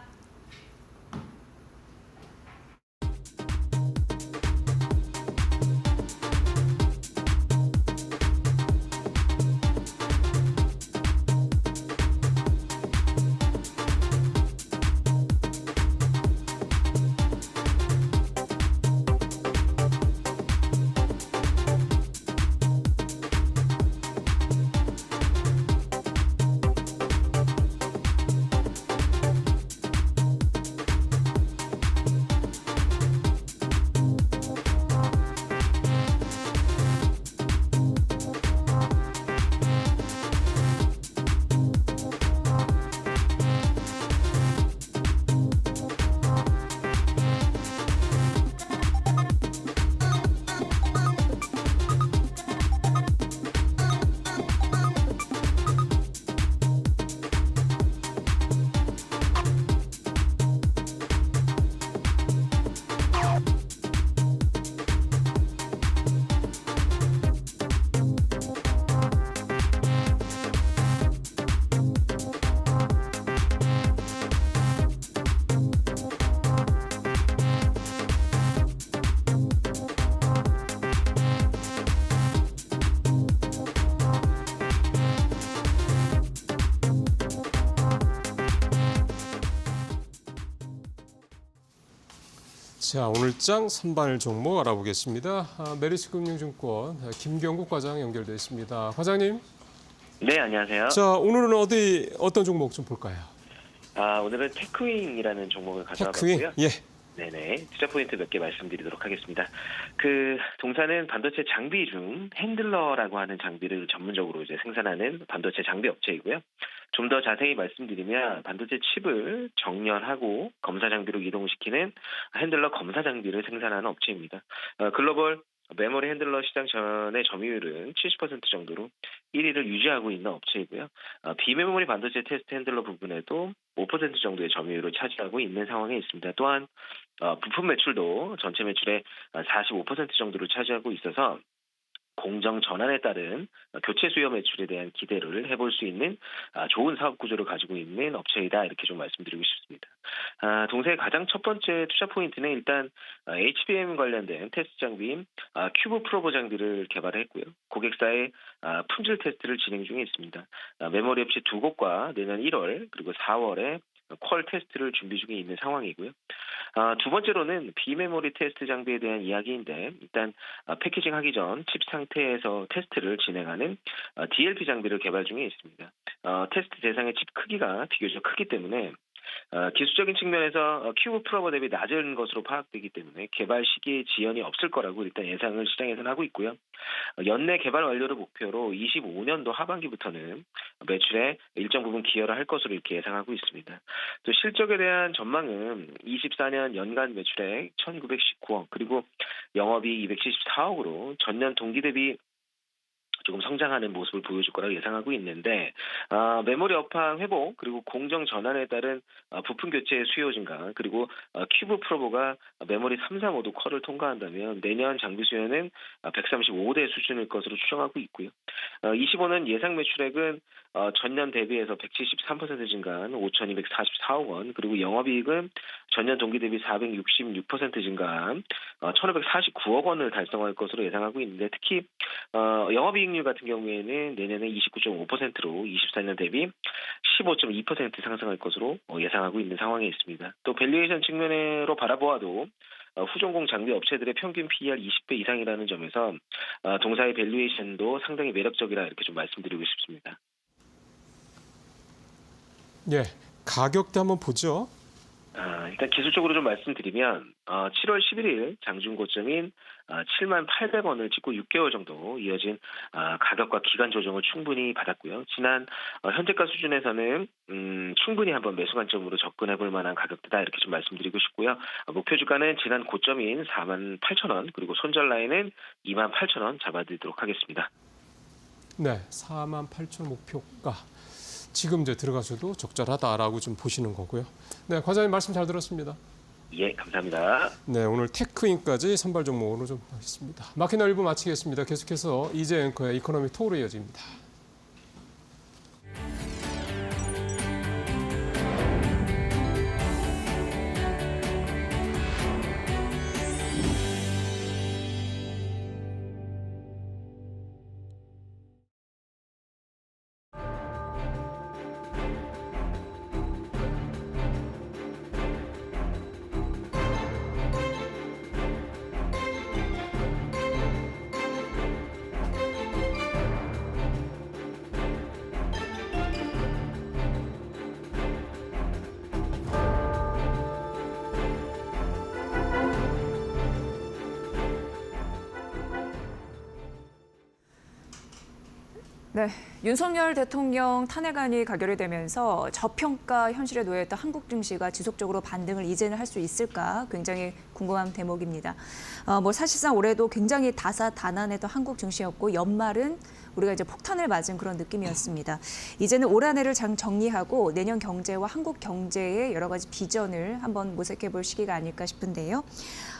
자, 오늘장 선발 종목 알아보겠습니다. 메리츠금융증권 김경국 과장 연결돼 있습니다. 과장님. 네, 안녕하세요. 자, 오늘은 어떤 종목 좀 볼까요? 오늘은 테크윙이라는 종목을 가져와 테크윙. 봤고요. 예. 네네. 투자 포인트 몇 개 말씀드리도록 하겠습니다. 그 동사는 반도체 장비 중 핸들러라고 하는 장비를 전문적으로 이제 생산하는 반도체 장비 업체이고요. 좀 더 자세히 말씀드리면 반도체 칩을 정렬하고 검사 장비로 이동시키는 핸들러 검사 장비를 생산하는 업체입니다. 글로벌 메모리 핸들러 시장 전의 점유율은 70% 정도로 1위를 유지하고 있는 업체이고요. 비메모리 반도체 테스트 핸들러 부분에도 5% 정도의 점유율을 차지하고 있는 상황에 있습니다. 또한 부품 매출도 전체 매출의 45% 정도를 차지하고 있어서 공정 전환에 따른 교체 수요 매출에 대한 기대를 해볼 수 있는 좋은 사업 구조를 가지고 있는 업체이다 이렇게 좀 말씀드리고 싶습니다. 동사의 가장 첫 번째 투자 포인트는 일단 HBM 관련된 테스트 장비인 큐브 프로버 장비를 개발했고요. 고객사의 품질 테스트를 진행 중에 있습니다. 메모리 업체 2곳과 내년 1월 그리고 4월에 퀄 테스트를 준비 중에 있는 상황이고요. 두 번째로는 비메모리 테스트 장비에 대한 이야기인데 일단 패키징 하기 전 칩 상태에서 테스트를 진행하는 DLP 장비를 개발 중에 있습니다. 테스트 대상의 칩 크기가 비교적 크기 때문에 기술적인 측면에서 큐브 프로버 대비 낮은 것으로 파악되기 때문에 개발 시기에 지연이 없을 거라고 일단 예상을 시장에서는 하고 있고요. 연내 개발 완료를 목표로 25년도 하반기부터는 매출에 일정 부분 기여를 할 것으로 이렇게 예상하고 있습니다. 또 실적에 대한 전망은 24년 연간 매출액 1,919억 그리고 영업이익 274억으로 전년 동기 대비 조금 성장하는 모습을 보여줄 거라고 예상하고 있는데 메모리 업황 회복 그리고 공정 전환에 따른 부품 교체 수요 증가 그리고 큐브 프로버가 메모리 3, 4, 5도 퀄을 통과한다면 내년 장비 수요는 135대 수준일 것으로 추정하고 있고요. 25년 예상 매출액은 전년 대비해서 173% 증가한 5,244억 원 그리고 영업이익은 전년 동기 대비 466% 증가한 1,549억 원을 달성할 것으로 예상하고 있는데 특히 영업이익률 같은 경우에는 내년에 29.5%로 24년 대비 15.2% 상승할 것으로 예상하고 있는 상황에 있습니다. 또 밸류에이션 측면으로 바라보아도 후전공 장비 업체들의 평균 PER 20배 이상이라는 점에서 동사의 밸류에이션도 상당히 매력적이라 이렇게 좀 말씀드리고 싶습니다. 예, 가격대 한번 보죠. 일단 기술적으로 좀 말씀드리면 7월 11일 장중 고점인 78,000원을 찍고 6개월 정도 이어진 가격과 기간 조정을 충분히 받았고요. 지난 현재가 수준에서는 충분히 한번 매수 관점으로 접근해 볼 만한 가격대다 이렇게 좀 말씀드리고 싶고요. 목표 주가는 지난 고점인 48,000원 그리고 손절 라인은 28,000원 잡아드리도록 하겠습니다. 네, 48,000 목표가 지금 이제 들어가셔도 적절하다라고 좀 보시는 거고요. 네, 과장님 말씀 잘 들었습니다. 예, 감사합니다. 네, 오늘 테크인까지 선발 종목으로 좀 하겠습니다. 마켓 일부 마치겠습니다. 계속해서 이재 앵커의 이코노미 톡으로 이어집니다. 네, 윤석열 대통령 탄핵안이 가결이 되면서 저평가 현실에 놓여있던 한국 증시가 지속적으로 반등을 이제는 할 수 있을까 굉장히 궁금한 대목입니다. 사실상 올해도 굉장히 다사다난했던 한국 증시였고 연말은 우리가 이제 폭탄을 맞은 그런 느낌이었습니다. 이제는 올 한 해를 정리하고 내년 경제와 한국 경제의 여러 가지 비전을 한번 모색해 볼 시기가 아닐까 싶은데요.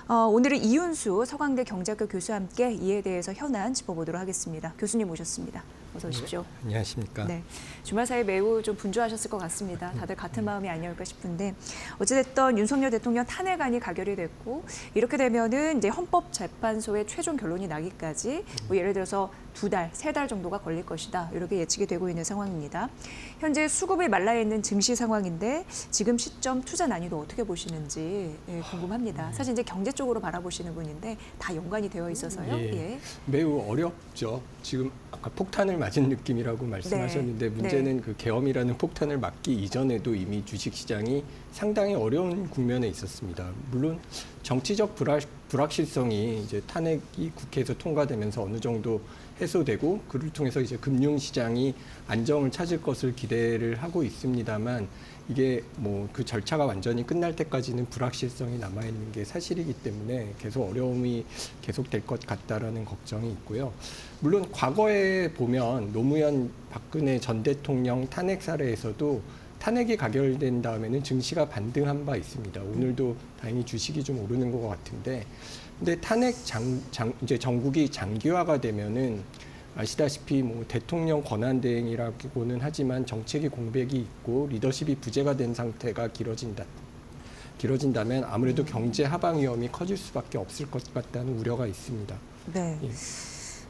오늘은 이윤수 서강대 경제학과 교수와 함께 이에 대해서 현안 짚어보도록 하겠습니다. 교수님 모셨습니다. 어서 오십시오. 안녕하십니까. 네, 주말 사이 매우 좀 분주하셨을 것 같습니다. 다들 같은 마음이 아니었을까 싶은데 어찌됐든 윤석열 대통령 탄핵안이 가결이 됐고 이렇게 되면은 이제 헌법재판소의 최종 결론이 나기까지 예를 들어서 2달, 3달 정도가 걸릴 것이다. 이렇게 예측이 되고 있는 상황입니다. 현재 수급이 말라 있는 증시 상황인데 지금 시점 투자 난이도 어떻게 보시는지 궁금합니다. 사실 이제 경제 쪽으로 바라보시는 분인데 다 연관이 되어 있어서요. 매우 어렵죠. 지금 아까 폭탄을 맞은 느낌이라고 말씀하셨는데 문제는 그 계엄이라는 폭탄을 맞기 이전에도 이미 주식시장이 상당히 어려운 국면에 있었습니다. 물론 정치적 불확실성이 이제 탄핵이 국회에서 통과되면서 어느 정도 해소되고 그를 통해서 이제 금융시장이 안정을 찾을 것을 기대를 하고 있습니다만 이게 뭐 그 절차가 완전히 끝날 때까지는 불확실성이 남아있는 게 사실이기 때문에 계속 어려움이 계속될 것 같다라는 걱정이 있고요. 물론 과거에 보면 노무현 박근혜 전 대통령 탄핵 사례에서도 탄핵이 가결된 다음에는 증시가 반등한 바 있습니다. 오늘도 다행히 주식이 좀 오르는 것 같은데, 근데 탄핵 이제 정국이 장기화가 되면은 아시다시피 뭐 대통령 권한 대행이라고는 하지만 정책이 공백이 있고 리더십이 부재가 된 상태가 길어진다면 아무래도 경제 하방 위험이 커질 수밖에 없을 것 같다는 우려가 있습니다. 네. 예.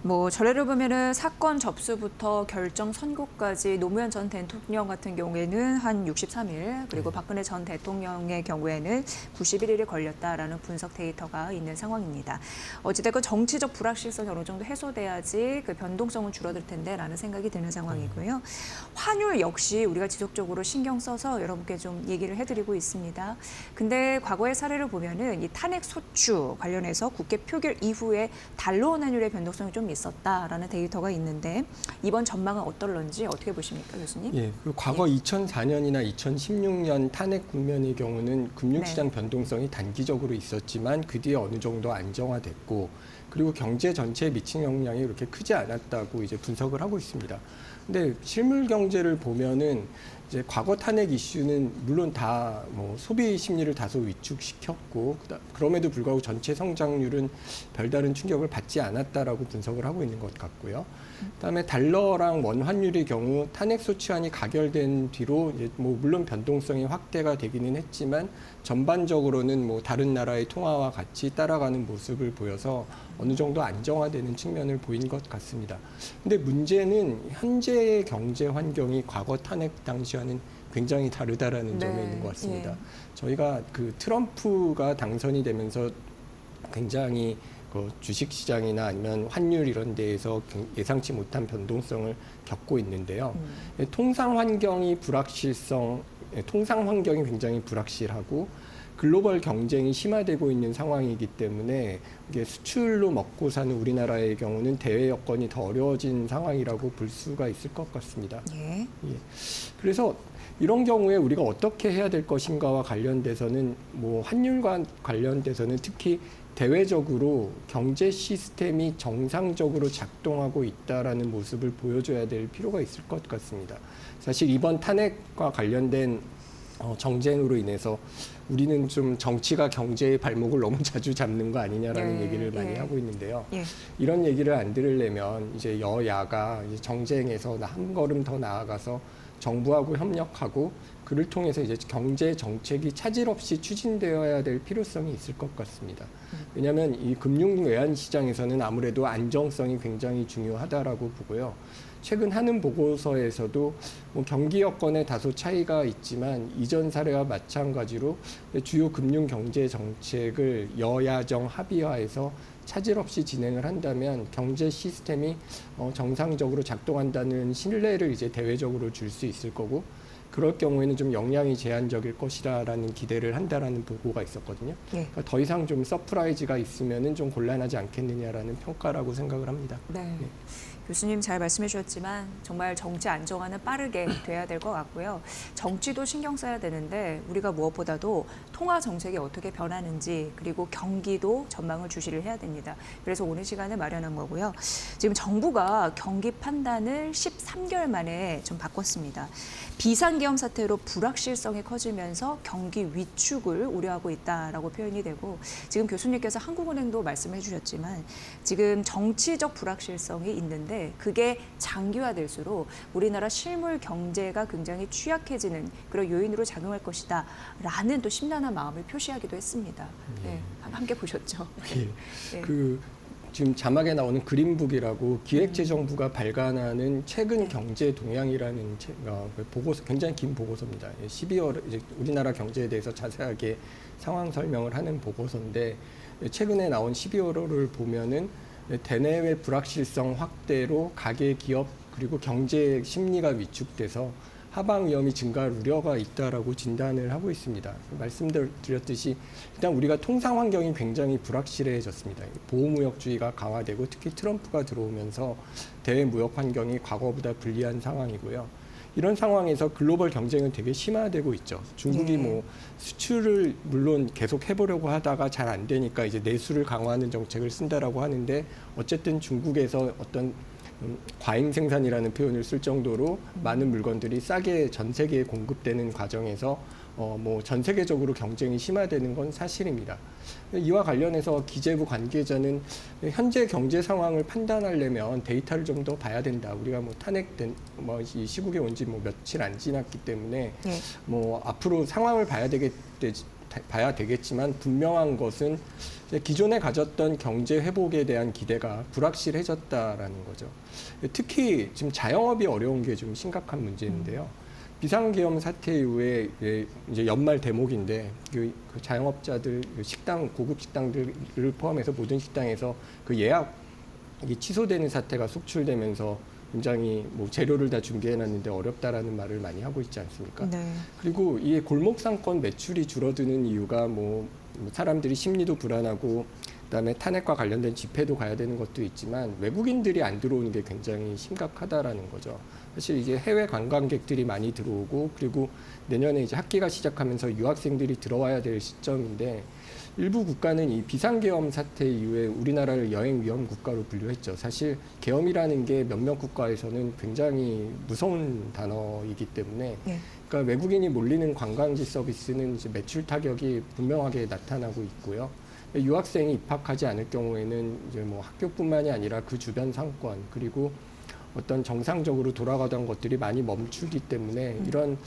뭐 전례를 보면은 사건 접수부터 결정 선고까지 노무현 전 대통령 같은 경우에는 한 63일, 그리고 박근혜 전 대통령의 경우에는 91일이 걸렸다라는 분석 데이터가 있는 상황입니다. 어찌됐건 정치적 불확실성이 어느 정도 해소돼야지 그 변동성은 줄어들 텐데라는 생각이 드는 상황이고요. 환율 역시 우리가 지속적으로 신경 써서 여러분께 좀 얘기를 해드리고 있습니다. 근데 과거의 사례를 보면은 이 탄핵 소추 관련해서 국회 표결 이후에 달러 원 환율의 변동성이 좀 있었다라는 데이터가 있는데 이번 전망은 어떨런지 어떻게 보십니까, 교수님? 예, 그 과거 2004년이나 2016년 탄핵 국면의 경우는 금융시장 변동성이 단기적으로 있었지만 그 뒤에 어느 정도 안정화됐고 그리고 경제 전체에 미친 영향이 그렇게 크지 않았다고 이제 분석을 하고 있습니다. 근데 실물 경제를 보면은 이제 과거 탄핵 이슈는 물론 다 뭐 소비 심리를 다소 위축시켰고 그럼에도 불구하고 전체 성장률은 별다른 충격을 받지 않았다라고 분석을 하고 있는 것 같고요. 그다음에 달러랑 원 환율의 경우 탄핵 소추안이 가결된 뒤로 이제 뭐 물론 변동성이 확대가 되기는 했지만 전반적으로는 뭐 다른 나라의 통화와 같이 따라가는 모습을 보여서 어느 정도 안정화되는 측면을 보인 것 같습니다. 근데 문제는 현재의 경제 환경이 과거 탄핵 당시와는 굉장히 다르다라는 점에 있는 것 같습니다. 저희가 그 트럼프가 당선이 되면서 굉장히 그 주식시장이나 아니면 환율 이런 데에서 예상치 못한 변동성을 겪고 있는데요. 통상 환경이 굉장히 불확실하고 글로벌 경쟁이 심화되고 있는 상황이기 때문에 이게 수출로 먹고 사는 우리나라의 경우는 대외 여건이 더 어려워진 상황이라고 볼 수가 있을 것 같습니다. 예. 그래서 이런 경우에 우리가 어떻게 해야 될 것인가와 관련돼서는 뭐 환율과 관련돼서는 특히 대외적으로 경제 시스템이 정상적으로 작동하고 있다라는 모습을 보여줘야 될 필요가 있을 것 같습니다. 사실 이번 탄핵과 관련된 정쟁으로 인해서 우리는 좀 정치가 경제의 발목을 너무 자주 잡는 거 아니냐라는 얘기를 많이 하고 있는데요. 이런 얘기를 안 들으려면 이제 여야가 이제 정쟁에서 한 걸음 더 나아가서 정부하고 협력하고 그를 통해서 이제 경제 정책이 차질 없이 추진되어야 될 필요성이 있을 것 같습니다. 왜냐하면 이 금융 외환 시장에서는 아무래도 안정성이 굉장히 중요하다라고 보고요. 최근 하는 보고서에서도 뭐 경기 여건에 다소 차이가 있지만 이전 사례와 마찬가지로 주요 금융 경제 정책을 여야정 합의화해서 차질 없이 진행을 한다면 경제 시스템이 정상적으로 작동한다는 신뢰를 이제 대외적으로 줄 수 있을 거고 그럴 경우에는 좀 영향이 제한적일 것이라는 기대를 한다라는 보고가 있었거든요. 그러니까 더 이상 좀 서프라이즈가 있으면은 좀 곤란하지 않겠느냐라는 평가라고 생각을 합니다. 네. 교수님 잘 말씀해 주셨지만 정말 정치 안정화는 빠르게 돼야 될 것 같고요. 정치도 신경 써야 되는데 우리가 무엇보다도 통화 정책이 어떻게 변하는지 그리고 경기도 전망을 주시를 해야 됩니다. 그래서 오늘 시간을 마련한 거고요. 지금 정부가 경기 판단을 13개월 만에 좀 바꿨습니다. 비상계엄 사태로 불확실성이 커지면서 경기 위축을 우려하고 있다라고 표현이 되고 지금 교수님께서 한국은행도 말씀해 주셨지만 지금 정치적 불확실성이 있는데 그게 장기화될수록 우리나라 실물 경제가 굉장히 취약해지는 그런 요인으로 작용할 것이다 라는 또 심란한 마음을 표시하기도 했습니다. 네, 함께 보셨죠? 지금 자막에 나오는 그린북이라고 기획재정부가 발간하는 최근 경제 동향이라는 보고서, 굉장히 긴 보고서입니다. 12월 이제 우리나라 경제에 대해서 자세하게 상황 설명을 하는 보고서인데 최근에 나온 12월호를 보면은 대내외 불확실성 확대로 가계 기업 그리고 경제 심리가 위축돼서 하방 위험이 증가할 우려가 있다라고 진단을 하고 있습니다. 말씀드렸듯이 일단 우리가 통상 환경이 굉장히 불확실해졌습니다. 보호무역주의가 강화되고 특히 트럼프가 들어오면서 대외 무역 환경이 과거보다 불리한 상황이고요. 이런 상황에서 글로벌 경쟁은 되게 심화되고 있죠. 중국이 뭐 수출을 물론 계속 해보려고 하다가 잘 안 되니까 이제 내수를 강화하는 정책을 쓴다라고 하는데 어쨌든 중국에서 어떤 과잉 생산이라는 표현을 쓸 정도로 많은 물건들이 싸게 전 세계에 공급되는 과정에서 뭐 전 세계적으로 경쟁이 심화되는 건 사실입니다. 이와 관련해서 기재부 관계자는 현재 경제 상황을 판단하려면 데이터를 좀 더 봐야 된다. 우리가 뭐 탄핵된 이 시국에 온 지 뭐 며칠 안 지났기 때문에 뭐 앞으로 상황을 봐야 되겠지만 분명한 것은 기존에 가졌던 경제 회복에 대한 기대가 불확실해졌다라는 거죠. 특히 지금 자영업이 어려운 게 좀 심각한 문제인데요. 비상계엄 사태 이후에 이제 연말 대목인데 그 자영업자들 식당 고급 식당들을 포함해서 모든 식당에서 그 예약이 취소되는 사태가 속출되면서 굉장히 뭐 재료를 다 준비해놨는데 어렵다라는 말을 많이 하고 있지 않습니까? 네. 그리고 이 골목 상권 매출이 줄어드는 이유가 뭐 사람들이 심리도 불안하고 그다음에 탄핵과 관련된 집회도 가야 되는 것도 있지만 외국인들이 안 들어오는 게 굉장히 심각하다라는 거죠. 사실 이게 해외 관광객들이 많이 들어오고 그리고 내년에 이제 학기가 시작하면서 유학생들이 들어와야 될 시점인데 일부 국가는 이 비상계엄 사태 이후에 우리나라를 여행 위험 국가로 분류했죠. 사실 계엄이라는 게 몇몇 국가에서는 굉장히 무서운 단어이기 때문에 그러니까 외국인이 몰리는 관광지 서비스는 이제 매출 타격이 분명하게 나타나고 있고요. 유학생이 입학하지 않을 경우에는 이제 뭐 학교뿐만이 아니라 그 주변 상권 그리고 어떤 정상적으로 돌아가던 것들이 많이 멈추기 때문에 이런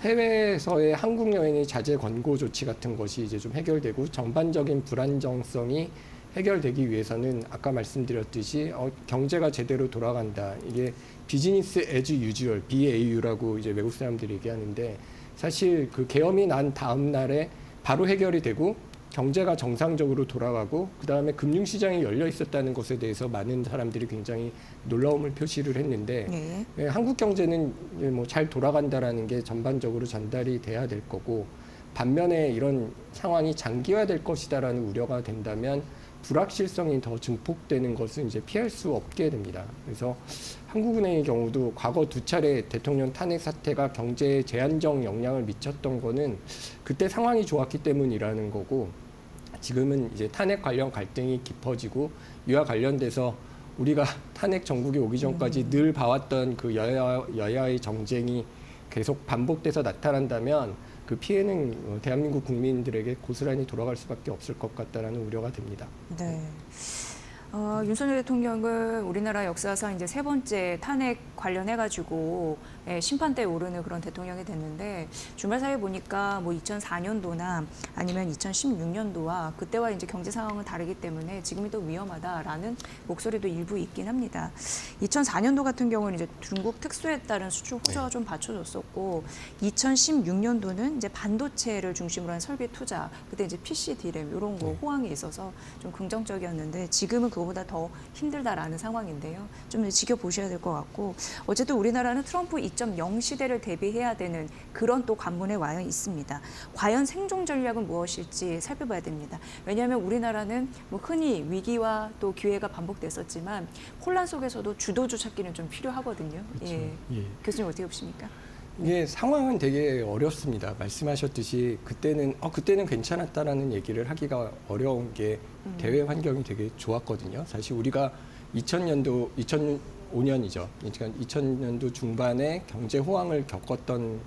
해외에서의 한국 여행의 자제 권고 조치 같은 것이 이제 좀 해결되고 전반적인 불안정성이 해결되기 위해서는 아까 말씀드렸듯이 경제가 제대로 돌아간다. 이게 비즈니스 애즈 유주얼, BAU라고 이제 외국 사람들이 얘기하는데 사실 그 계엄이 난 다음 날에 바로 해결이 되고 경제가 정상적으로 돌아가고 그다음에 금융시장이 열려 있었다는 것에 대해서 많은 사람들이 굉장히 놀라움을 표시를 했는데 한국 경제는 뭐 잘 돌아간다라는 게 전반적으로 전달이 돼야 될 거고 반면에 이런 상황이 장기화될 것이다라는 우려가 된다면 불확실성이 더 증폭되는 것은 이제 피할 수 없게 됩니다. 그래서 한국은행의 경우도 과거 2차례 대통령 탄핵 사태가 경제에 제한적 영향을 미쳤던 거는 그때 상황이 좋았기 때문이라는 거고 지금은 이제 탄핵 관련 갈등이 깊어지고 이와 관련돼서 우리가 탄핵 정국이 오기 전까지 늘 봐왔던 그 여야의 정쟁이 계속 반복돼서 나타난다면 그 피해는 대한민국 국민들에게 고스란히 돌아갈 수밖에 없을 것 같다라는 우려가 됩니다. 네. 윤석열 대통령은 우리나라 역사상 이제 3번째 탄핵 관련해가지고 심판대에 오르는 그런 대통령이 됐는데 주말 사이에 보니까 뭐 2004년도나 아니면 2016년도와 그때와 이제 경제 상황은 다르기 때문에 지금이 더 위험하다라는 목소리도 일부 있긴 합니다. 2004년도 같은 경우는 이제 중국 특수에 따른 수출 호조가 좀 받쳐줬었고 2016년도는 이제 반도체를 중심으로 한 설비 투자 그때 이제 PC, D램 이런 거 호황이 있어서 좀 긍정적이었는데 지금은 그거보다 더 힘들다라는 상황인데요. 좀 지켜보셔야 될 것 같고 어쨌든 우리나라는 트럼프 2.0 시대를 대비해야 되는 그런 또 관문에 와 있습니다. 과연 생존 전략은 무엇일지 살펴봐야 됩니다. 왜냐하면 우리나라는 뭐 흔히 위기와 또 기회가 반복됐었지만 혼란 속에서도 주도주 찾기는 좀 필요하거든요. 그렇죠. 예. 교수님 어떻게 보십니까? 이게 상황은 되게 어렵습니다. 말씀하셨듯이 그때는 괜찮았다라는 얘기를 하기가 어려운 게 대외 환경이 되게 좋았거든요. 사실 우리가 2005년이죠. 그러니까 2000년도 중반에 경제 호황을 겪었던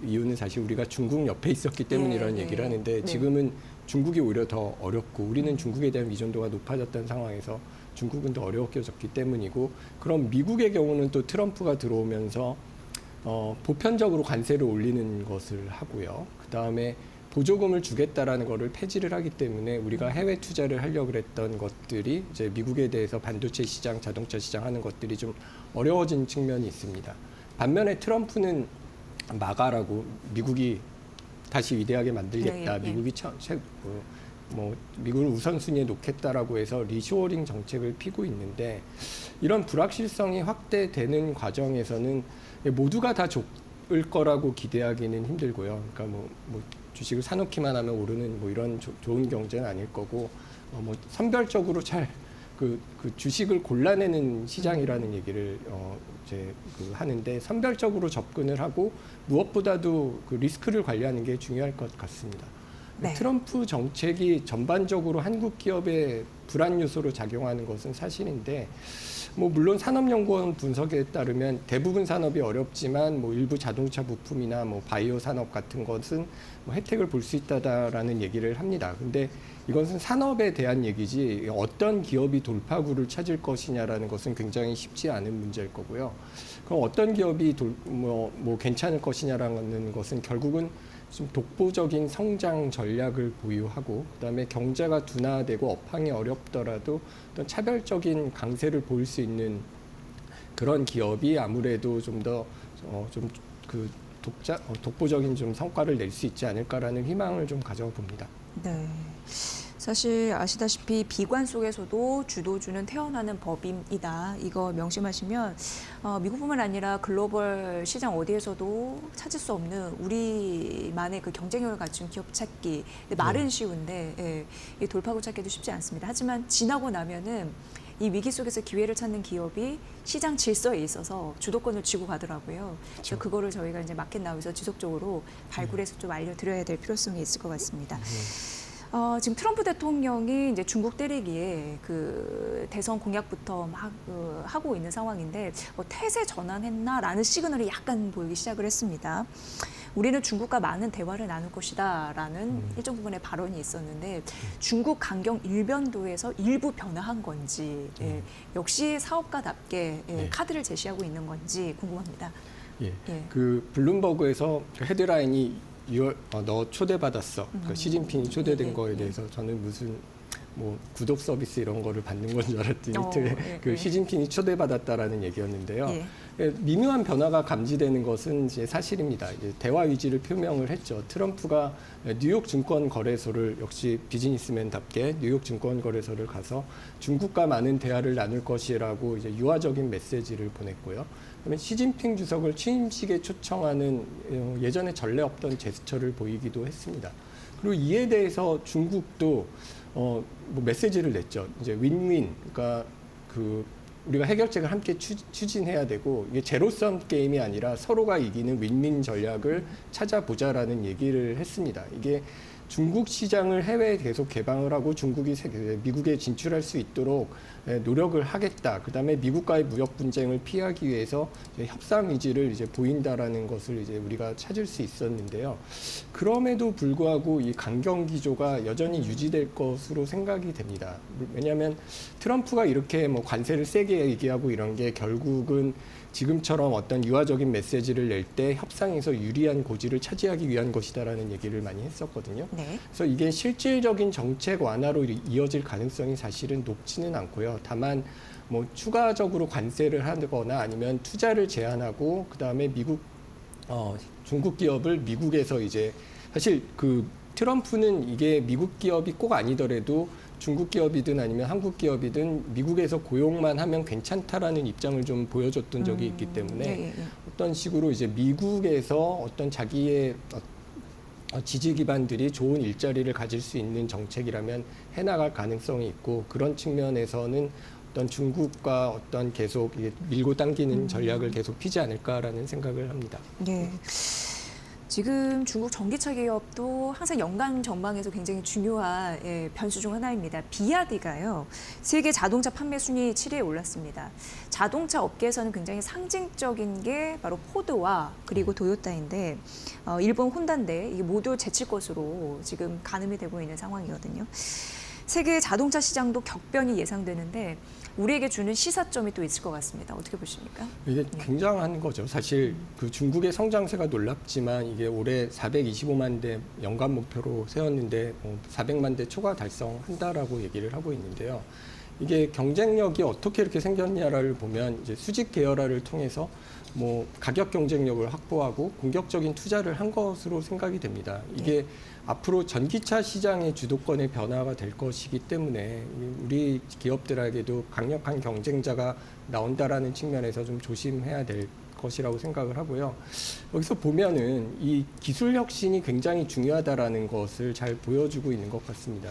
이유는 사실 우리가 중국 옆에 있었기 때문이라는 얘기를 하는데 지금은 중국이 오히려 더 어렵고 우리는 중국에 대한 의존도가 높아졌던 상황에서 중국은 더 어려워졌기 때문이고 그럼 미국의 경우는 또 트럼프가 들어오면서 보편적으로 관세를 올리는 것을 하고요. 그다음에 보조금을 주겠다라는 거를 폐지를 하기 때문에 우리가 해외 투자를 하려고 했던 것들이 이제 미국에 대해서 반도체 시장, 자동차 시장 하는 것들이 좀 어려워진 측면이 있습니다. 반면에 트럼프는 마가라고 미국이 다시 위대하게 만들겠다. 미국이 미국을 우선순위에 놓겠다라고 해서 리쇼어링 정책을 피고 있는데 이런 불확실성이 확대되는 과정에서는 모두가 다 좋을 거라고 기대하기는 힘들고요. 그러니까 뭐 주식을 사놓기만 하면 오르는 뭐 이런 좋은 경제는 아닐 거고 뭐 선별적으로 잘 그 주식을 골라내는 시장이라는 얘기를 이제 하는데 선별적으로 접근을 하고 무엇보다도 그 리스크를 관리하는 게 중요할 것 같습니다. 네. 트럼프 정책이 전반적으로 한국 기업의 불안 요소로 작용하는 것은 사실인데 뭐 물론 산업연구원 분석에 따르면 대부분 산업이 어렵지만 뭐 일부 자동차 부품이나 뭐 바이오 산업 같은 것은 뭐 혜택을 볼 수 있다라는 얘기를 합니다. 근데 이것은 산업에 대한 얘기지 어떤 기업이 돌파구를 찾을 것이냐라는 것은 굉장히 쉽지 않은 문제일 거고요. 그럼 어떤 기업이 뭐 괜찮을 것이냐라는 것은 결국은 좀 독보적인 성장 전략을 보유하고 그다음에 경제가 둔화되고 업황이 어렵더라도 어떤 차별적인 강세를 보일 수 있는 그런 기업이 아무래도 좀 더 독보적인 좀 성과를 낼 수 있지 않을까라는 희망을 좀 가져봅니다. 네. 사실 아시다시피 비관 속에서도 주도주는 태어나는 법입니다. 이거 명심하시면 미국뿐만 아니라 글로벌 시장 어디에서도 찾을 수 없는 우리만의 그 경쟁력을 갖춘 기업 찾기. 말은 쉬운데 예, 이 돌파구 찾기도 쉽지 않습니다. 하지만 지나고 나면은 이 위기 속에서 기회를 찾는 기업이 시장 질서에 있어서 주도권을 쥐고 가더라고요. 그래서 그거를 저희가 이제 마켓 나우에서 지속적으로 발굴해서 좀 알려드려야 될 필요성이 있을 것 같습니다. 지금 트럼프 대통령이 이제 중국 때리기에 그 대선 공약부터 막 하고 있는 상황인데 태세 전환했나라는 시그널이 약간 보이기 시작을 했습니다. 우리는 중국과 많은 대화를 나눌 것이다라는 일정 부분의 발언이 있었는데 중국 강경 일변도에서 일부 변화한 건지 역시 사업가답게 카드를 제시하고 있는 건지 궁금합니다. 예. 그 블룸버그에서 헤드라인이 너 초대받았어. 그러니까 시진핑이 초대된 거에 대해서 저는 무슨 뭐 구독 서비스 이런 거를 받는 건 줄 알았더니 그 시진핑이 초대받았다라는 얘기였는데요. 미묘한 변화가 감지되는 것은 이제 사실입니다. 이제 대화 의지를 표명을 했죠. 트럼프가 뉴욕 증권거래소를 역시 비즈니스맨답게 뉴욕 증권거래소를 가서 중국과 많은 대화를 나눌 것이라고 이제 유화적인 메시지를 보냈고요. 그러면 시진핑 주석을 취임식에 초청하는 예전에 전례 없던 제스처를 보이기도 했습니다. 그리고 이에 대해서 중국도 뭐 메시지를 냈죠. 이제 윈윈, 그러니까 우리가 해결책을 함께 추진해야 되고 이게 제로섬 게임이 아니라 서로가 이기는 윈윈 전략을 찾아보자라는 얘기를 했습니다. 이게 중국 시장을 해외에 계속 개방을 하고 중국이 미국에 진출할 수 있도록 노력을 하겠다. 그다음에 미국과의 무역 분쟁을 피하기 위해서 협상 의지를 이제 보인다라는 것을 이제 우리가 찾을 수 있었는데요. 그럼에도 불구하고 이 강경 기조가 여전히 유지될 것으로 생각이 됩니다. 왜냐하면 트럼프가 이렇게 뭐 관세를 세게 얘기하고 이런 게 결국은 지금처럼 어떤 유화적인 메시지를 낼 때 협상에서 유리한 고지를 차지하기 위한 것이다라는 얘기를 많이 했었거든요. 그래서 이게 실질적인 정책 완화로 이어질 가능성이 사실은 높지는 않고요. 다만 뭐 추가적으로 관세를 하거나 아니면 투자를 제한하고 그다음에 중국 기업을 미국에서 이제 사실 트럼프는 이게 미국 기업이 꼭 아니더라도 중국 기업이든 아니면 한국 기업이든 미국에서 고용만 하면 괜찮다라는 입장을 좀 보여줬던 적이 있기 때문에 어떤 식으로 이제 미국에서 어떤 자기의 지지 기반들이 좋은 일자리를 가질 수 있는 정책이라면 해나갈 가능성이 있고 그런 측면에서는 어떤 중국과 어떤 계속 밀고 당기는 전략을 계속 피지 않을까라는 생각을 합니다. 네. 지금 중국 전기차 기업도 항상 연간 전망에서 굉장히 중요한 변수 중 하나입니다. 비야디가요. 세계 자동차 판매 순위 7위에 올랐습니다. 자동차 업계에서는 굉장히 상징적인 게 바로 포드와 그리고 도요타인데 일본 혼다인데 이게 모두 제칠 것으로 지금 가늠이 되고 있는 상황이거든요. 세계 자동차 시장도 격변이 예상되는데 우리에게 주는 시사점이 또 있을 것 같습니다. 어떻게 보십니까? 이게 굉장한 거죠. 사실 중국의 성장세가 놀랍지만 이게 올해 425만 대 연간 목표로 세웠는데 400만 대 초과 달성한다라고 얘기를 하고 있는데요. 이게 경쟁력이 어떻게 이렇게 생겼냐를 보면 이제 수직 계열화를 통해서 뭐 가격 경쟁력을 확보하고 공격적인 투자를 한 것으로 생각이 됩니다. 이게 앞으로 전기차 시장의 주도권의 변화가 될 것이기 때문에 우리 기업들에게도 강력한 경쟁자가 나온다라는 측면에서 좀 조심해야 될 것이라고 생각을 하고요. 여기서 보면은 이 기술 혁신이 굉장히 중요하다라는 것을 잘 보여주고 있는 것 같습니다.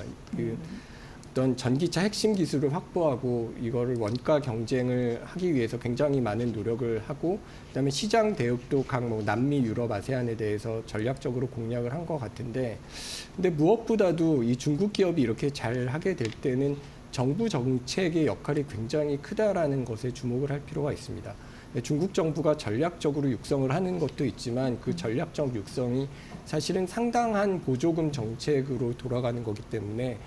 어떤 전기차 핵심 기술을 확보하고 이거를 원가 경쟁을 하기 위해서 굉장히 많은 노력을 하고 그다음에 시장 대응도 각 뭐 남미, 유럽, 아세안에 대해서 전략적으로 공략을 한 것 같은데 근데 무엇보다도 이 중국 기업이 이렇게 잘 하게 될 때는 정부 정책의 역할이 굉장히 크다라는 것에 주목을 할 필요가 있습니다. 중국 정부가 전략적으로 육성을 하는 것도 있지만 그 전략적 육성이 사실은 상당한 보조금 정책으로 돌아가는 거기 때문에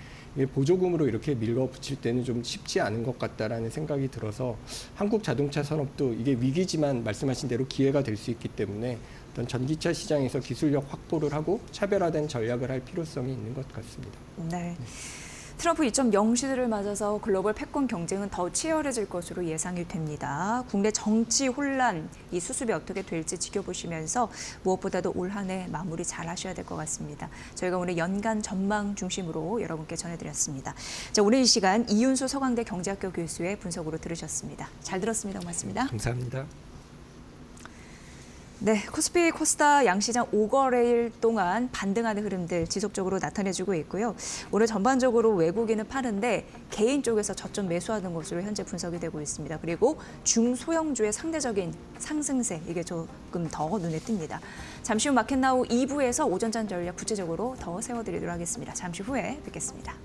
보조금으로 이렇게 밀어붙일 때는 좀 쉽지 않은 것 같다라는 생각이 들어서 한국 자동차 산업도 이게 위기지만 말씀하신 대로 기회가 될 수 있기 때문에 어떤 전기차 시장에서 기술력 확보를 하고 차별화된 전략을 할 필요성이 있는 것 같습니다. 네. 트럼프 2.0 시대를 맞아서 글로벌 패권 경쟁은 더 치열해질 것으로 예상이 됩니다. 국내 정치 혼란, 이 수습이 어떻게 될지 지켜보시면서 무엇보다도 올 한 해 마무리 잘 하셔야 될 것 같습니다. 저희가 오늘 연간 전망 중심으로 여러분께 전해드렸습니다. 자, 오늘 이 시간 이윤수 서강대 경제학교 교수의 분석으로 들으셨습니다. 잘 들었습니다. 고맙습니다. 감사합니다. 네, 코스피, 코스닥 양시장 5거래일 동안 반등하는 흐름들 지속적으로 나타내주고 있고요. 오늘 전반적으로 외국인은 파는데 개인 쪽에서 저점 매수하는 것으로 현재 분석이 되고 있습니다. 그리고 중소형주의 상대적인 상승세, 이게 조금 더 눈에 띕니다. 잠시 후 마켓나우 2부에서 오전장 전략 구체적으로 더 세워드리도록 하겠습니다. 잠시 후에 뵙겠습니다.